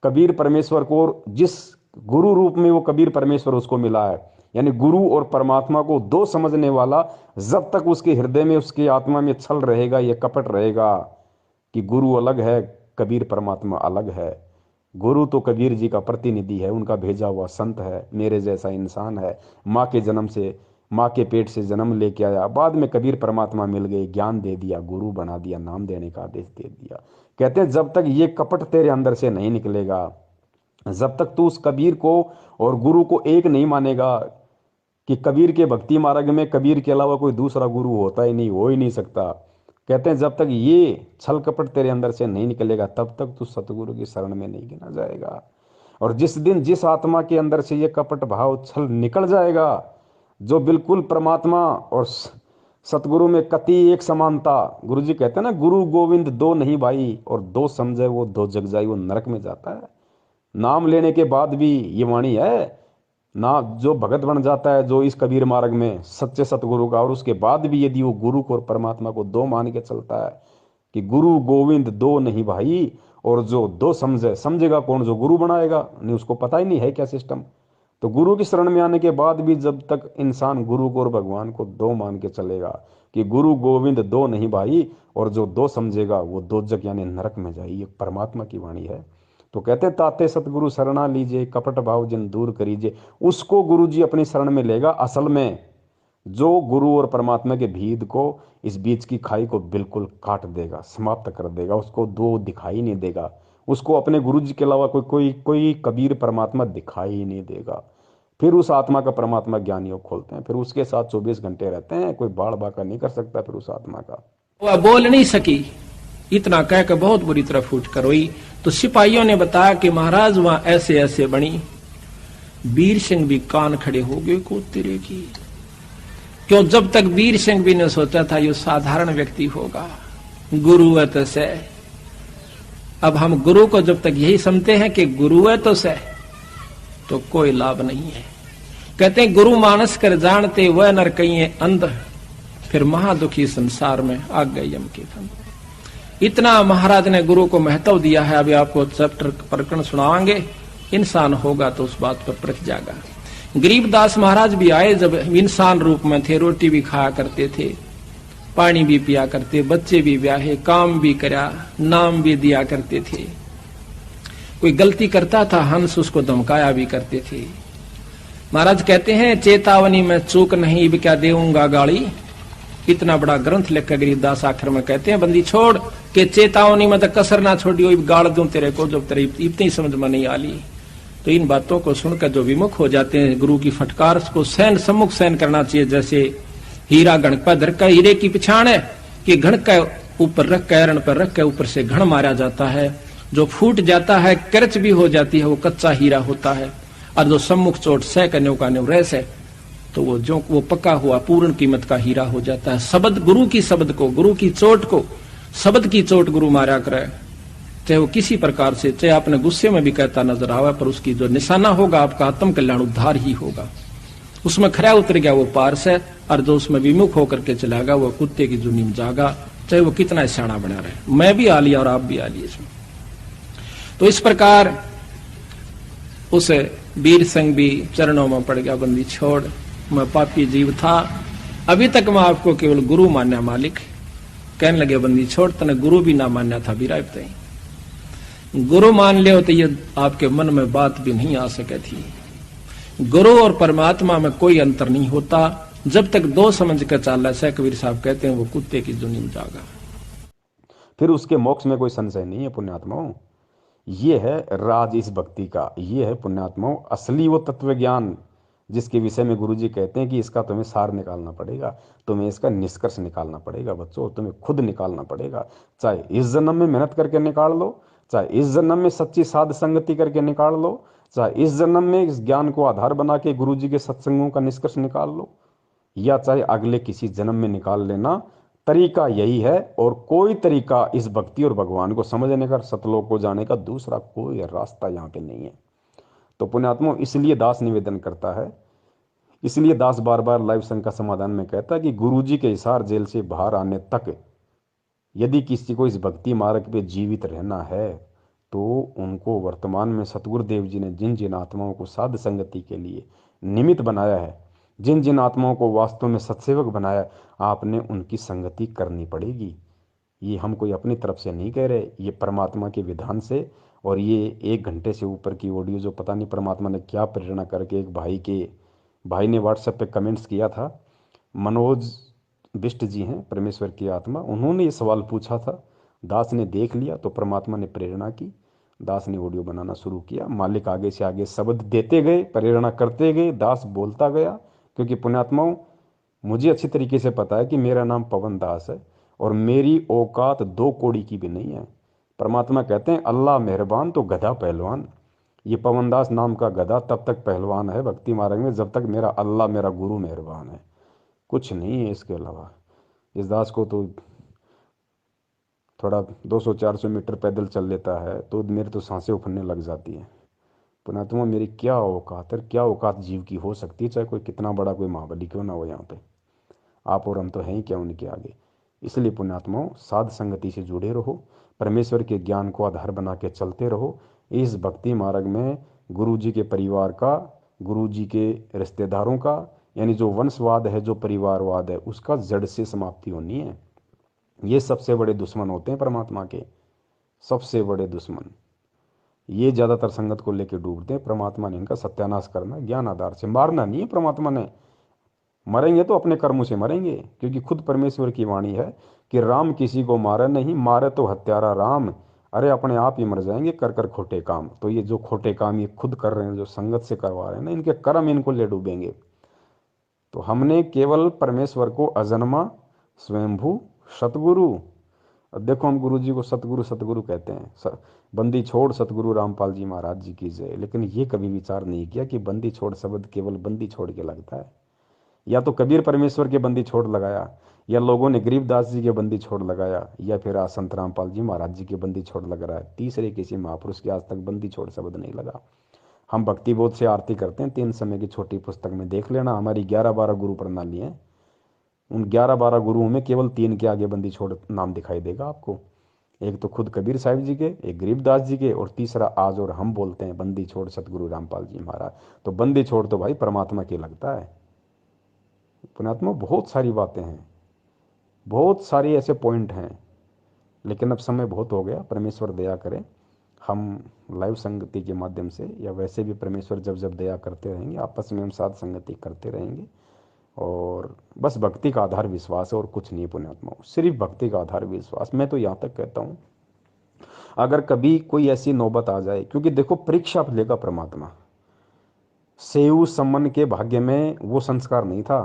कबीर परमेश्वर को, जिस गुरु रूप में वो कबीर परमेश्वर उसको मिला है, यानी गुरु और परमात्मा को दो समझने वाला, जब तक उसके हृदय में, उसकी आत्मा में छल रहेगा, ये कपट रहेगा कि गुरु अलग है, कबीर परमात्मा अलग है। गुरु तो कबीर जी का प्रतिनिधि है, उनका भेजा हुआ संत है, मेरे जैसा इंसान है, माँ के जन्म से, माँ के पेट से जन्म लेके आया, बाद में कबीर परमात्मा मिल गए, ज्ञान दे दिया, गुरु बना दिया, नाम देने का आदेश दे दिया। कहते हैं जब तक ये कपट तेरे अंदर से नहीं निकलेगा, जब तक तू उस कबीर को और गुरु को एक नहीं मानेगा कि कबीर के भक्ति मार्ग में कबीर के अलावा कोई दूसरा गुरु होता ही नहीं, हो ही नहीं सकता। कहते हैं जब तक ये छल कपट तेरे अंदर से नहीं निकलेगा, तब तक तू सतगुरु की शरण में नहीं गिना जाएगा। और जिस दिन जिस आत्मा के अंदर से ये कपट भाव छल निकल जाएगा, जो बिल्कुल परमात्मा और सतगुरु में कति एक समानता, गुरु जी कहते हैं ना, गुरु गोविंद दो नहीं भाई, और दो समझे वो दो जग जाई, वो नरक में जाता है। नाम लेने के बाद भी ये वाणी है ना, जो भगत बन जाता है, जो इस कबीर मार्ग में सच्चे सतगुरु का, और उसके बाद भी यदि वो गुरु को और परमात्मा को दो मान के चलता है कि गुरु गोविंद दो नहीं भाई, और जो दो समझेगा कौन? जो गुरु बनाएगा, नहीं, उसको पता ही नहीं है क्या सिस्टम। तो गुरु की शरण में आने के बाद भी जब तक इंसान गुरु को और भगवान को दो मान के चलेगा कि गुरु गोविंद दो नहीं भाई, और जो दो समझेगा वो दो जग यानी नरक में जाए, ये परमात्मा की वाणी है। तो कहते ताते सतगुरु शरणा लीजिए, कपट भाव जिन दूर करीजिए, उसको गुरु जी अपनी शरण में लेगा। असल में जो गुरु और परमात्मा के भेद को, इस बीच की खाई को बिल्कुल काट देगा, समाप्त कर देगा, उसको दो दिखाई नहीं देगा, उसको अपने गुरु जी के अलावा कोई कबीर परमात्मा दिखाई ही नहीं देगा। फिर उस आत्मा का परमात्मा ज्ञान योग खोलते हैं, फिर उसके साथ 24 घंटे रहते हैं, कोई बाढ़ बाका नहीं कर सकता फिर उस आत्मा का। वह बोल नहीं सकी, इतना कहकर बहुत बुरी तरह फूट कर रोई। तो सिपाहियों ने बताया कि महाराज वहां ऐसे ऐसे बनी। वीर सिंह भी कान खड़े हो गए को तेरे की, क्यों जब तक वीर सिंह भी ने सोचा था ये साधारण व्यक्ति होगा, गुरुवत से अब हम गुरु को जब तक यही समझते हैं कि गुरु है तो सह, तो कोई लाभ नहीं है। कहते हैं गुरु मानस कर जानते वह नर कहीं अंध, फिर महादुखी संसार में आ गए यम के फंद। इतना महाराज ने गुरु को महत्व दिया है। अभी आपको चैप्टर प्रकरण सुनावांगे, इंसान होगा तो उस बात पर परख जाएगा। गरीबदास महाराज भी आए जब इंसान रूप में थे, रोटी भी खाया करते थे, पानी भी पिया करते, बच्चे भी ब्याहे, काम भी करा, नाम भी दिया करते थे। कोई गलती करता था हंस उसको धमकाया भी करते थे। महाराज कहते हैं चेतावनी में चूक नहीं भी क्या देऊंगा गाली। इतना बड़ा ग्रंथ लिखकर गरीबदास आखिर में कहते हैं बंदी छोड़ के चेतावनी में तो कसर ना छोड़ी, गाड़ दूं तेरे को जब तेरे इतनी समझ में नहीं आली। तो इन बातों को सुनकर जो विमुख हो जाते हैं गुरु की फटकार को सहन सम्मुख सहन करना चाहिए। जैसे हीरा घण पर धर का हीरे की पिछाड़ है कि घण का ऊपर रख के रण पर रख के ऊपर से घण मारा जाता है, जो फूट जाता है करच भी हो जाती है वो कच्चा हीरा होता है, और जो सम्मुख चोट सह कन्यो का न्यो रह से तो वो पक्का हुआ पूर्ण कीमत का हीरा हो जाता है। शब्द गुरु की शब्द को, गुरु की चोट को, शब्द की चोट गुरु मारा करे, चाहे वो किसी प्रकार से, चाहे आपने गुस्से में भी कहता नजर आवे, पर उसकी जो निशाना होगा आपका आत्म कल्याण उद्धार ही होगा। उसमें खरा उतर गया वो पार से, और जो उसमें विमुख होकर के चलागा वो कुत्ते की जुनी में जागा, चाहे वो कितना सियाना बना रहे। मैं भी आ लिया और आप भी आ लिए इसमें। तो इस प्रकार उस वीर संग भी चरणों में पड़ गया, बंदी छोड़, मैं पापी जीव था, अभी तक मैं आपको केवल गुरु मान्या मालिक। कहने लगे बंदी छोड़, तने गुरु भी ना मान्या था बिराब तई। गुरु मान ले तो ये आपके मन में बात भी नहीं आ सके थी। गुरु और परमात्मा में कोई अंतर नहीं होता जब तक दो समझ कर चाला से, कबीर साहब कहते हैं वो कुत्ते की जुनी में जागा। फिर उसके मोक्ष में कोई संशय नहीं है पुण्यात्माओं। ये है राज इस भक्ति का, ये है पुण्यात्माओं असली वो तत्व ज्ञान जिसके विषय में गुरुजी कहते हैं कि इसका तुम्हें सार निकालना पड़ेगा, तुम्हें इसका निष्कर्ष निकालना पड़ेगा बच्चों, तुम्हें खुद निकालना पड़ेगा। चाहे इस जन्म में मेहनत करके निकाल लो, चाहे इस जन्म में सच्ची साध संगति करके निकाल लो, चाहे इस जन्म में इस ज्ञान को आधार बना के गुरुजी के सत्संगों का निष्कर्ष निकाल लो, या चाहे अगले किसी जन्म में निकाल लेना, तरीका यही है। और कोई तरीका इस भक्ति और भगवान को समझने का, सतलोक को जाने का दूसरा कोई रास्ता यहाँ पे नहीं है। तो पुण्यात्मा इसलिए दास निवेदन करता है, इसलिए दास बार बार लाइव संघ का समाधान में कहता है कि गुरुजी के हिसार जेल से बाहर आने तक यदि किसी को इस भक्ति मार्ग पे जीवित रहना है तो उनको वर्तमान में सतगुरुदेव जी ने जिन जिन आत्माओं को साध संगति के लिए निमित्त बनाया है, जिन जिन आत्माओं को वास्तव में सत्सेवक बनाया, आपने उनकी संगति करनी पड़ेगी। ये हम कोई अपनी तरफ से नहीं कह रहे, ये परमात्मा के विधान से। और ये 1 घंटे से ऊपर की ऑडियो जो पता नहीं परमात्मा ने क्या प्रेरणा करके, एक भाई ने व्हाट्सएप पे कमेंट्स किया था, मनोज बिष्ट जी हैं परमेश्वर की आत्मा, उन्होंने ये सवाल पूछा था, दास ने देख लिया तो परमात्मा ने प्रेरणा की, दास ने ऑडियो बनाना शुरू किया। मालिक आगे से आगे शब्द देते गए, प्रेरणा करते गए, दास बोलता गया। क्योंकि पुण्यात्माओं मुझे अच्छी तरीके से पता है कि मेरा नाम पवन दास है और मेरी औकात 2 कौड़ी की भी नहीं है। परमात्मा कहते हैं अल्लाह मेहरबान तो गधा पहलवान। ये पवन दास नाम का गधा तब तक पहलवान है भक्ति मार्ग में जब तक मेरा अल्लाह, मेरा गुरु मेहरबान है, कुछ नहीं है इसके अलावा। इस दास को तो थोड़ा 200-400 मीटर पैदल चल लेता है तो मेरे तो सांसें उफरने लग जाती हैं। पुण्यात्मा मेरी क्या औकात है, क्या औकात जीव की हो सकती है, चाहे कोई कितना बड़ा कोई महाबली क्यों ना हो। यहाँ पे आप और हम तो हैं ही क्या उनके आगे। इसलिए पुण्यात्माओं साध संगति से जुड़े रहो, परमेश्वर के ज्ञान को आधार बना के चलते रहो। इस भक्ति मार्ग में गुरु जी के परिवार का, गुरु जी के रिश्तेदारों का, यानी जो वंशवाद है, जो परिवारवाद है, उसका जड़ से समाप्ति होनी है। ये सबसे बड़े दुश्मन होते हैं परमात्मा के, सबसे बड़े दुश्मन। ये ज़्यादातर संगत को लेकर डूबते हैं। परमात्मा ने इनका सत्यानाश करना, ज्ञान आधार से, मारना नहीं है। परमात्मा ने मरेंगे तो अपने कर्मों से मरेंगे, क्योंकि खुद परमेश्वर की वाणी है कि राम किसी को मारे नहीं, मारे तो हत्यारा राम। अरे अपने आप ही मर जाएंगे कर कर खोटे काम। तो ये जो खोटे काम ये खुद कर रहे हैं, जो संगत से करवा रहे हैं ना, इनके कर्म इनको ले डूबेंगे। तो हमने केवल परमेश्वर को अजन्मा, स्वयंभू, सतगुरु, देखो हम गुरु जी को सतगुरु सतगुरु कहते हैं। बंदी छोड़ सतगुरु रामपाल जी महाराज जी की जय। लेकिन ये कभी विचार नहीं किया कि बंदी छोड़ शब्द केवल बंदी छोड़ के लगता है, या तो कबीर परमेश्वर के बंदी छोड़ लगाया, या लोगों ने गरीबदास जी के बंदी छोड़ लगाया, या फिर आज संत रामपाल जी महाराज जी के बंदी छोड़ लग रहा है। तीसरे किसी महापुरुष के आज तक बंदी छोड़ शब्द नहीं लगा। हम भक्ति बोध से आरती करते हैं, 3 समय की छोटी पुस्तक में देख लेना, हमारी 11-12 गुरु प्रणाली है। उन 11-12 गुरुओं में केवल 3 के आगे बंदी छोड़ नाम दिखाई देगा आपको। एक तो खुद कबीर साहिब जी के, एक गरीबदास जी के, और तीसरा आज और हम बोलते हैं बंदी छोड़ सतगुरु रामपाल जी महाराज। तो बंदी छोड़ तो भाई परमात्मा की लगता है। पुण्यात्मा बहुत सारी बातें हैं, बहुत सारी ऐसे पॉइंट हैं, लेकिन अब समय बहुत हो गया। परमेश्वर दया करे, हम लाइव संगति के माध्यम से या वैसे भी परमेश्वर जब जब दया करते रहेंगे, आपस में हम साथ संगति करते रहेंगे। और बस भक्ति का आधार विश्वास है और कुछ नहीं पुण्यात्मा, सिर्फ भक्ति का आधार विश्वास। मैं तो यहाँ तक कहता हूँ, अगर कभी कोई ऐसी नौबत आ जाए, क्योंकि देखो परीक्षा लेगा परमात्मा। सेऊ सम्मन के भाग्य में वो संस्कार नहीं था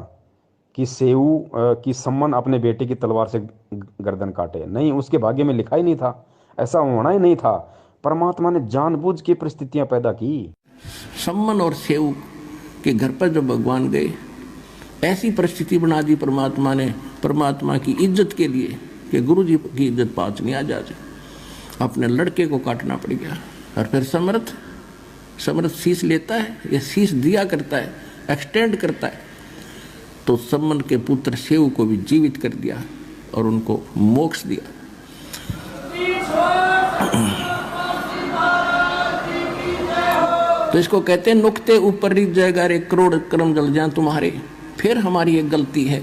कि सेऊ की सम्मन अपने बेटे की तलवार से गर्दन काटे, नहीं, उसके भाग्य में लिखा ही नहीं था, ऐसा होना ही नहीं था। परमात्मा ने जानबूझ के परिस्थितियां पैदा की। सम्मन और सेऊ के घर पर जब भगवान गए, ऐसी परिस्थिति बना दी परमात्मा ने, परमात्मा की इज्जत के लिए कि गुरु जी की इज्जत पाँच नहीं आ जाती, अपने लड़के को काटना पड़ गया। और फिर समर्थ शीश लेता है, या शीश दिया करता है, एक्सटेंड करता है, तो सम्मन के पुत्र सेऊ को भी जीवित कर दिया और उनको मोक्ष दिया। तो इसको कहते हैं नुक्ते ऊपर रिझ जाएगा रे, करोड़ कर्म जल जाए तुम्हारे। फिर हमारी एक गलती है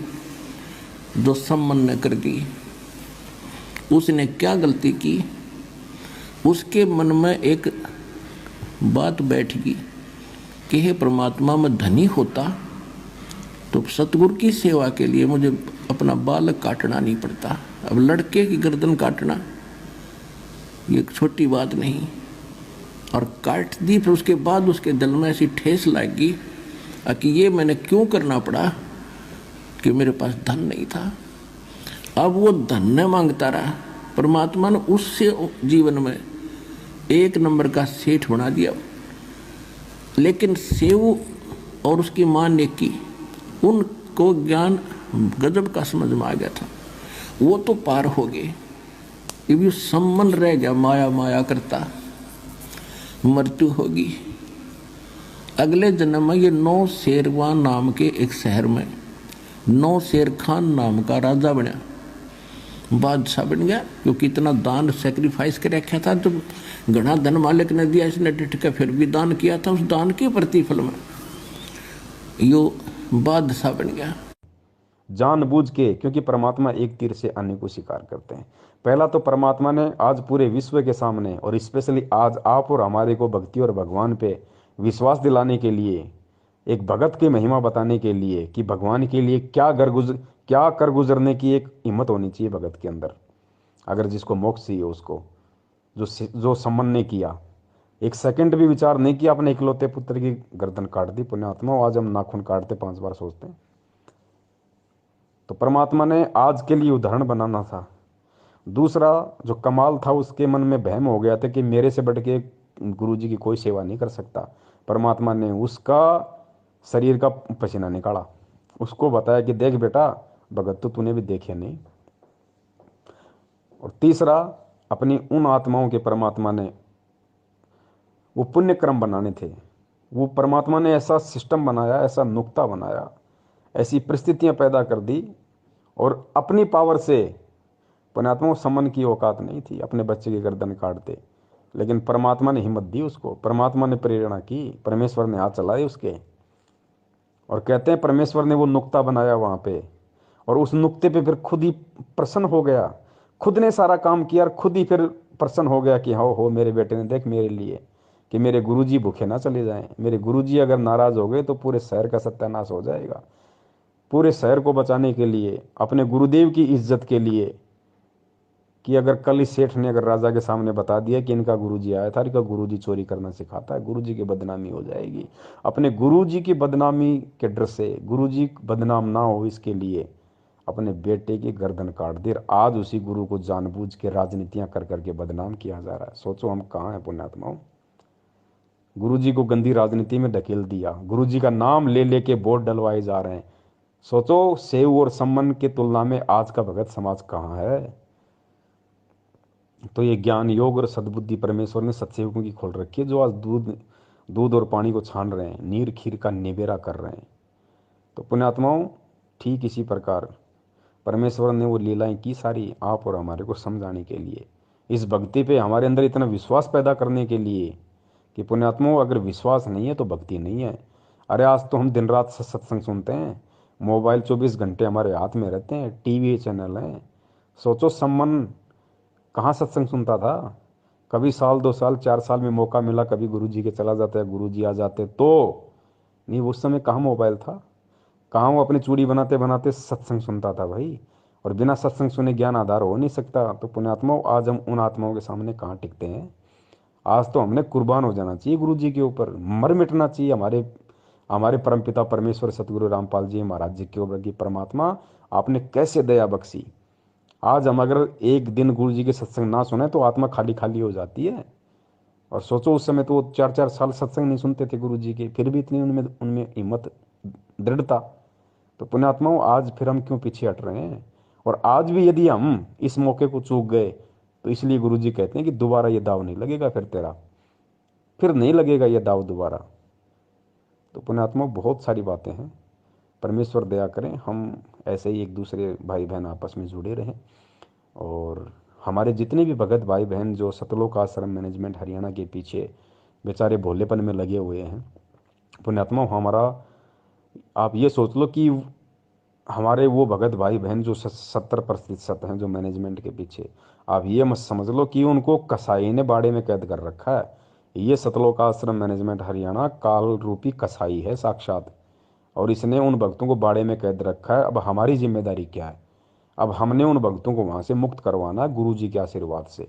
जो सम्मन ने कर दी। उसने क्या गलती की? उसके मन में एक बात बैठ गई कि हे परमात्मा, मैं धनी होता तो सतगुरु की सेवा के लिए मुझे अपना बालक काटना नहीं पड़ता। अब लड़के की गर्दन काटना ये छोटी बात नहीं। और काट दी, फिर उसके बाद उसके दिल में ऐसी ठेस लगी कि ये मैंने क्यों करना पड़ा, कि मेरे पास धन नहीं था। अब वो धन न मांगता रहा, परमात्मा ने उससे जीवन में 1 नंबर का सेठ बना दिया। लेकिन सेऊ और उसकी मां ने की, उनको ज्ञान गजब का समझ में आ गया था, वो तो पार हो गए। ये सम्मन रह गया, माया माया करता, मृत्यु होगी। अगले जन्म में ये नौशेरवान नाम के एक शहर में नौशेर खान नाम का राजा बना, बादशाह बन गया, क्योंकि इतना दान सेक्रीफाइस कर रखा था। जब घना धन मालिक ने दिया, इसने डिट के फिर भी दान किया था, उस दान के प्रतिफल में यो बादशाह बन गया। जानबूझ के, क्योंकि परमात्मा एक तीर से अन्य को शिकार करते हैं। पहला तो परमात्मा ने आज पूरे विश्व के सामने और स्पेशली आज आप और हमारे को भक्ति और भगवान पे विश्वास दिलाने के लिए, एक भगत की महिमा बताने के लिए कि भगवान के लिए क्या कर गुजरने की एक हिम्मत होनी चाहिए भगत के अंदर। अगर जिसको मोक्ष चाहिए उसको, जो सम्मन ने किया, एक सेकंड भी विचार नहीं किया, अपने इकलौते पुत्र की गर्दन काट दी। पुण्यात्मा, आज हम नाखून काटते 5 बार सोचते हैं। तो परमात्मा ने आज के लिए उदाहरण बनाना था। दूसरा जो कमाल था, उसके मन में वहम हो गया था कि मेरे से बढ़ के गुरु जी की कोई सेवा नहीं कर सकता। परमात्मा ने उसका शरीर का पसीना निकाला, उसको बताया कि देख बेटा, भगत तो तूने भी देखे नहीं। और तीसरा, अपनी उन आत्माओं के परमात्मा ने वो पुण्य क्रम बनाने थे। वो परमात्मा ने ऐसा सिस्टम बनाया, ऐसा नुक्ता बनाया, ऐसी परिस्थितियां पैदा कर दी, और अपनी पावर से पुण्यात्मा को सम्मन की औकात नहीं थी, अपने बच्चे की गर्दन काटते। लेकिन परमात्मा ने हिम्मत दी उसको, परमात्मा ने प्रेरणा की, परमेश्वर ने हाथ चलाए उसके। और कहते हैं परमेश्वर ने वो नुक्ता बनाया वहाँ पे, और उस नुक्ते पे फिर खुद ही प्रसन्न हो गया, खुद ने सारा काम किया और खुद ही फिर प्रसन्न हो गया कि हाँ हो मेरे बेटे ने देख मेरे लिए, कि मेरे गुरुजी भूखे ना चले जाएं। मेरे गुरुजी अगर नाराज हो गए तो पूरे शहर का सत्यानाश हो जाएगा। पूरे शहर को बचाने के लिए, अपने गुरुदेव की इज्जत के लिए, कि अगर कल इस सेठ ने अगर राजा के सामने बता दिया कि इनका गुरुजी आया था, इनका गुरुजी चोरी करना सिखाता है, गुरुजी की बदनामी हो जाएगी। अपने गुरुजी की बदनामी के डर से, गुरुजी बदनाम ना हो इसके लिए अपने बेटे की गर्दन काट दी। आज उसी गुरु को जानबूझ के राजनीतियां कर करके बदनाम किया जा रहा है। सोचो हम कहाँ हैं पुण्यात्माओं। गुरुजी को गंदी राजनीति में धकेल दिया, गुरुजी का नाम ले लेके वोट डलवाए जा रहे हैं। सोचो, सेव और सम्मान की तुलना में आज का भगत समाज कहाँ है। तो ये ज्ञान योग और सद्बुद्धि परमेश्वर ने सत्सेवकों की खोल रखी है, जो आज दूध दूध और पानी को छान रहे हैं, नीर खीर का निबेरा कर रहे हैं। तो पुण्यात्माओं, ठीक इसी प्रकार परमेश्वर ने वो लीलाएं की सारी आप और हमारे को समझाने के लिए, इस भक्ति पे हमारे अंदर इतना विश्वास पैदा करने के लिए कि पुण्यात्माओं, अगर विश्वास नहीं है तो भक्ति नहीं है। अरे आज तो हम दिन रात सत्संग सुनते हैं, मोबाइल 24 घंटे हमारे हाथ में रहते हैं, टीवी चैनल हैं। सोचो, सम्मान कहाँ सत्संग सुनता था। कभी साल 2 साल 4 साल में मौका मिला, कभी गुरुजी के चला जाता है, गुरुजी आ जाते तो नहीं। उस समय कहाँ मोबाइल था, कहाँ वो अपनी चूड़ी बनाते बनाते सत्संग सुनता था भाई। और बिना सत्संग सुने ज्ञान आधार हो नहीं सकता। तो पुण्यात्माओं, आज हम उन आत्माओं के सामने कहाँ टिकते हैं। आज तो हमने कुर्बान हो जाना चाहिए गुरु जी के ऊपर, मर मिटना चाहिए हमारे हमारे परमपिता परमेश्वर सतगुरु रामपाल जी महाराज जी के ऊपर की परमात्मा आपने कैसे दया बख्शी। आज हम अगर एक दिन गुरु जी के सत्संग ना सुने तो आत्मा खाली खाली हो जाती है। और सोचो, उस समय तो वो 4-4 साल सत्संग नहीं सुनते थे गुरु जी के, फिर भी इतनी उनमें उनमें हिम्मत, दृढ़ता। तो पुण्यात्माओं, आज फिर हम क्यों पीछे हट रहे हैं। और आज भी यदि हम इस मौके को चूक गए तो इसलिए गुरु जी कहते हैं कि दोबारा ये दाव नहीं लगेगा, फिर नहीं लगेगा ये दाव दोबारा। तो पुण्यात्मा, बहुत सारी बातें हैं। परमेश्वर दया करें, हम ऐसे ही एक दूसरे भाई बहन आपस में जुड़े रहें। और हमारे जितने भी भगत भाई बहन जो सतलोक आश्रम मैनेजमेंट हरियाणा के पीछे बेचारे भोलेपन में लगे हुए हैं, पुण्यात्मा हमारा, आप ये सोच लो कि हमारे वो भगत भाई बहन जो 70% हैं जो मैनेजमेंट के पीछे, आप ये मत समझ लो कि उनको कसाई ने बाड़े में कैद कर रखा है। ये सतलोक आश्रम मैनेजमेंट हरियाणा काल रूपी कसाई है साक्षात, और इसने उन भक्तों को बाड़े में कैद रखा है। अब हमारी जिम्मेदारी क्या है। अब हमने उन भक्तों को वहाँ से मुक्त करवाना है गुरु जी के आशीर्वाद से।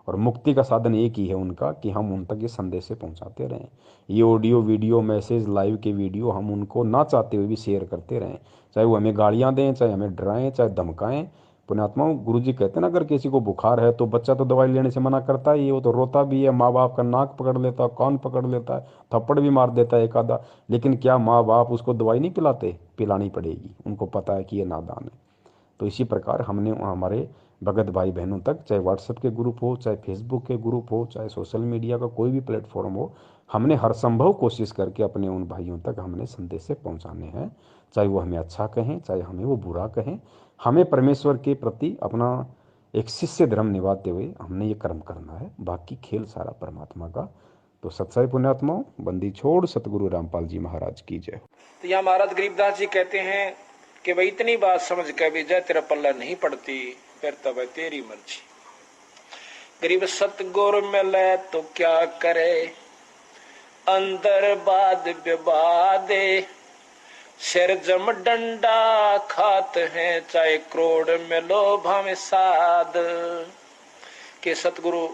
और मुक्ति का साधन एक ही है उनका, कि हम उन तक ये संदेश से पहुँचाते रहें। ये ऑडियो वीडियो मैसेज लाइव के वीडियो हम उनको ना चाहते हुए भी शेयर करते रहें, चाहे वो हमें गालियाँ दें, चाहे हमें डराएं, चाहे धमकाएं। पुण्यात्माओं, गुरु जी कहते हैं ना, अगर किसी को बुखार है तो बच्चा तो दवाई लेने से मना करता है, ये वो तो रोता भी है, माँ बाप का नाक पकड़ लेता है, कान पकड़ लेता है, थप्पड़ भी मार देता है एक आधा। लेकिन क्या माँ बाप उसको दवाई नहीं पिलाते? पिलानी पड़ेगी, उनको पता है कि ये नादान है। तो इसी प्रकार हमने हमारे भगत भाई बहनों तक, चाहे व्हाट्सएप के ग्रुप हो, चाहे फेसबुक के ग्रुप हो, चाहे सोशल मीडिया का कोई भी प्लेटफॉर्म हो, हमने हर संभव कोशिश करके अपने उन भाइयों तक हमने संदेश से पहुंचाने हैं। चाहे वो हमें अच्छा कहें, चाहे हमें वो बुरा कहें, हमें परमेश्वर के प्रति अपना एक शिष्य धर्म निभाते हुए हमने ये कर्म करना है। बाकी खेल सारा परमात्मा का। तो सत्साई पुण्यात्माओं, बंदी छोड़ सतगुरु रामपाल जी महाराज की जय। तो यहाँ महाराज गरीबदास जी कहते हैं कि भाई इतनी बात समझ के भी जय तेरा पल्ला नहीं पड़ती, फिर तब है तेरी मर्जी। गरीब सतगुरु मिले तो क्या करे, अंदर बाद विवादे, सिर जम डंडा खात हैं, चाहे करोड़ मिलो भावे साध। के सतगुरु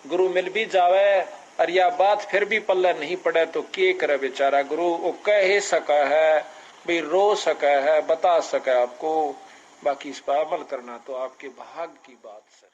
गुरु मिल भी जावे और या बात फिर भी पल्ला नहीं पड़े तो के करे बेचारा। गुरु वो कह ही सका है, भी रो सका है, बता सका आपको, बाकी इस पर अमल करना तो आपके भाग की बात है।